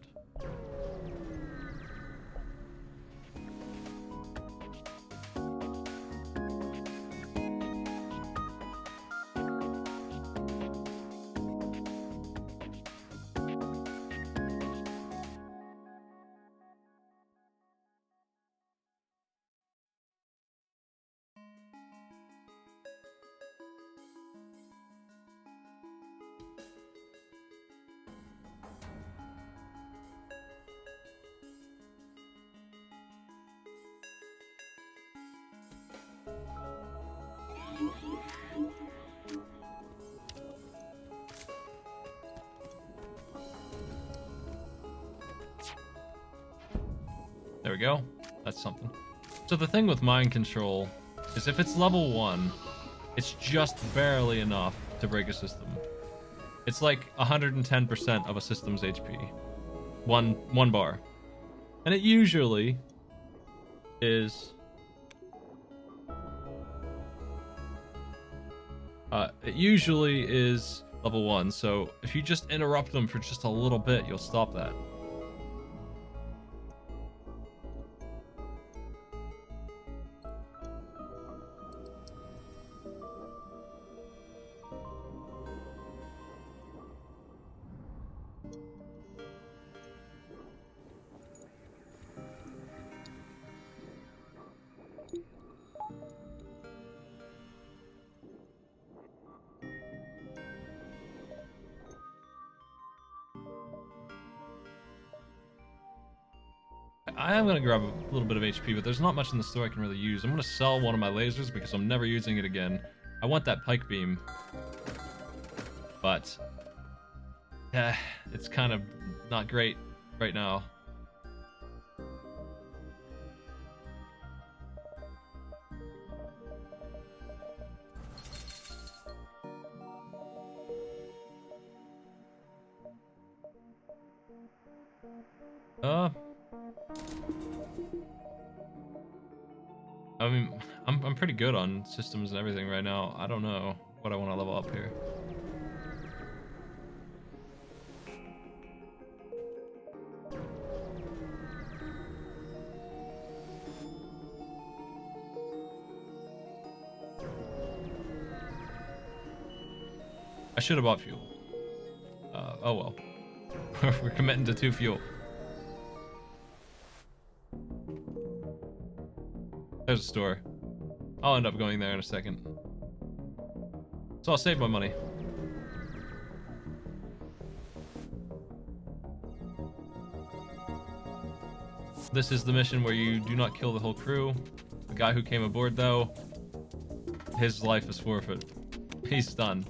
There we go. That's something. So the thing with mind control is if it's level 1, it's just barely enough to break a system. It's like 110% of a system's HP. One bar. And it usually is... it usually is level 1, so if you just interrupt them for just a little bit, you'll stop that. I am going to grab a little bit of HP, but there's not much in the store I can really use. I'm going to sell one of my lasers because I'm never using it again. I want that pike beam. But... it's kind of not great right now. I mean, I'm pretty good on systems and everything right now. I don't know what I want to level up here. I should have bought fuel. Oh well. We're committing to 2 fuel. There's a store. I'll end up going there in a second. So I'll save my money. This is the mission where you do not kill the whole crew. The guy who came aboard, though, his life is forfeit. He's done.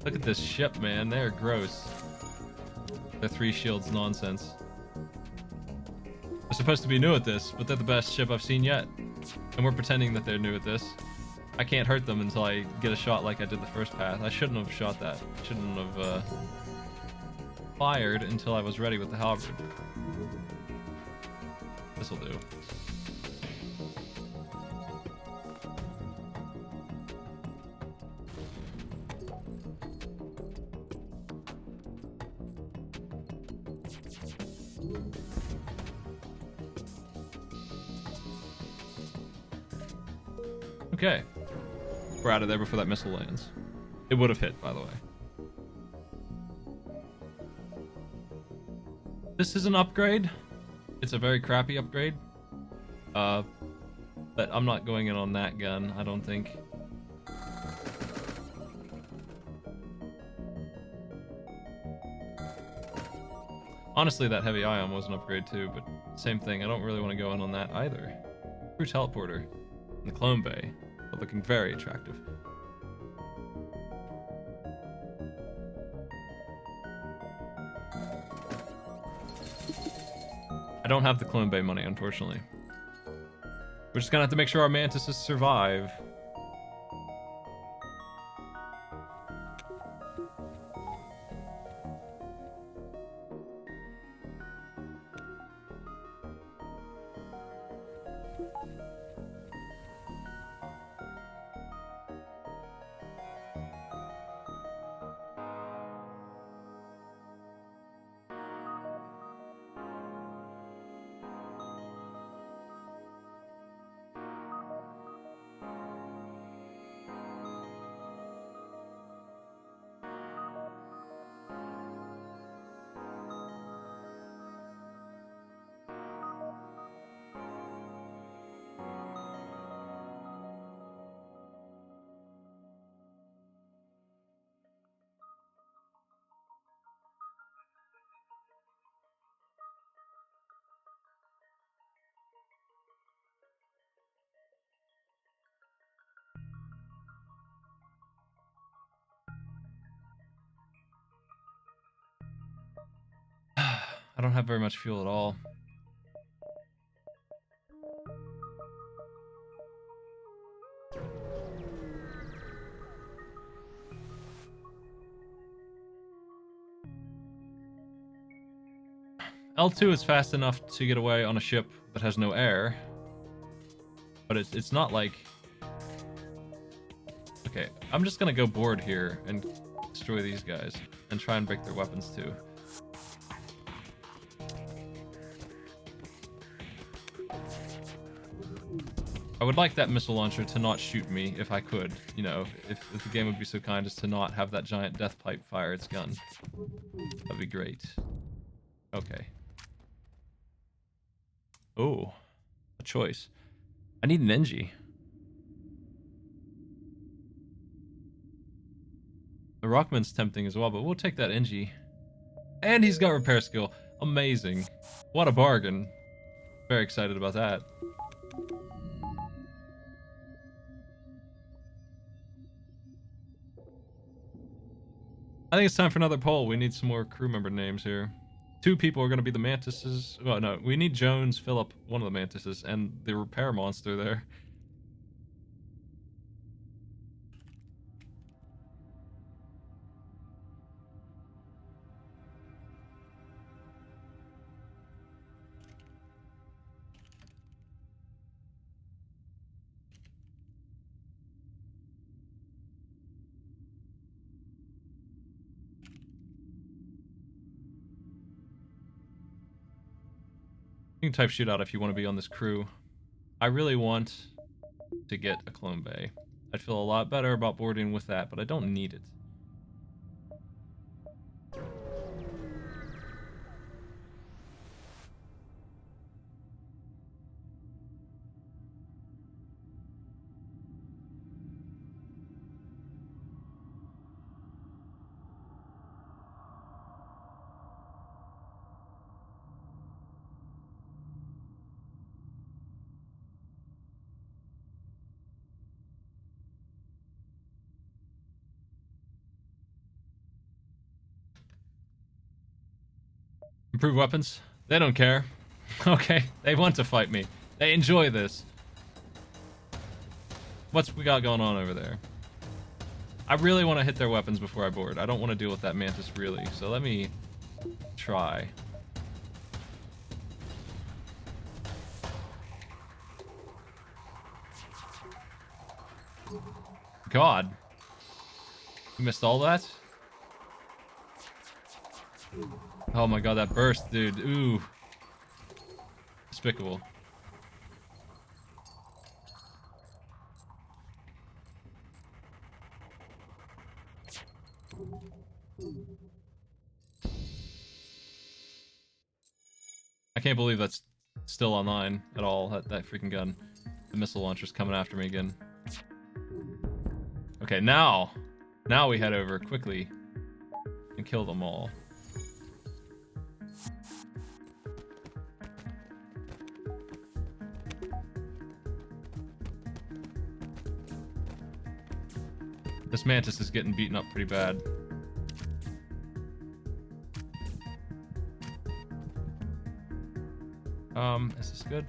Look at this ship, man. They're gross. They're 3 shields nonsense. They're supposed to be new at this, but they're the best ship I've seen yet. And we're pretending that they're new at this. I can't hurt them until I get a shot like I did the first path. I shouldn't have shot that. Shouldn't have fired until I was ready with the halberd. This'll do. Okay. We're out of there before that missile lands. It would have hit, by the way. This is an upgrade. It's a very crappy upgrade. But I'm not going in on that gun, I don't think. Honestly, that heavy ion was an upgrade too, but same thing. I don't really want to go in on that either. Crew teleporter in the clone bay, but looking very attractive. I don't have the clone bay money, unfortunately. We're just gonna have to make sure our mantises survive. I don't have very much fuel at all. L2 is fast enough to get away on a ship that has no air. But it's not like... Okay, I'm just gonna go board here and destroy these guys. And try and break their weapons too. I would like that missile launcher to not shoot me if I could. You know, if the game would be so kind as to not have that giant death pipe fire its gun. That'd be great. Okay. Oh, a choice. I need an NG. The Rockman's tempting as well, but we'll take that NG. And he's got repair skill. Amazing. What a bargain. Very excited about that. I think it's time for another poll. We need some more crew member names here. 2 people are going to be the mantises. Well, no, we need Jones, Phillip, one of the mantises, and the repair monster there. You can type shootout if you want to be on this crew. I really want to get a clone bay. I'd feel a lot better about boarding with that, but I don't need it. Improve weapons? They don't care. Okay, they want to fight me. They enjoy this. What's we got going on over there? I really want to hit their weapons before I board. I don't want to deal with that mantis really, so let me try. God. You missed all that? Oh my god, that burst, dude. Ooh. Despicable. can't believe that's still online at all. That freaking gun. The missile launcher's coming after me again. Okay, now we head over quickly and kill them all. This mantis is getting beaten up pretty bad. Is this good?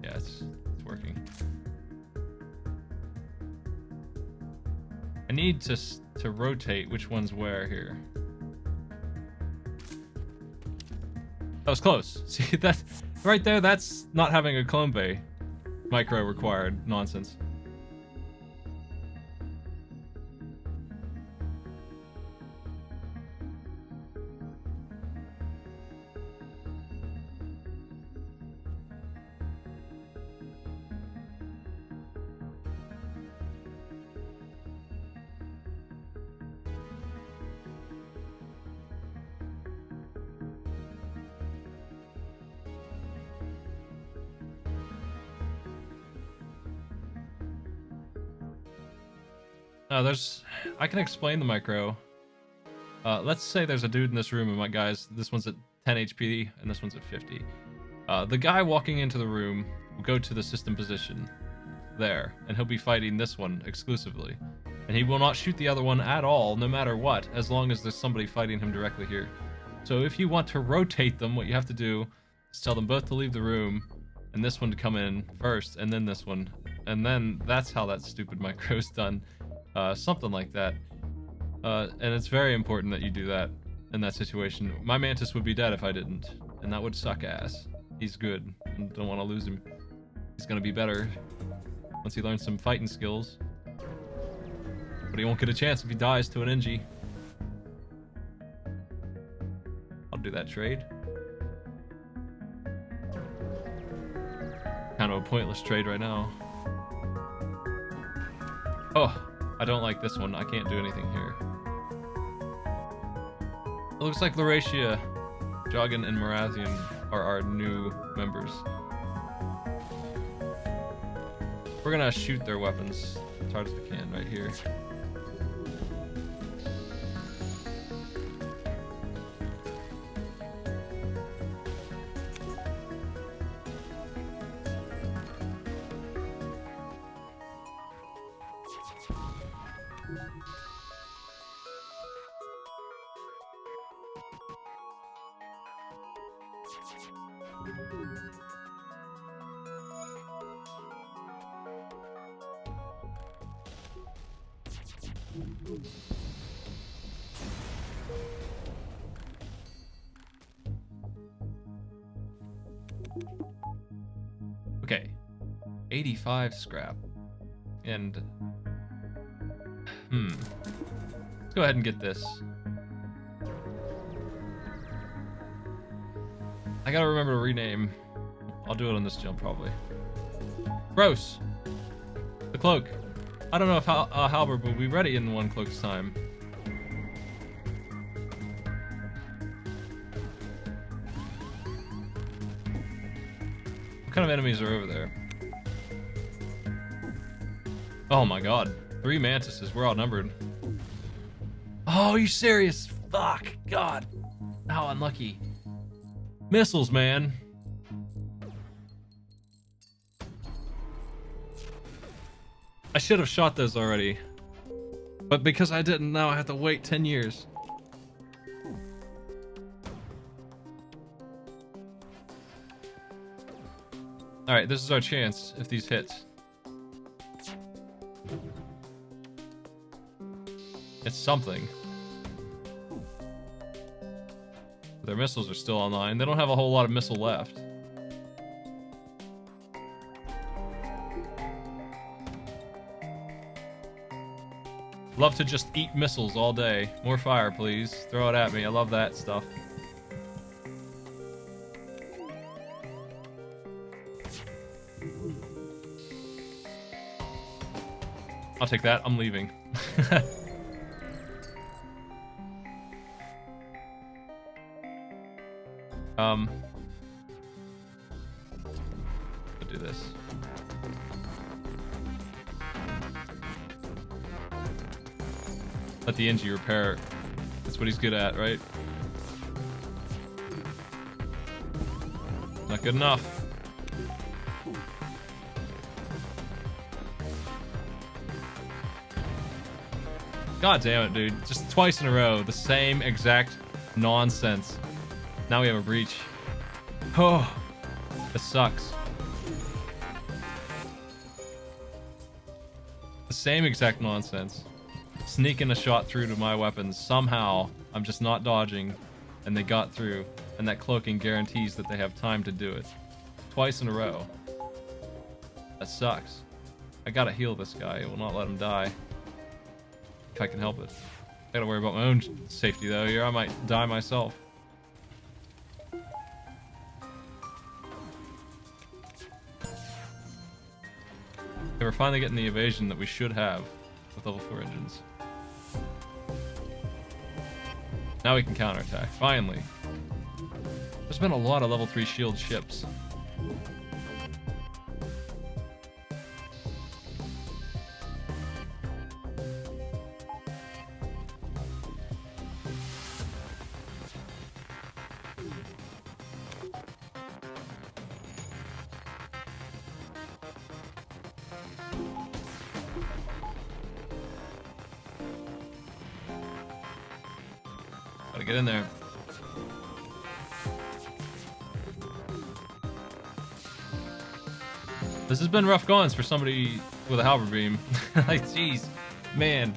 Yeah, it's working. I need to rotate which one's where here. That was close. See, that's right there. That's not having a clone bay micro required nonsense. I can explain the micro. Let's say there's a dude in this room, and my guys, this one's at 10 HP, and this one's at 50. The guy walking into the room will go to the system position there, and he'll be fighting this one exclusively. And he will not shoot the other one at all, no matter what, as long as there's somebody fighting him directly here. So if you want to rotate them, what you have to do is tell them both to leave the room, and this one to come in first, and then this one. And then that's how that stupid micro is done. Something like that. And it's very important that you do that in that situation. My mantis would be dead if I didn't, and that would suck ass. He's good. I don't want to lose him. He's gonna be better once he learns some fighting skills. But he won't get a chance if he dies to an NG. I'll do that trade. Kind of a pointless trade right now. Oh, I don't like this one. I can't do anything here. It looks like Lauratia, Joggin, and Marathian are our new members. We're gonna shoot their weapons as hard as we can right here. Okay, 85 scrap, and let's go ahead and get this. I gotta remember to rename. I'll do it on this jump probably. Gross. The cloak. I don't know if Halberd will be ready in one cloak's time. What kind of enemies are over there? Oh my god. 3 mantises. We're outnumbered. Oh, are you serious? Fuck. God. How unlucky. Missiles, man. I should have shot those already. But because I didn't, now I have to wait 10 years. Alright, this is our chance if these hit. It's something. Their missiles are still online. They don't have a whole lot of missile left. Love to just eat missiles all day. More fire, please. Throw it at me. I love that stuff. I'll take that. I'm leaving. do this. Let the Engie repair. That's what he's good at, right? Not good enough. God damn it, dude. Just twice in a row, the same exact nonsense. Now we have a breach. Oh, this sucks. The same exact nonsense. Sneaking a shot through to my weapons. Somehow, I'm just not dodging, and they got through. And that cloaking guarantees that they have time to do it. Twice in a row. That sucks. I gotta heal this guy. It will not let him die. If I can help it. I gotta worry about my own safety though here. I might die myself. Okay, we're finally getting the evasion that we should have with level 4 engines. Now we can counterattack. Finally. There's been a lot of level 3 shield ships. Gotta get in there. This has been rough goings for somebody with a halberd beam. Like, jeez, man.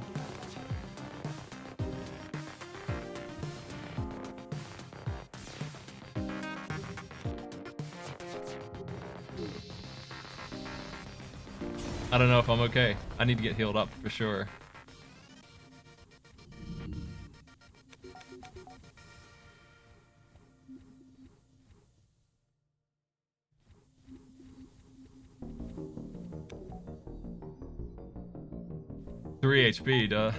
I don't know if I'm okay. I need to get healed up for sure. HP, duh.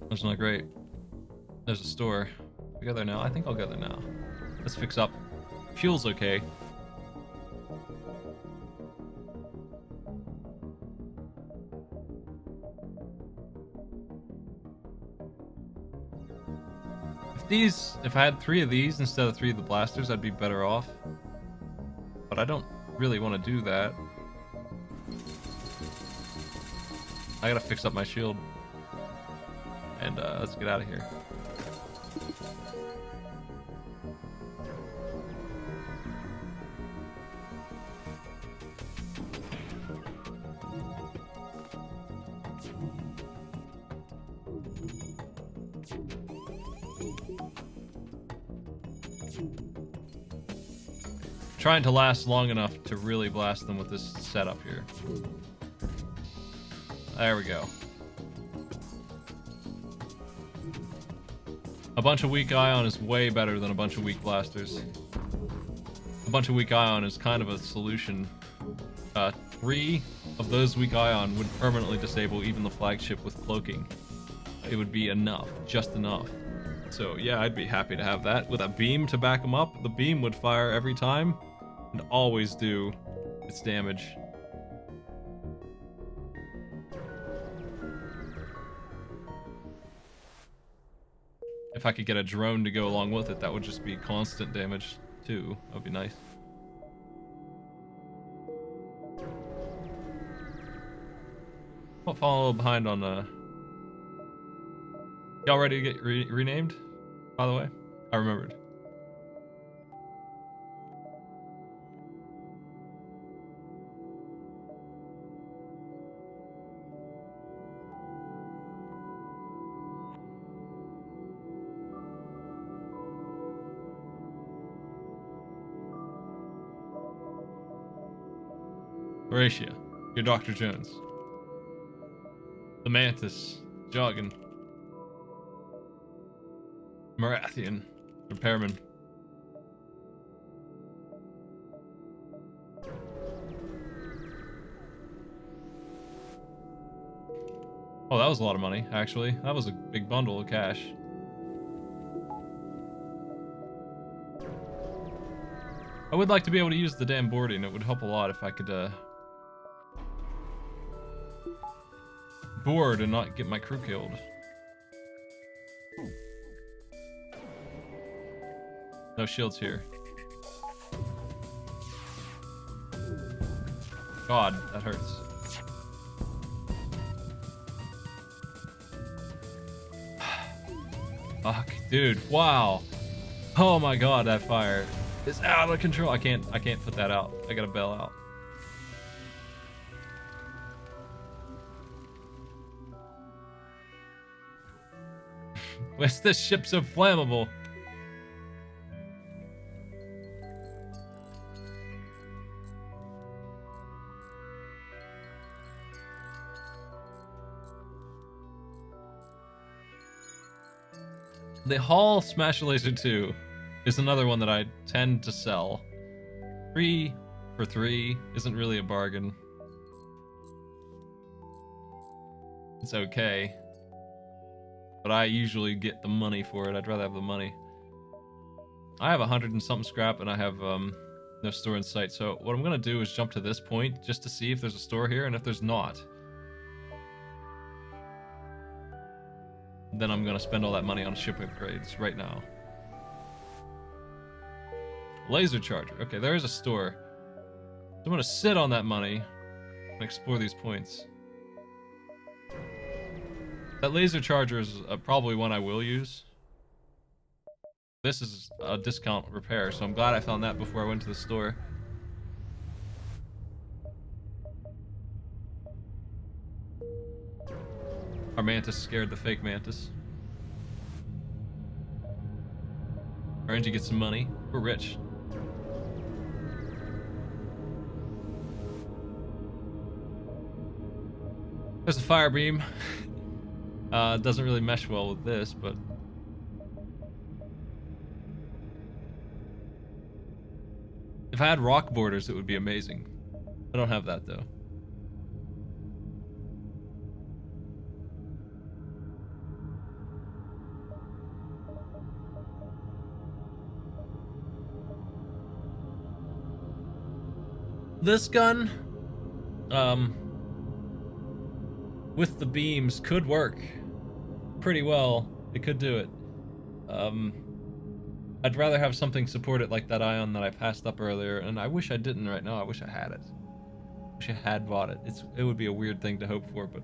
That's not great. There's a store. We go there now? I think I'll go there now. Let's fix up. Fuel's okay. If I had 3 of these instead of 3 of the blasters, I'd be better off. But I don't really want to do that. I gotta fix up my shield. And let's get out of here. Trying to last long enough to really blast them with this setup here. There we go. A bunch of weak ion is way better than a bunch of weak blasters. A bunch of weak ion is kind of a solution. 3 of those weak ion would permanently disable even the flagship with cloaking. It would be enough, just enough. So yeah, I'd be happy to have that. With a beam to back them up, the beam would fire every time and always do its damage. If I could get a drone to go along with it, that would just be constant damage too. That would be nice. I'll fall a little behind on y'all ready to get renamed? By the way, I remembered. Horatia, you're Dr. Jones. The Mantis, Joggin. Marathian, Repairman. Oh, that was a lot of money, actually. That was a big bundle of cash. I would like to be able to use the damn boarding. It would help a lot if I could board and not get my crew killed. No shields here. God, that hurts. Fuck, dude, wow. Oh my god, that fire is out of control. I can't put that out. I gotta bail out. Why's this ship so flammable? The Hall Smash Laser 2 is another one that I tend to sell. 3 for 3 isn't really a bargain. It's okay. But I usually get the money for it. I'd rather have the money. I have 100 and something scrap and I have no store in sight. So what I'm going to do is jump to this point just to see if there's a store here, and if there's not, then I'm going to spend all that money on ship upgrades right now. Laser charger. Okay, there is a store. So I'm going to sit on that money and explore these points. That laser charger is probably one I will use. This is a discount repair, so I'm glad I found that before I went to the store. Our mantis scared the fake mantis. Orange, you get some money. We're rich. There's a fire beam. Doesn't really mesh well with this, but if I had rock borders, it would be amazing. I don't have that though. This gun, with the beams could work pretty well. It could do it. I'd rather have something support it like that ion that I passed up earlier, and I wish I didn't right now. I wish I had it. Wish I had bought it. It would be a weird thing to hope for, but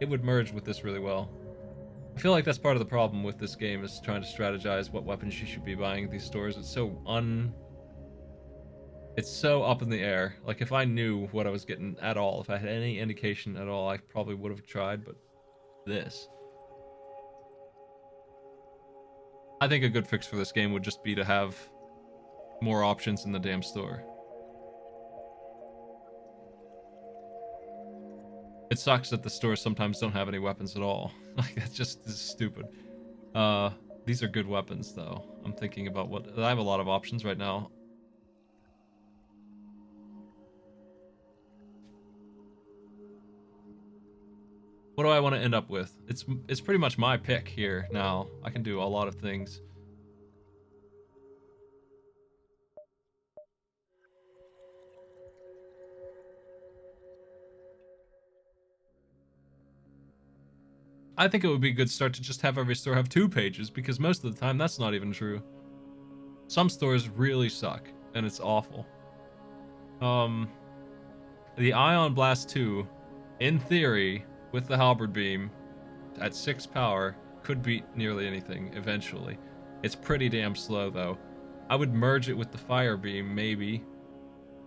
it would merge with this really well. I feel like that's part of the problem with this game, is trying to strategize what weapons you should be buying at these stores. It's so up in the air. Like, if I knew what I was getting at all, if I had any indication at all, I probably would have tried, but this. I think a good fix for this game would just be to have more options in the damn store. It sucks that the stores sometimes don't have any weapons at all. Like, that's just stupid. These are good weapons, though. I'm thinking about what... I have a lot of options right now. What do I want to end up with? It's pretty much my pick here now. I can do a lot of things. I think it would be a good start to just have every store have 2 pages, because most of the time that's not even true. Some stores really suck, and it's awful. The Ion Blast 2, in theory, with the halberd beam at 6 power, could beat nearly anything eventually. It's pretty damn slow though. I would merge it with the fire beam maybe,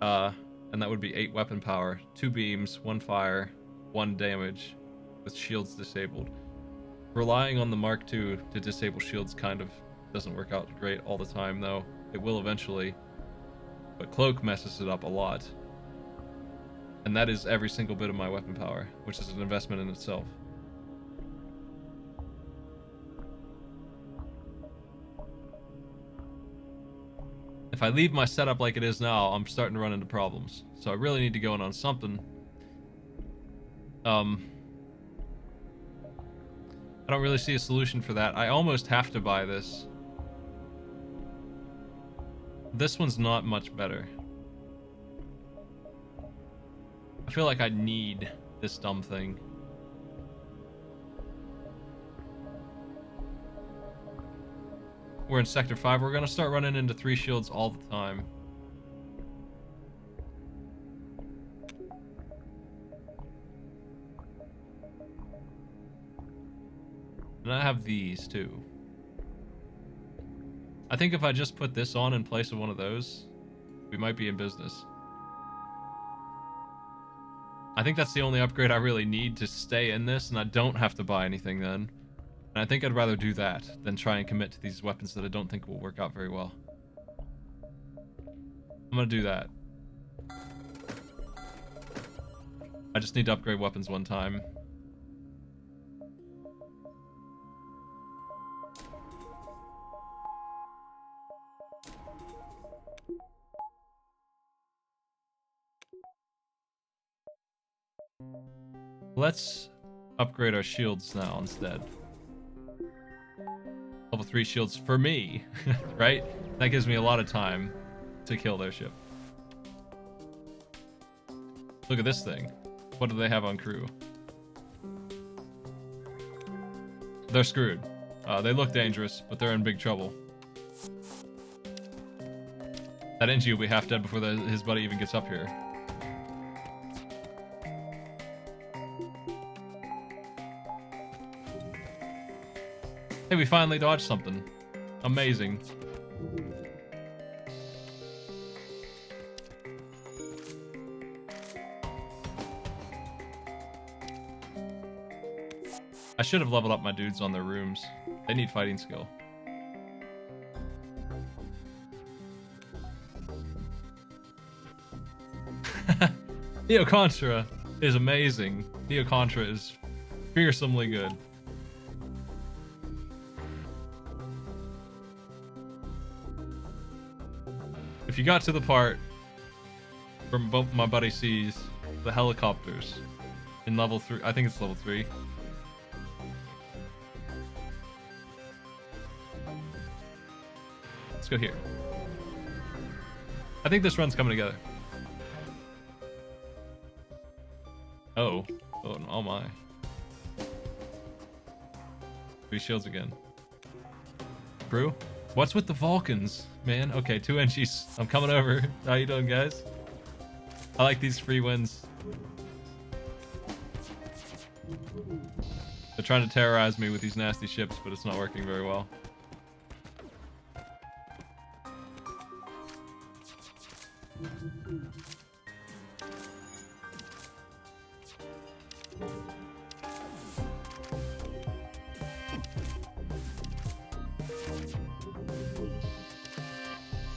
and that would be 8 weapon power, 2 beams, 1 fire, 1 damage, with shields disabled. Relying on the Mark II to disable shields kind of doesn't work out great all the time though. It will eventually, but Cloak messes it up a lot. And that is every single bit of my weapon power, which is an investment in itself. If I leave my setup like it is now, I'm starting to run into problems. So I really need to go in on something. I don't really see a solution for that. I almost have to buy this. This one's not much better. I feel like I need this dumb thing. We're in Sector 5. We're gonna start running into 3 shields all the time. And I have these too. I think if I just put this on in place of one of those, we might be in business. I think that's the only upgrade I really need to stay in this, and I don't have to buy anything then. And I think I'd rather do that than try and commit to these weapons that I don't think will work out very well. I'm gonna do that. I just need to upgrade weapons one time. Let's upgrade our shields now instead. Level 3 shields for me, right? That gives me a lot of time to kill their ship. Look at this thing. What do they have on crew? They're screwed. They look dangerous, but they're in big trouble. That NG will be half dead before his buddy even gets up here. Hey, we finally dodged something. Amazing. I should have leveled up my dudes on their rooms. They need fighting skill. Neo Contra is amazing. Neo Contra is fearsomely good. If you got to the part where my buddy sees the helicopters in level 3, I think it's level 3. Let's go here. I think this run's coming together. Oh my. 3 shields again. Crew? What's with the Vulcans, man? Okay, 2 NGs. I'm coming over. How you doing, guys? I like these free wins. They're trying to terrorize me with these nasty ships, but it's not working very well.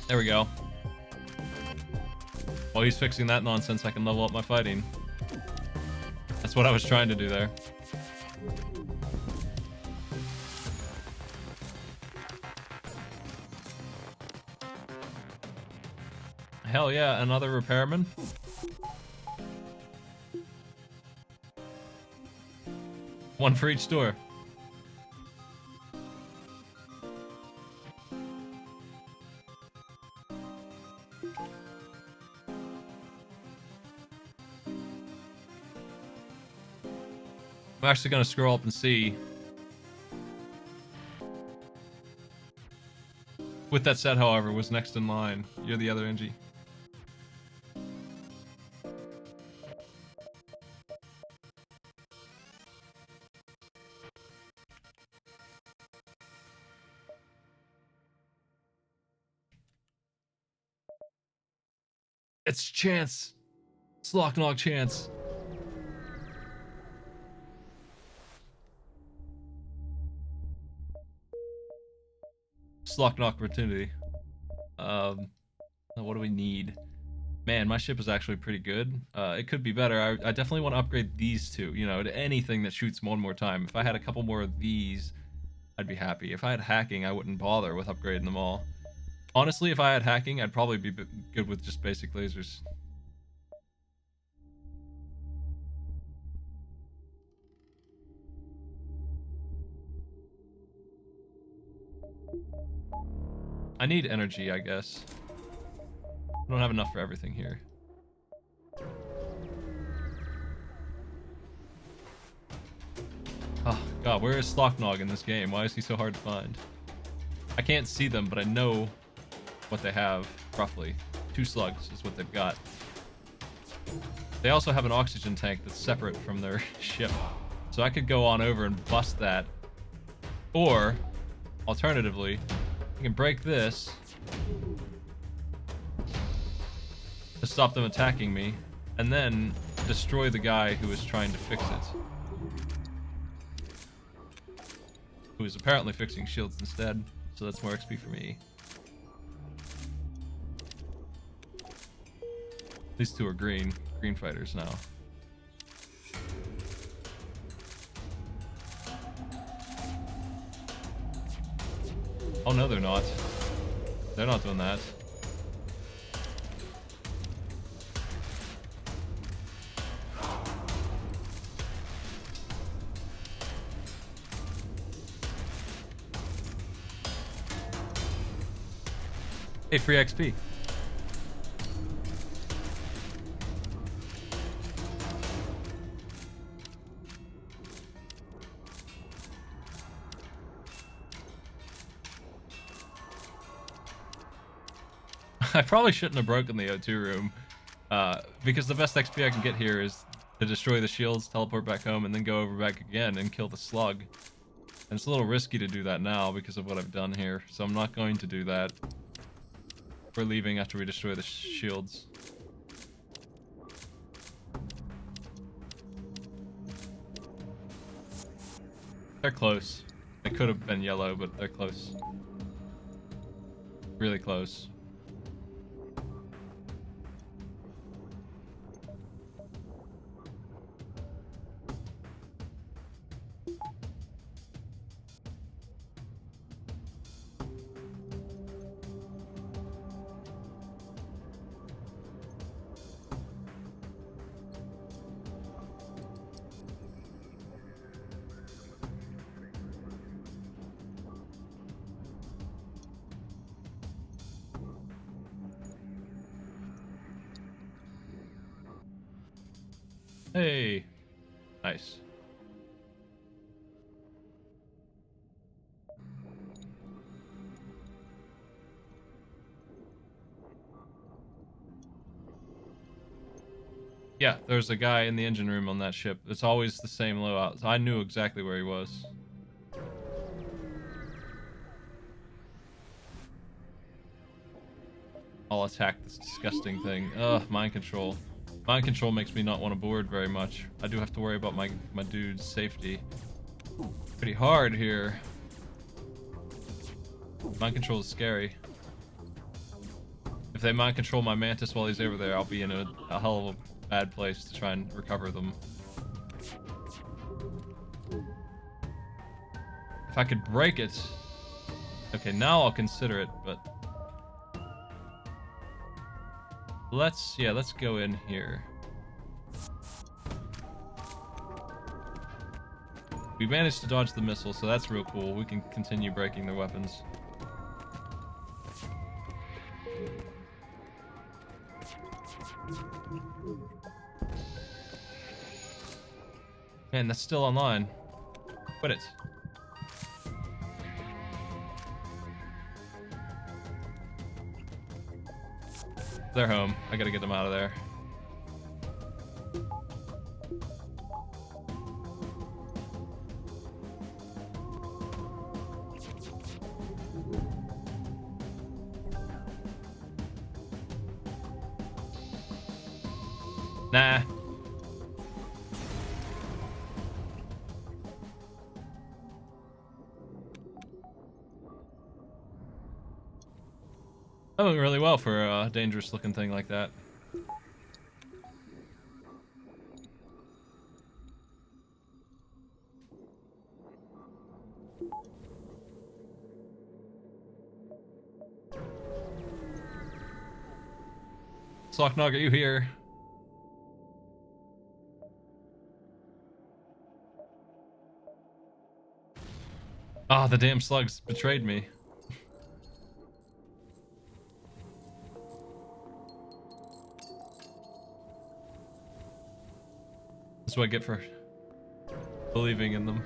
There we go. While he's fixing that nonsense, I can level up my fighting. That's what I was trying to do there. Hell yeah, another repairman. One for each door. I'm actually going to scroll up and see. With that said, however, was next in line. You're the other NG. It's chance. Slocknog chance. Slocknog opportunity. What do we need? Man, my ship is actually pretty good. It could be better. I definitely want to upgrade these two, you know, to anything that shoots one more time. If I had a couple more of these, I'd be happy. If I had hacking, I wouldn't bother with upgrading them all. Honestly, if I had hacking, I'd probably be good with just basic lasers. I need energy, I guess. I don't have enough for everything here. Oh god, where is Slocknog in this game? Why is he so hard to find? I can't see them, but I know what they have, roughly. 2 slugs is what they've got. They also have an oxygen tank that's separate from their ship. So I could go on over and bust that. Or, alternatively, I can break this to stop them attacking me, and then destroy the guy who is trying to fix it. Who is apparently fixing shields instead, so that's more XP for me. These 2 are green fighters now. Oh no, they're not. They're not doing that. Hey, free XP. I probably shouldn't have broken the O2 room, because the best XP I can get here is to destroy the shields, teleport back home, and then go over back again and kill the slug. And it's a little risky to do that now because of what I've done here, so I'm not going to do that. We're leaving after we destroy the shields. They're close. They could have been yellow, but they're close. Really close. Hey, nice. Yeah, there's a guy in the engine room on that ship. It's always the same loadout. So I knew exactly where he was. I'll attack this disgusting thing. Ugh, mind control. Mind control makes me not want to board very much. I do have to worry about my dude's safety. Pretty hard here. Mind control is scary. If they mind control my mantis while he's over there, I'll be in a hell of a bad place to try and recover them. If I could break it... Okay, now I'll consider it, but... Let's go in here. We managed to dodge the missile, so that's real cool. We can continue breaking their weapons. Man, that's still online. Quit it. They're home. I gotta get them out of there. Nah. That went really well for a dangerous looking thing like that. Socknog, are you here? Ah, the damn slugs betrayed me. That's what I get for believing in them.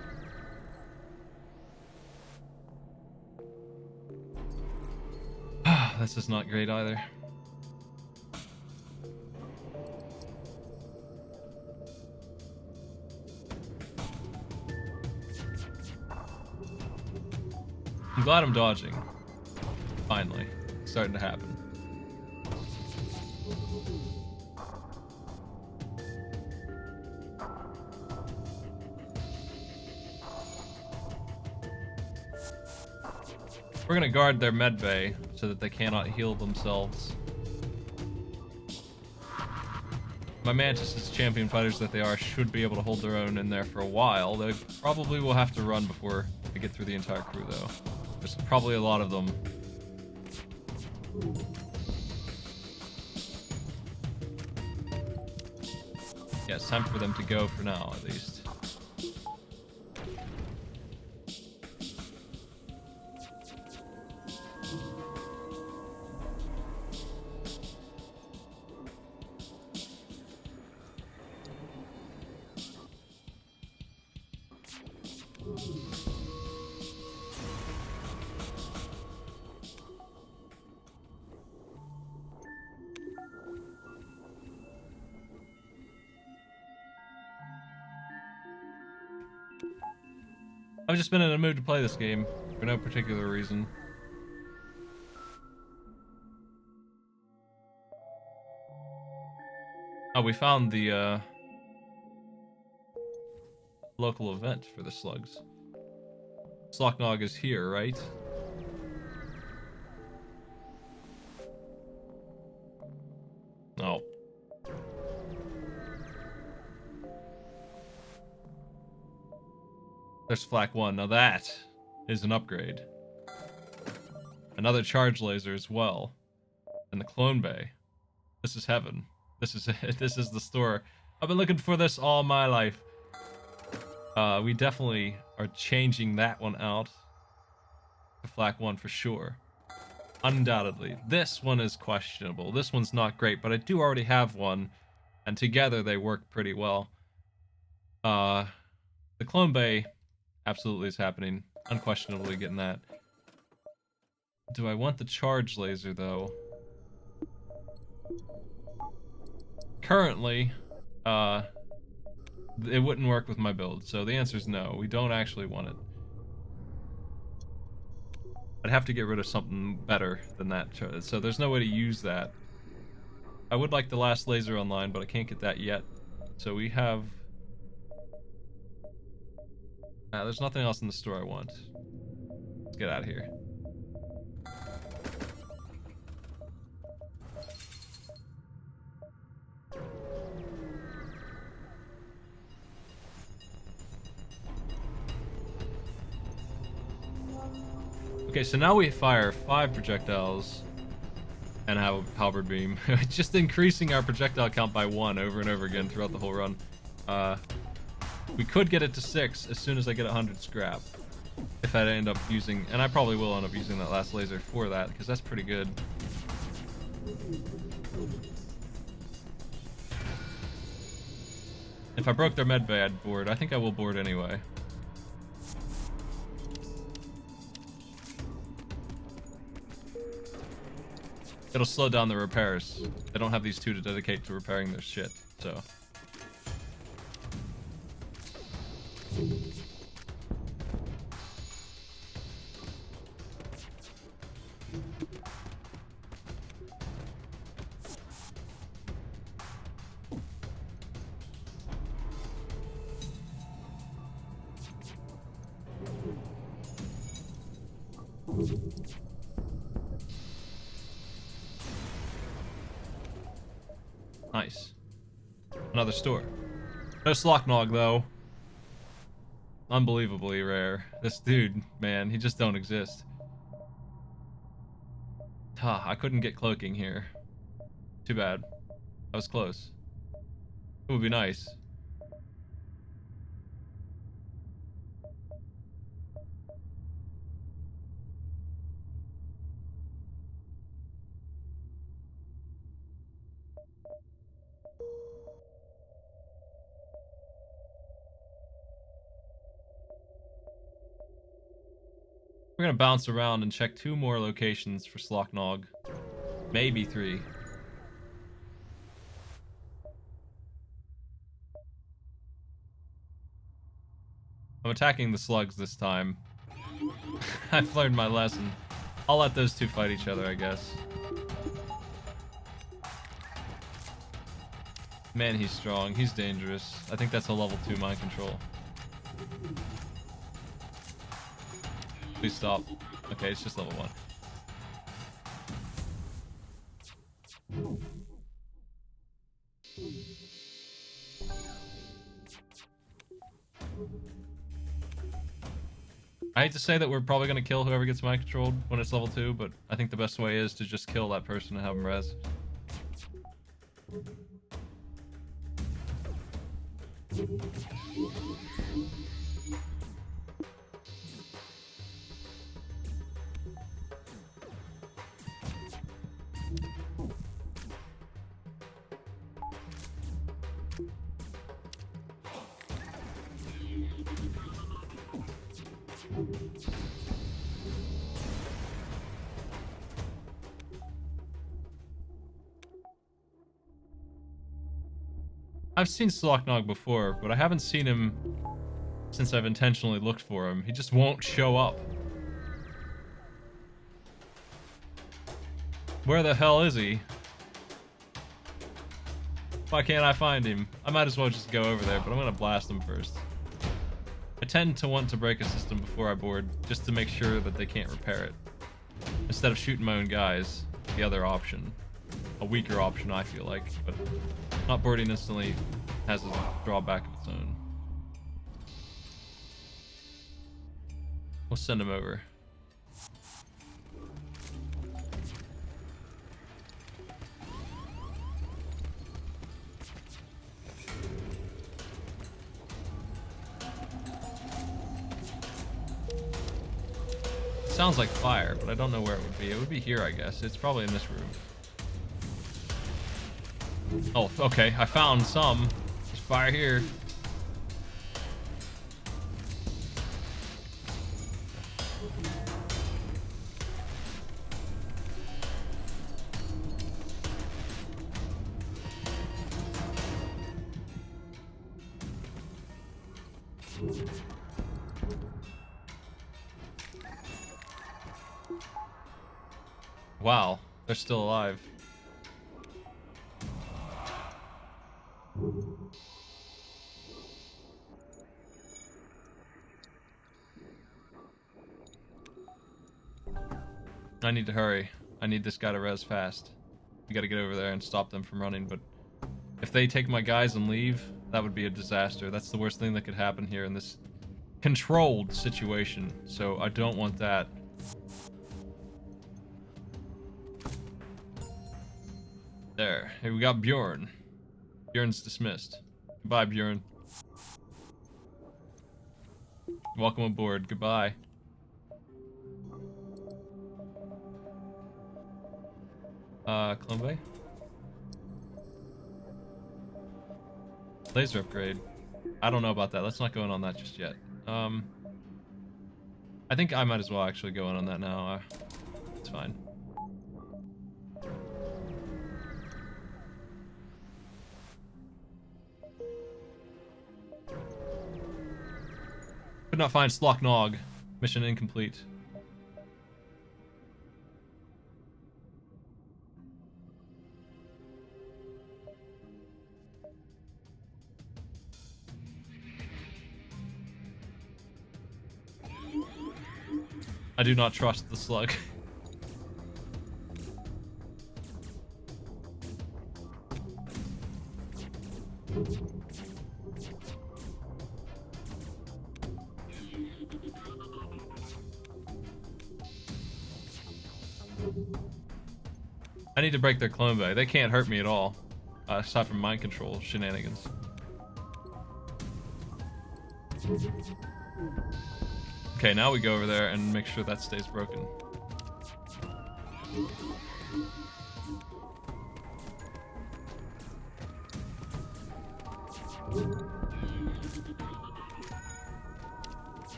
This is not great either. I'm glad I'm dodging. Finally. It's starting to happen. We're gonna guard their med bay so that they cannot heal themselves. My Mantis' champion fighters that they are should be able to hold their own in there for a while. They probably will have to run before they get through the entire crew though. There's probably a lot of them. Yeah, it's time for them to go for now at least. I've just been in a mood to play this game for no particular reason. Oh, we found the local event for the slugs. Slocknog is here, right? Oh. There's Flak 1. Now that is an upgrade. Another charge laser as well. And the clone bay. This is heaven. This is it. This is the store. I've been looking for this all my life. We definitely are changing that one out to Flak 1 for sure. Undoubtedly. This one is questionable. This one's not great, but I do already have one. And together they work pretty well. The clone bay absolutely is happening. Unquestionably getting that. Do I want the charge laser though? Currently, it wouldn't work with my build, so the answer is no. We don't actually want it. I'd have to get rid of something better than that, so there's no way to use that. I would like the last laser online, but I can't get that yet. So we have... there's nothing else in the store I want. Let's get out of here. Okay, so now we fire 5 projectiles and have a halberd beam. Just increasing our projectile count by 1 over and over again throughout the whole run. We could get it to 6 as soon as I get 100 scrap. If I end up using, and I probably will end up using that last laser for that, because that's pretty good. If I broke their med bay, I'd board. I think I will board anyway. It'll slow down the repairs. They don't have these 2 to dedicate to repairing their shit, so. Nice. Another store. No Slocknog, though. Unbelievably rare. This dude, man, he just don't exist. I couldn't get cloaking here. Too bad. That was close. It would be nice. We're gonna bounce around and check 2 more locations for Slocknog. Maybe 3. I'm attacking the slugs this time. I've learned my lesson. I'll let those 2 fight each other, I guess. Man, he's strong. He's dangerous. I think that's a level 2 mind control. Please stop. Okay, it's just level 1. I hate to say that we're probably going to kill whoever gets mind controlled when it's level 2, but I think the best way is to just kill that person and have them res. I've seen Slocknog before, but I haven't seen him since I've intentionally looked for him. He just won't show up. Where the hell is he? Why can't I find him? I might as well just go over there, but I'm gonna blast him first. I tend to want to break a system before I board, just to make sure that they can't repair it. Instead of shooting my own guys, the other option. A weaker option, I feel like, but not boarding instantly has a drawback of its own. We'll send him over. Sounds like fire, but I don't know where it would be. It would be here, I guess. It's probably in this room. Oh, okay. I found some. There's fire here. Wow, they're still alive. I need to hurry. I need this guy to res fast. We gotta get over there and stop them from running, but if they take my guys and leave, that would be a disaster. That's the worst thing that could happen here in this controlled situation, so I don't want that. There. Hey, we got Bjorn. Bjorn's dismissed. Goodbye, Bjorn. Welcome aboard. Goodbye. Clone Bay? Laser upgrade. I don't know about that. Let's not go in on that just yet. I think I might as well actually go in on that now. It's fine. Could not find Slocknog. Mission incomplete. I do not trust the slug. I need to break their clone bay. They can't hurt me at all, aside from mind control shenanigans. Okay, now we go over there and make sure that stays broken.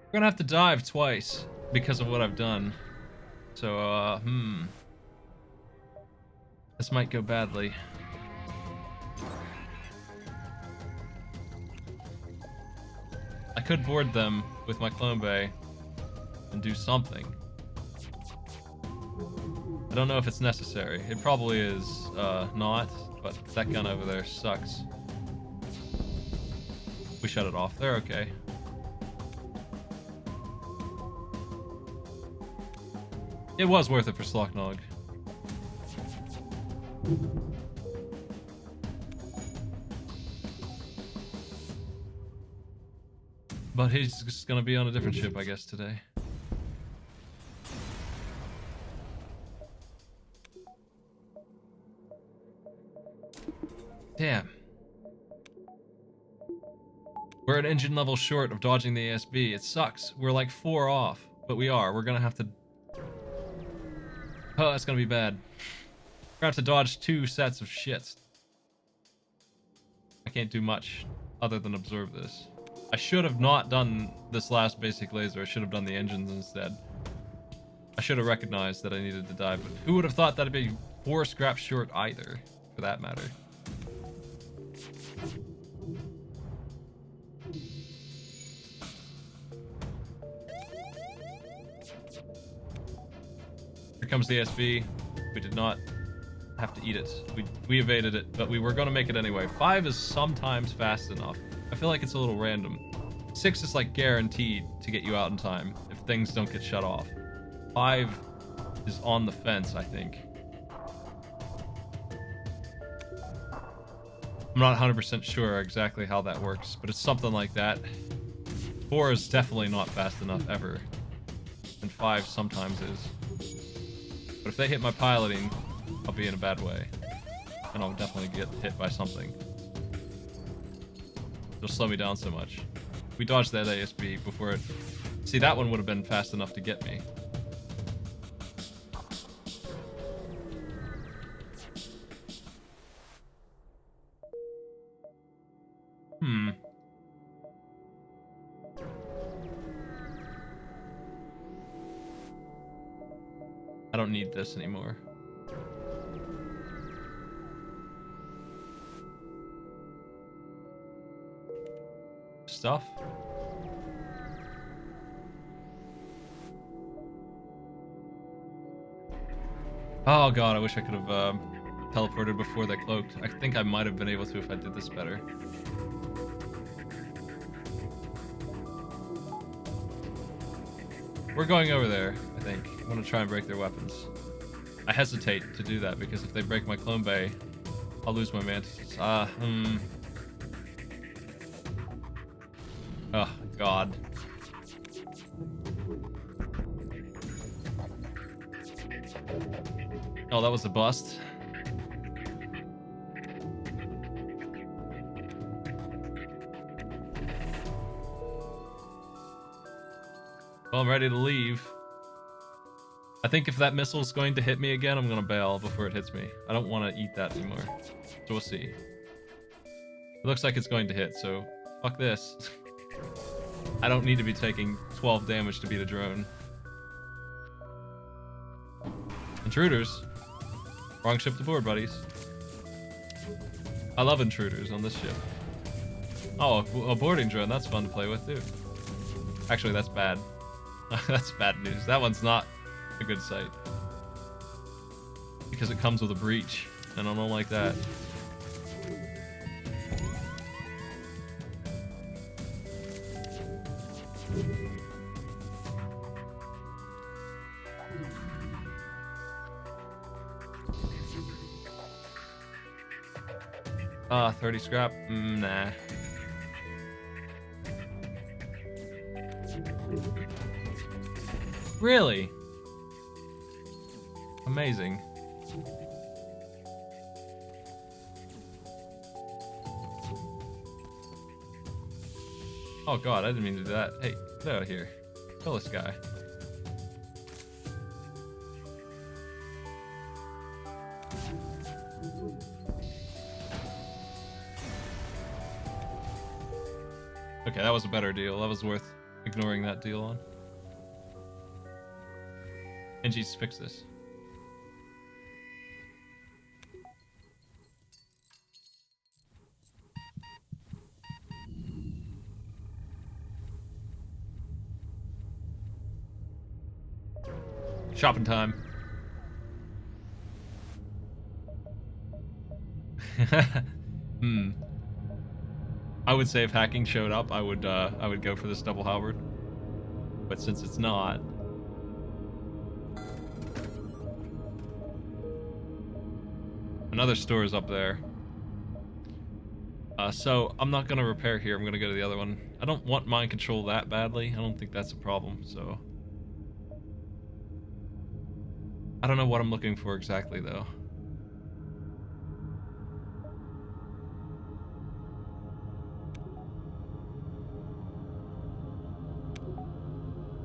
We're gonna have to dive twice because of what I've done. So, this might go badly. I could board them with my clone bay and do something. I don't know if it's necessary. It probably is not, but that gun over there sucks. We shut it off. They're okay. It was worth it for Slocknog. But he's just gonna be on a different ship, I guess, today. Damn. We're an engine level short of dodging the ASB. It sucks. We're like 4 off, but we are. We're gonna have to... Oh, that's gonna be bad. We're gonna have to dodge 2 sets of shits. I can't do much other than absorb this. I should have not done this last basic laser. I should have done the engines instead. I should have recognized that I needed to dive, but who would have thought that'd be 4 scraps short either, for that matter. Here comes the SB. We did not have to eat it. We evaded it, but we were going to make it anyway. 5 is sometimes fast enough. I feel like it's a little random. 6 is like guaranteed to get you out in time if things don't get shut off. 5 is on the fence, I think. I'm not 100% sure exactly how that works, but it's something like that. 4 is definitely not fast enough ever, and 5 sometimes is. But if they hit my piloting, I'll be in a bad way, and I'll definitely get hit by something. It'll slow me down so much. We dodged that ASB before it... See, that one would have been fast enough to get me. I don't need this anymore. Stuff. Oh god, I wish I could have teleported before they cloaked. I think I might have been able to if I did this better. We're going over there, I think. I'm gonna try and break their weapons. I hesitate to do that because if they break my clone bay, I'll lose my mantis. Oh god. Oh, that was a bust. Well, I'm ready to leave. I think if that missile is going to hit me again, I'm gonna bail before it hits me. I don't want to eat that anymore. So we'll see. It looks like it's going to hit, so fuck this. I don't need to be taking 12 damage to beat a drone. Intruders. Wrong ship to board, buddies. I love intruders on this ship. Oh, a boarding drone. That's fun to play with, too. Actually, that's bad. That's bad news. That one's not a good sight. Because it comes with a breach, and I don't like that. Ah, 30 scrap? Nah. Really? Amazing. Oh god, I didn't mean to do that. Hey, get out of here. Kill this guy. Okay, that was a better deal. That was worth ignoring that deal on. And she's fixed this. Shopping time. I would say if hacking showed up, I would go for this double halberd. But since it's not, another store is up there. So I'm not gonna repair here. I'm gonna go to the other one. I don't want mind control that badly. I don't think that's a problem. So I don't know what I'm looking for exactly though.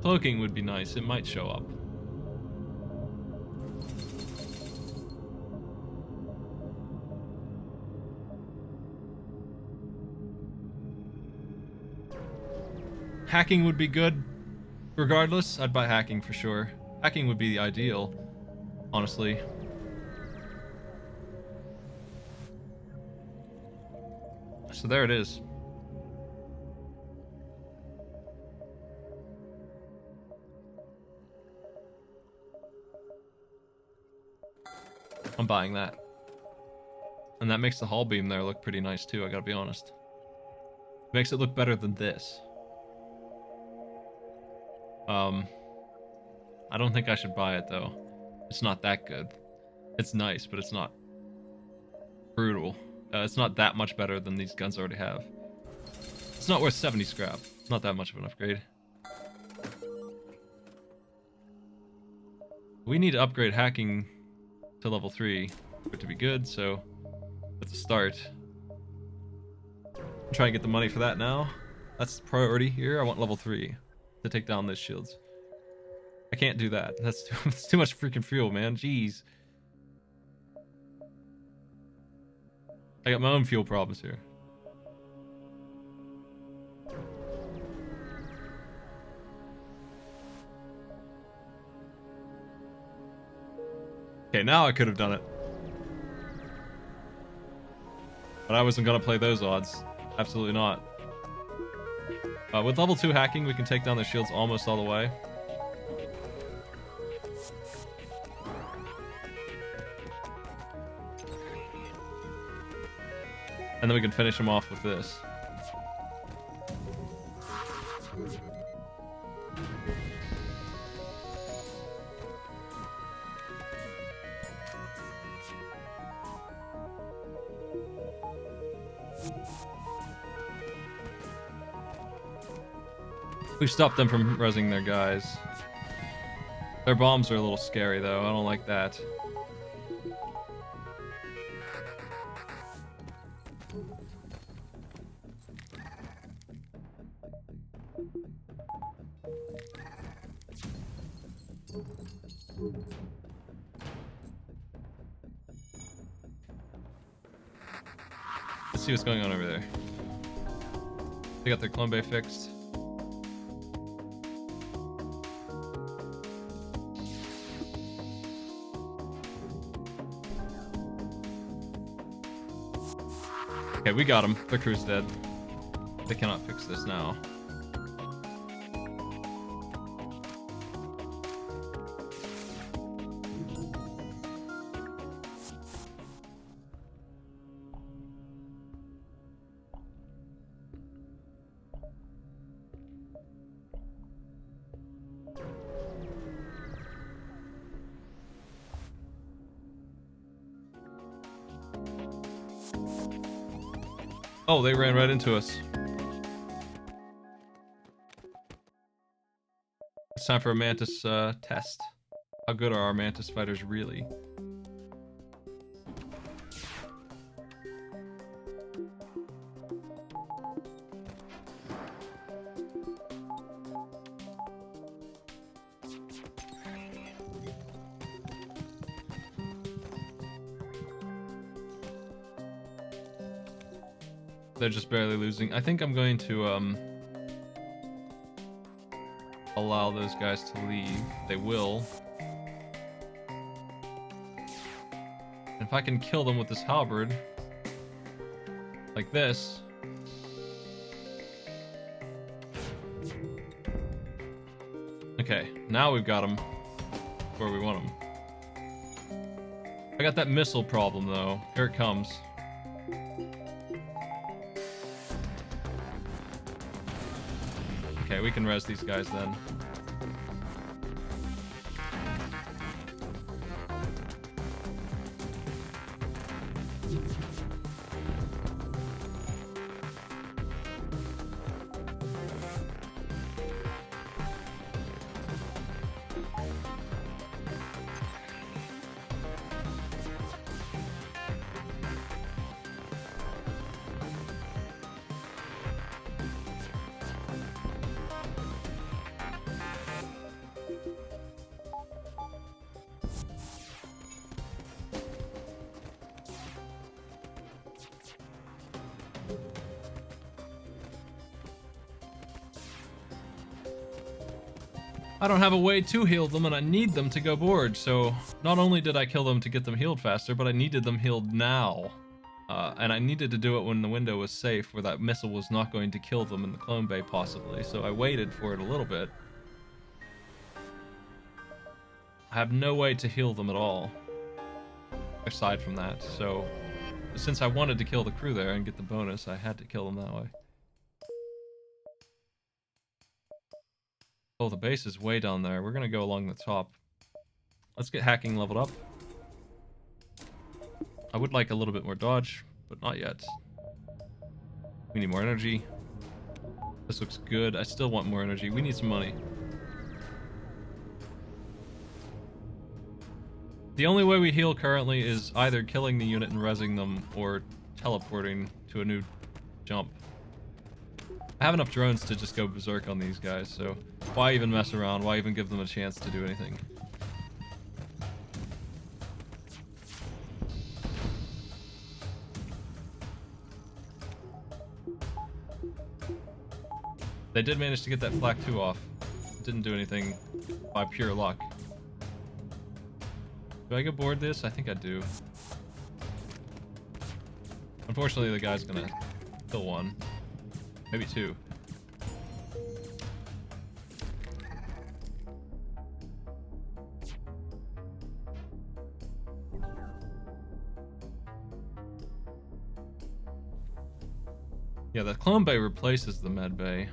Cloaking would be nice. It might show up. Hacking would be good. Regardless, I'd buy hacking for sure. Hacking would be the ideal, honestly. So there it is. I'm buying that. And that makes the hull beam there look pretty nice too, I gotta be honest. Makes it look better than this. I don't think I should buy it though. It's not that good. It's nice, but it's not brutal. It's not that much better than these guns already have. It's not worth 70 scrap. It's not that much of an upgrade. We need to upgrade hacking to level 3 for it to be good, so that's a start. I'm trying to get the money for that now. That's the priority here. I want level 3 to take down those shields. I can't do that. That's too much freaking fuel, man. Jeez. I got my own fuel problems here. Okay, now I could have done it. But I wasn't gonna play those odds. Absolutely not. With level 2 hacking, we can take down the shields almost all the way. And then we can finish them off with this. We've stopped them from rezzing their guys. Their bombs are a little scary though, I don't like that. Let's see what's going on over there. They got their clone bay fixed. Okay, we got them. Their crew's dead. They cannot fix this now. Oh, they ran right into us. It's time for a Mantis test. How good are our Mantis fighters really? They're just barely losing. I think I'm going to allow those guys to leave. They will. If I can kill them with this halberd, like this. Okay, now we've got them where we want them. I got that missile problem though. Here it comes. Okay, we can res these guys then. I don't have a way to heal them, and I need them to go board, so not only did I kill them to get them healed faster, but I needed them healed now. And I needed to do it when the window was safe, where that missile was not going to kill them in the clone bay, possibly, so I waited for it a little bit. I have no way to heal them at all, aside from that, so since I wanted to kill the crew there and get the bonus, I had to kill them that way. Oh, the base is way down there. We're gonna go along the top. Let's get hacking leveled up. I would like a little bit more dodge, but not yet. We need more energy. This looks good. I still want more energy. We need some money. The only way we heal currently is either killing the unit and rezzing them or teleporting to a new jump. I have enough drones to just go berserk on these guys, so why even mess around? Why even give them a chance to do anything? They did manage to get that flak 2 off. Didn't do anything by pure luck. Do I go board this? I think I do. Unfortunately, the guy's gonna kill one. Maybe 2. Yeah, the clone bay replaces the med bay.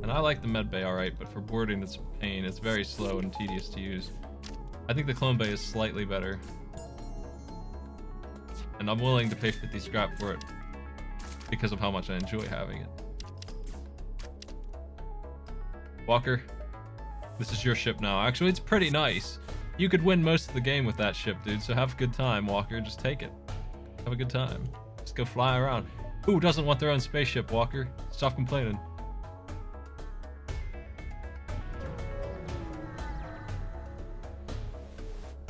And I like the med bay alright, but for boarding it's a pain. It's very slow and tedious to use. I think the clone bay is slightly better. And I'm willing to pay 50 scrap for it because of how much I enjoy having it. Walker, this is your ship now. Actually, it's pretty nice. You could win most of the game with that ship, dude, so have a good time, Walker. Just take it. Have a good time. Just go fly around. Who doesn't want their own spaceship, Walker? Stop complaining.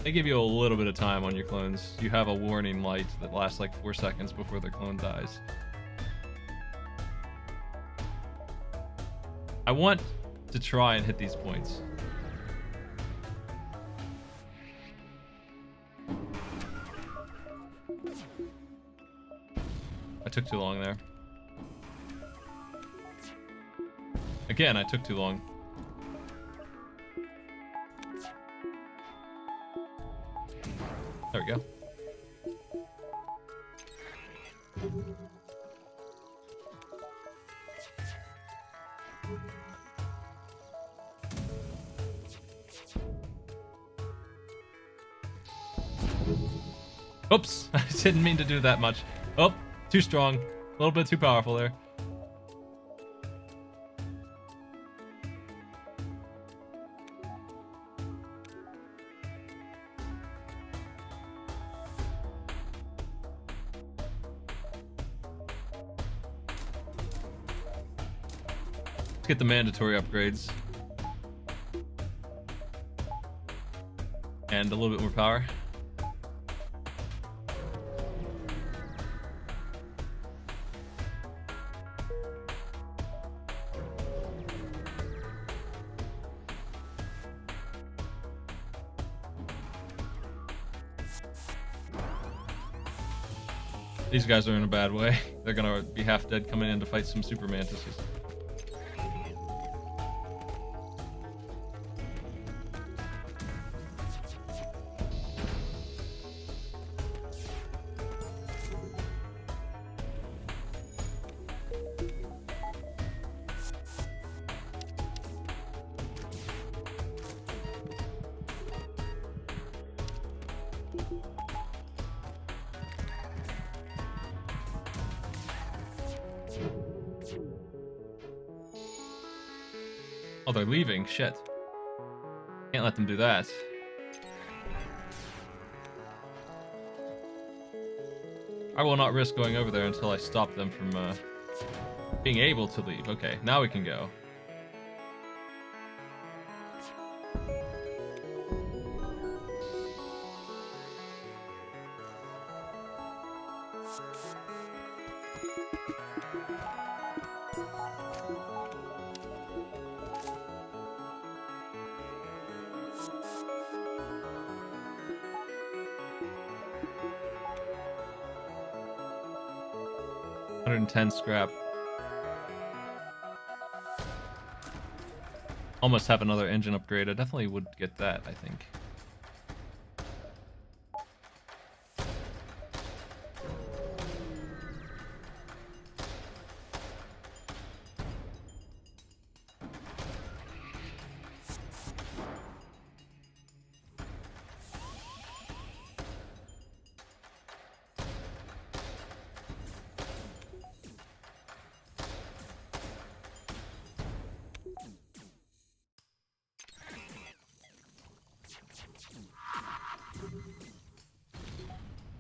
They give you a little bit of time on your clones. You have a warning light that lasts like 4 seconds before their clone dies. I want to try and hit these points. I took too long there. Again, I took too long. There we go. Oops, I didn't mean to do that much. Oh, too strong. A little bit too powerful there. Let's get the mandatory upgrades. And a little bit more power. These guys are in a bad way. They're gonna be half dead coming in to fight some super mantises. Oh, they're leaving. Shit. Can't let them do that. I will not risk going over there until I stop them from being able to leave. Okay, now we can go. $110 scrap. Almost have another engine upgrade. I definitely would get that, I think.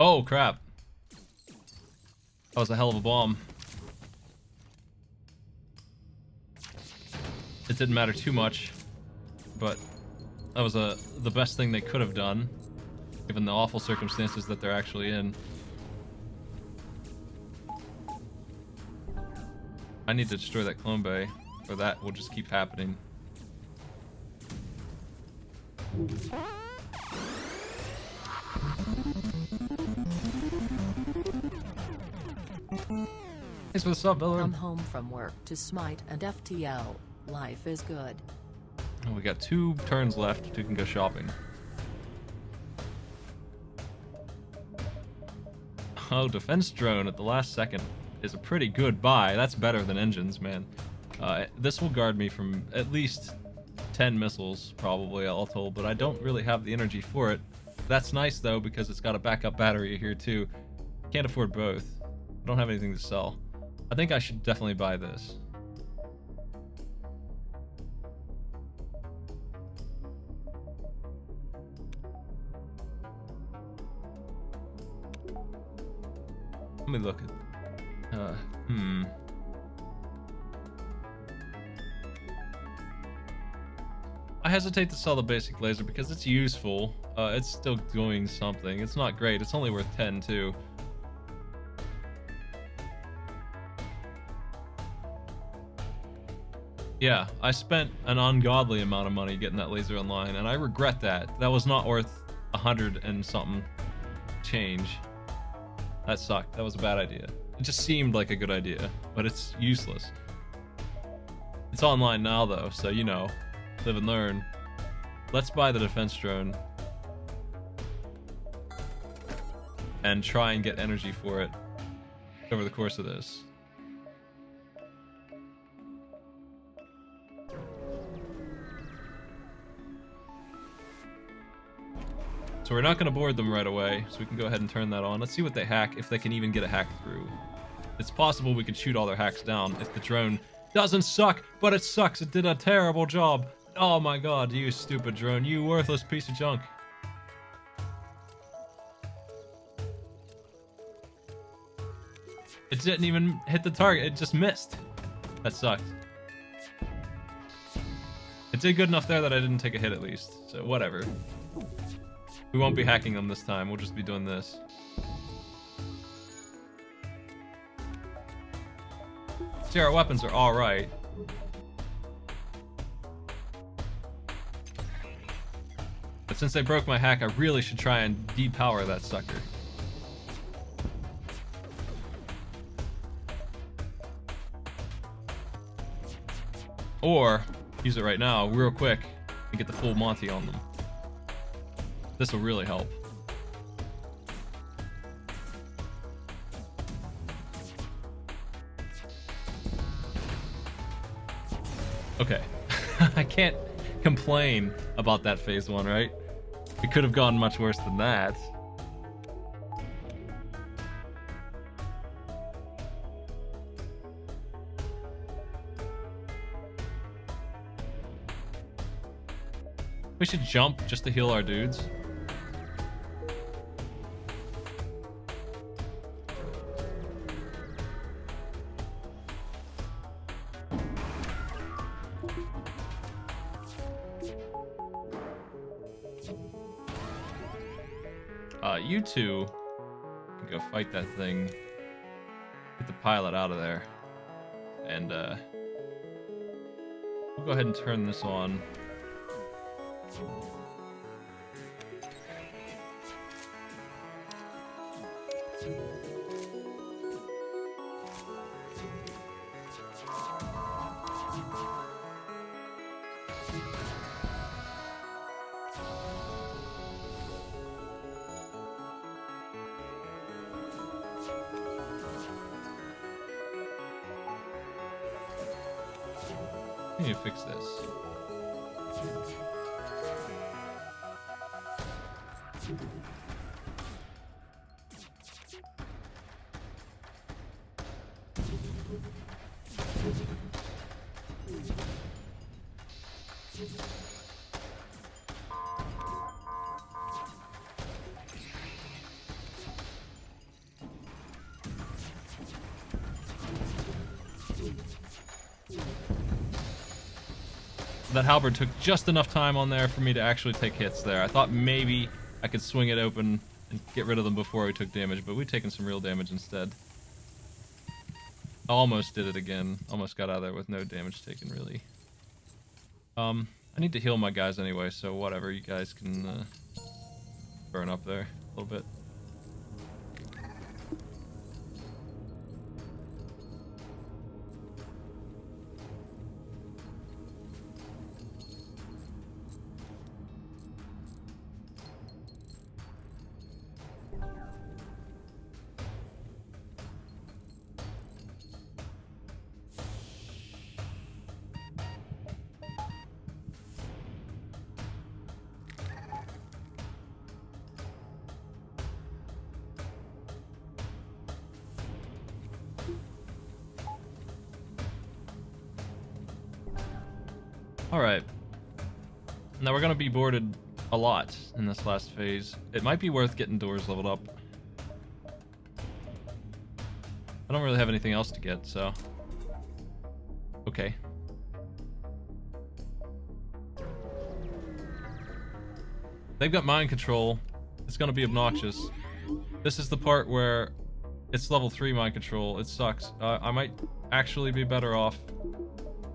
Oh, crap. That was a hell of a bomb. It didn't matter too much, but that was the best thing they could have done, given the awful circumstances that they're actually in. I need to destroy that clone bay, or that will just keep happening. Thanks for the sub, Bella. Come home from work to Smite and FTL. Life is good. Oh, we got 2 turns left. We can go shopping. Oh, defense drone at the last second is a pretty good buy. That's better than engines, man. This will guard me from at least 10 missiles, probably, all told, but I don't really have the energy for it. That's nice, though, because it's got a backup battery here, too. Can't afford both. I don't have anything to sell. I think I should definitely buy this. Let me look at... I hesitate to sell the basic laser because it's useful. It's still doing something. It's not great. It's only worth 10 too. Yeah, I spent an ungodly amount of money getting that laser online, and I regret that. That was not worth 100 and something change. That sucked. That was a bad idea. It just seemed like a good idea, but it's useless. It's online now though, so you know, live and learn. Let's buy the defense drone and try and get energy for it over the course of this. So we're not going to board them right away, so we can go ahead and turn that on. Let's see what they hack, if they can even get a hack through. It's possible we could shoot all their hacks down if the drone doesn't suck, but it sucks. It did a terrible job. Oh my god, you stupid drone, you worthless piece of junk. It didn't even hit the target, it just missed. That sucked. It did good enough there that I didn't take a hit at least, so whatever. We won't be hacking them this time, we'll just be doing this. See, our weapons are alright. But since they broke my hack, I really should try and depower that sucker. Or use it right now, real quick, and get the full Monty on them. This will really help. Okay. I can't complain about that phase 1, right? It could have gone much worse than that. We should jump just to heal our dudes. You two can go fight that thing. Get the pilot out of there. And we'll go ahead and turn this on. I need to fix this. That halberd took just enough time on there for me to actually take hits there. I thought maybe I could swing it open and get rid of them before we took damage, but we've taken some real damage instead. Almost did it again. Almost got out of there with no damage taken, really. I need to heal my guys anyway, so whatever. You guys can burn up there a little bit. Alright. Now we're going to be boarded a lot in this last phase. It might be worth getting doors leveled up. I don't really have anything else to get, so... Okay. They've got mind control. It's going to be obnoxious. This is the part where it's level 3 mind control. It sucks. I might actually be better off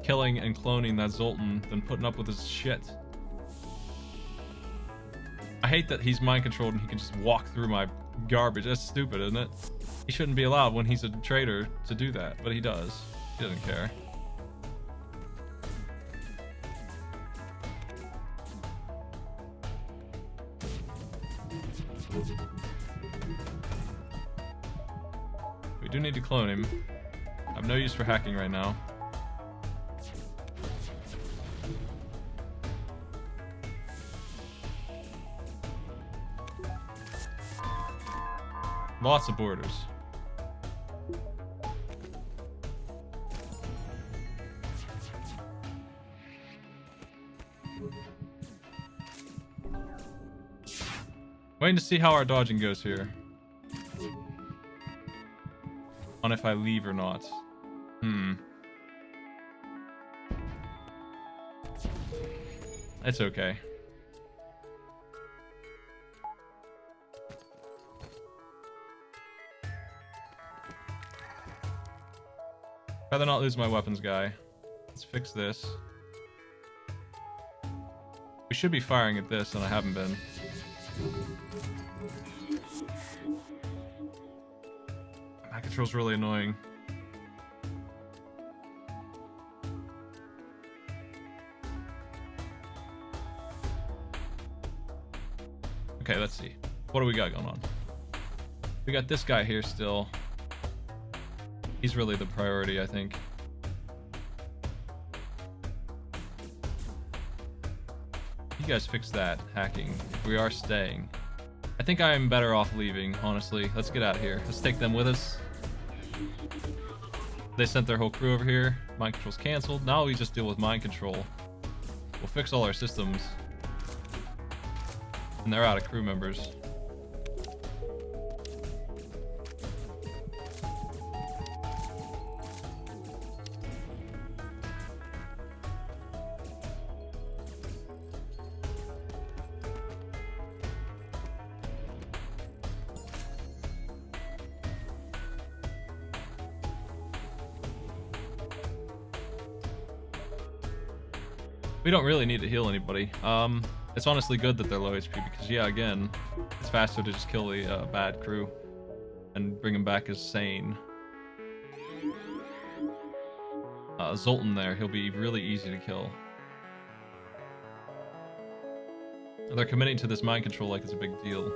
killing and cloning that Zoltan than putting up with his shit. I hate that he's mind controlled and he can just walk through my garbage. That's stupid, isn't it? He shouldn't be allowed when he's a traitor to do that, but he does. He doesn't care. We do need to clone him. I have no use for hacking right now. Lots of borders. Waiting to see how our dodging goes here. On if I leave or not. It's okay. Rather not lose my weapons guy. Let's fix this. We should be firing at this, and I haven't been. That control's really annoying. Okay, let's see. What do we got going on? We got this guy here still. He's really the priority, I think. You guys fix that hacking. If we are staying, I think I am better off leaving, honestly. Let's get out of here. Let's take them with us. They sent their whole crew over here. Mind control's canceled. Now we just deal with mind control. We'll fix all our systems. And they're out of crew members. We don't really need to heal anybody. It's honestly good that they're low HP because, yeah, again, it's faster to just kill the bad crew and bring them back as sane. Zoltan there, he'll be really easy to kill. And they're committing to this mind control like it's a big deal.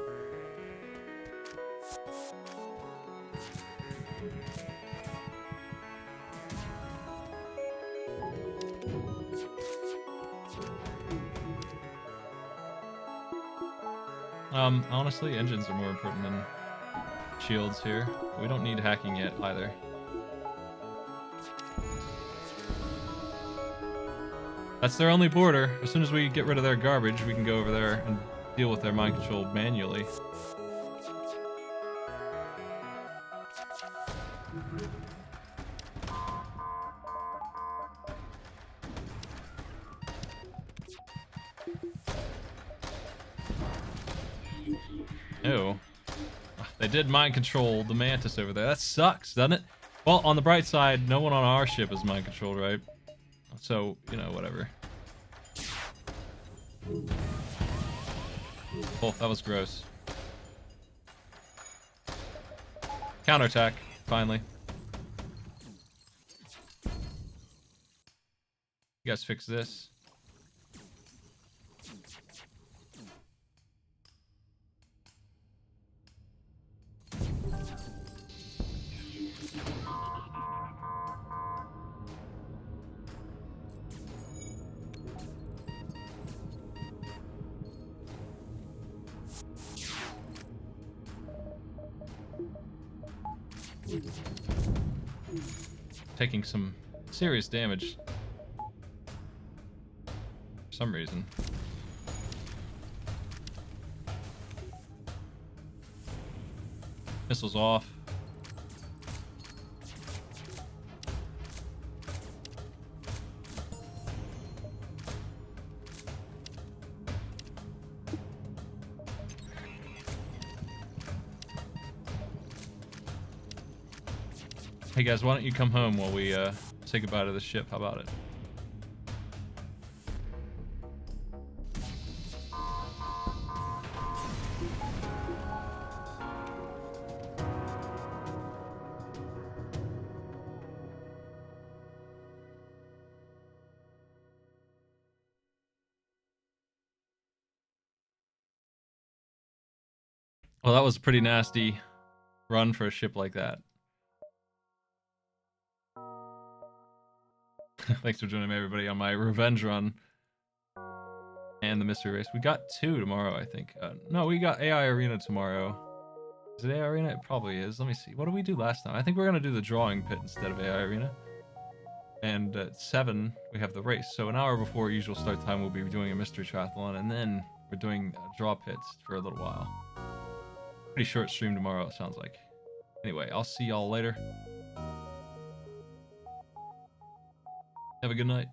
Honestly, engines are more important than shields here. We don't need hacking yet either. That's their only border. As soon as we get rid of their garbage, we can go over there and deal with their mind control manually. Oh, they did mind control the mantis over there. That sucks, doesn't it? Well, on the bright side, no one on our ship is mind controlled, right? So, you know, whatever. Oh, that was gross. Counterattack, finally. You guys fix this. Taking some serious damage for some reason. Missiles off. Hey guys, why don't you come home while we say goodbye to the ship? How about it? Well, that was a pretty nasty run for a ship like that. Thanks for joining me, everybody, on my revenge run and the mystery race. We got 2 tomorrow, I think. No, we got AI Arena tomorrow. Is it AI Arena? It probably is. Let me see. What did we do last time? I think we're going to do the drawing pit instead of AI Arena. And at 7, we have the race. So an hour before usual start time, we'll be doing a mystery triathlon, and then we're doing draw pits for a little while. Pretty short stream tomorrow, it sounds like. Anyway, I'll see y'all later. Have a good night.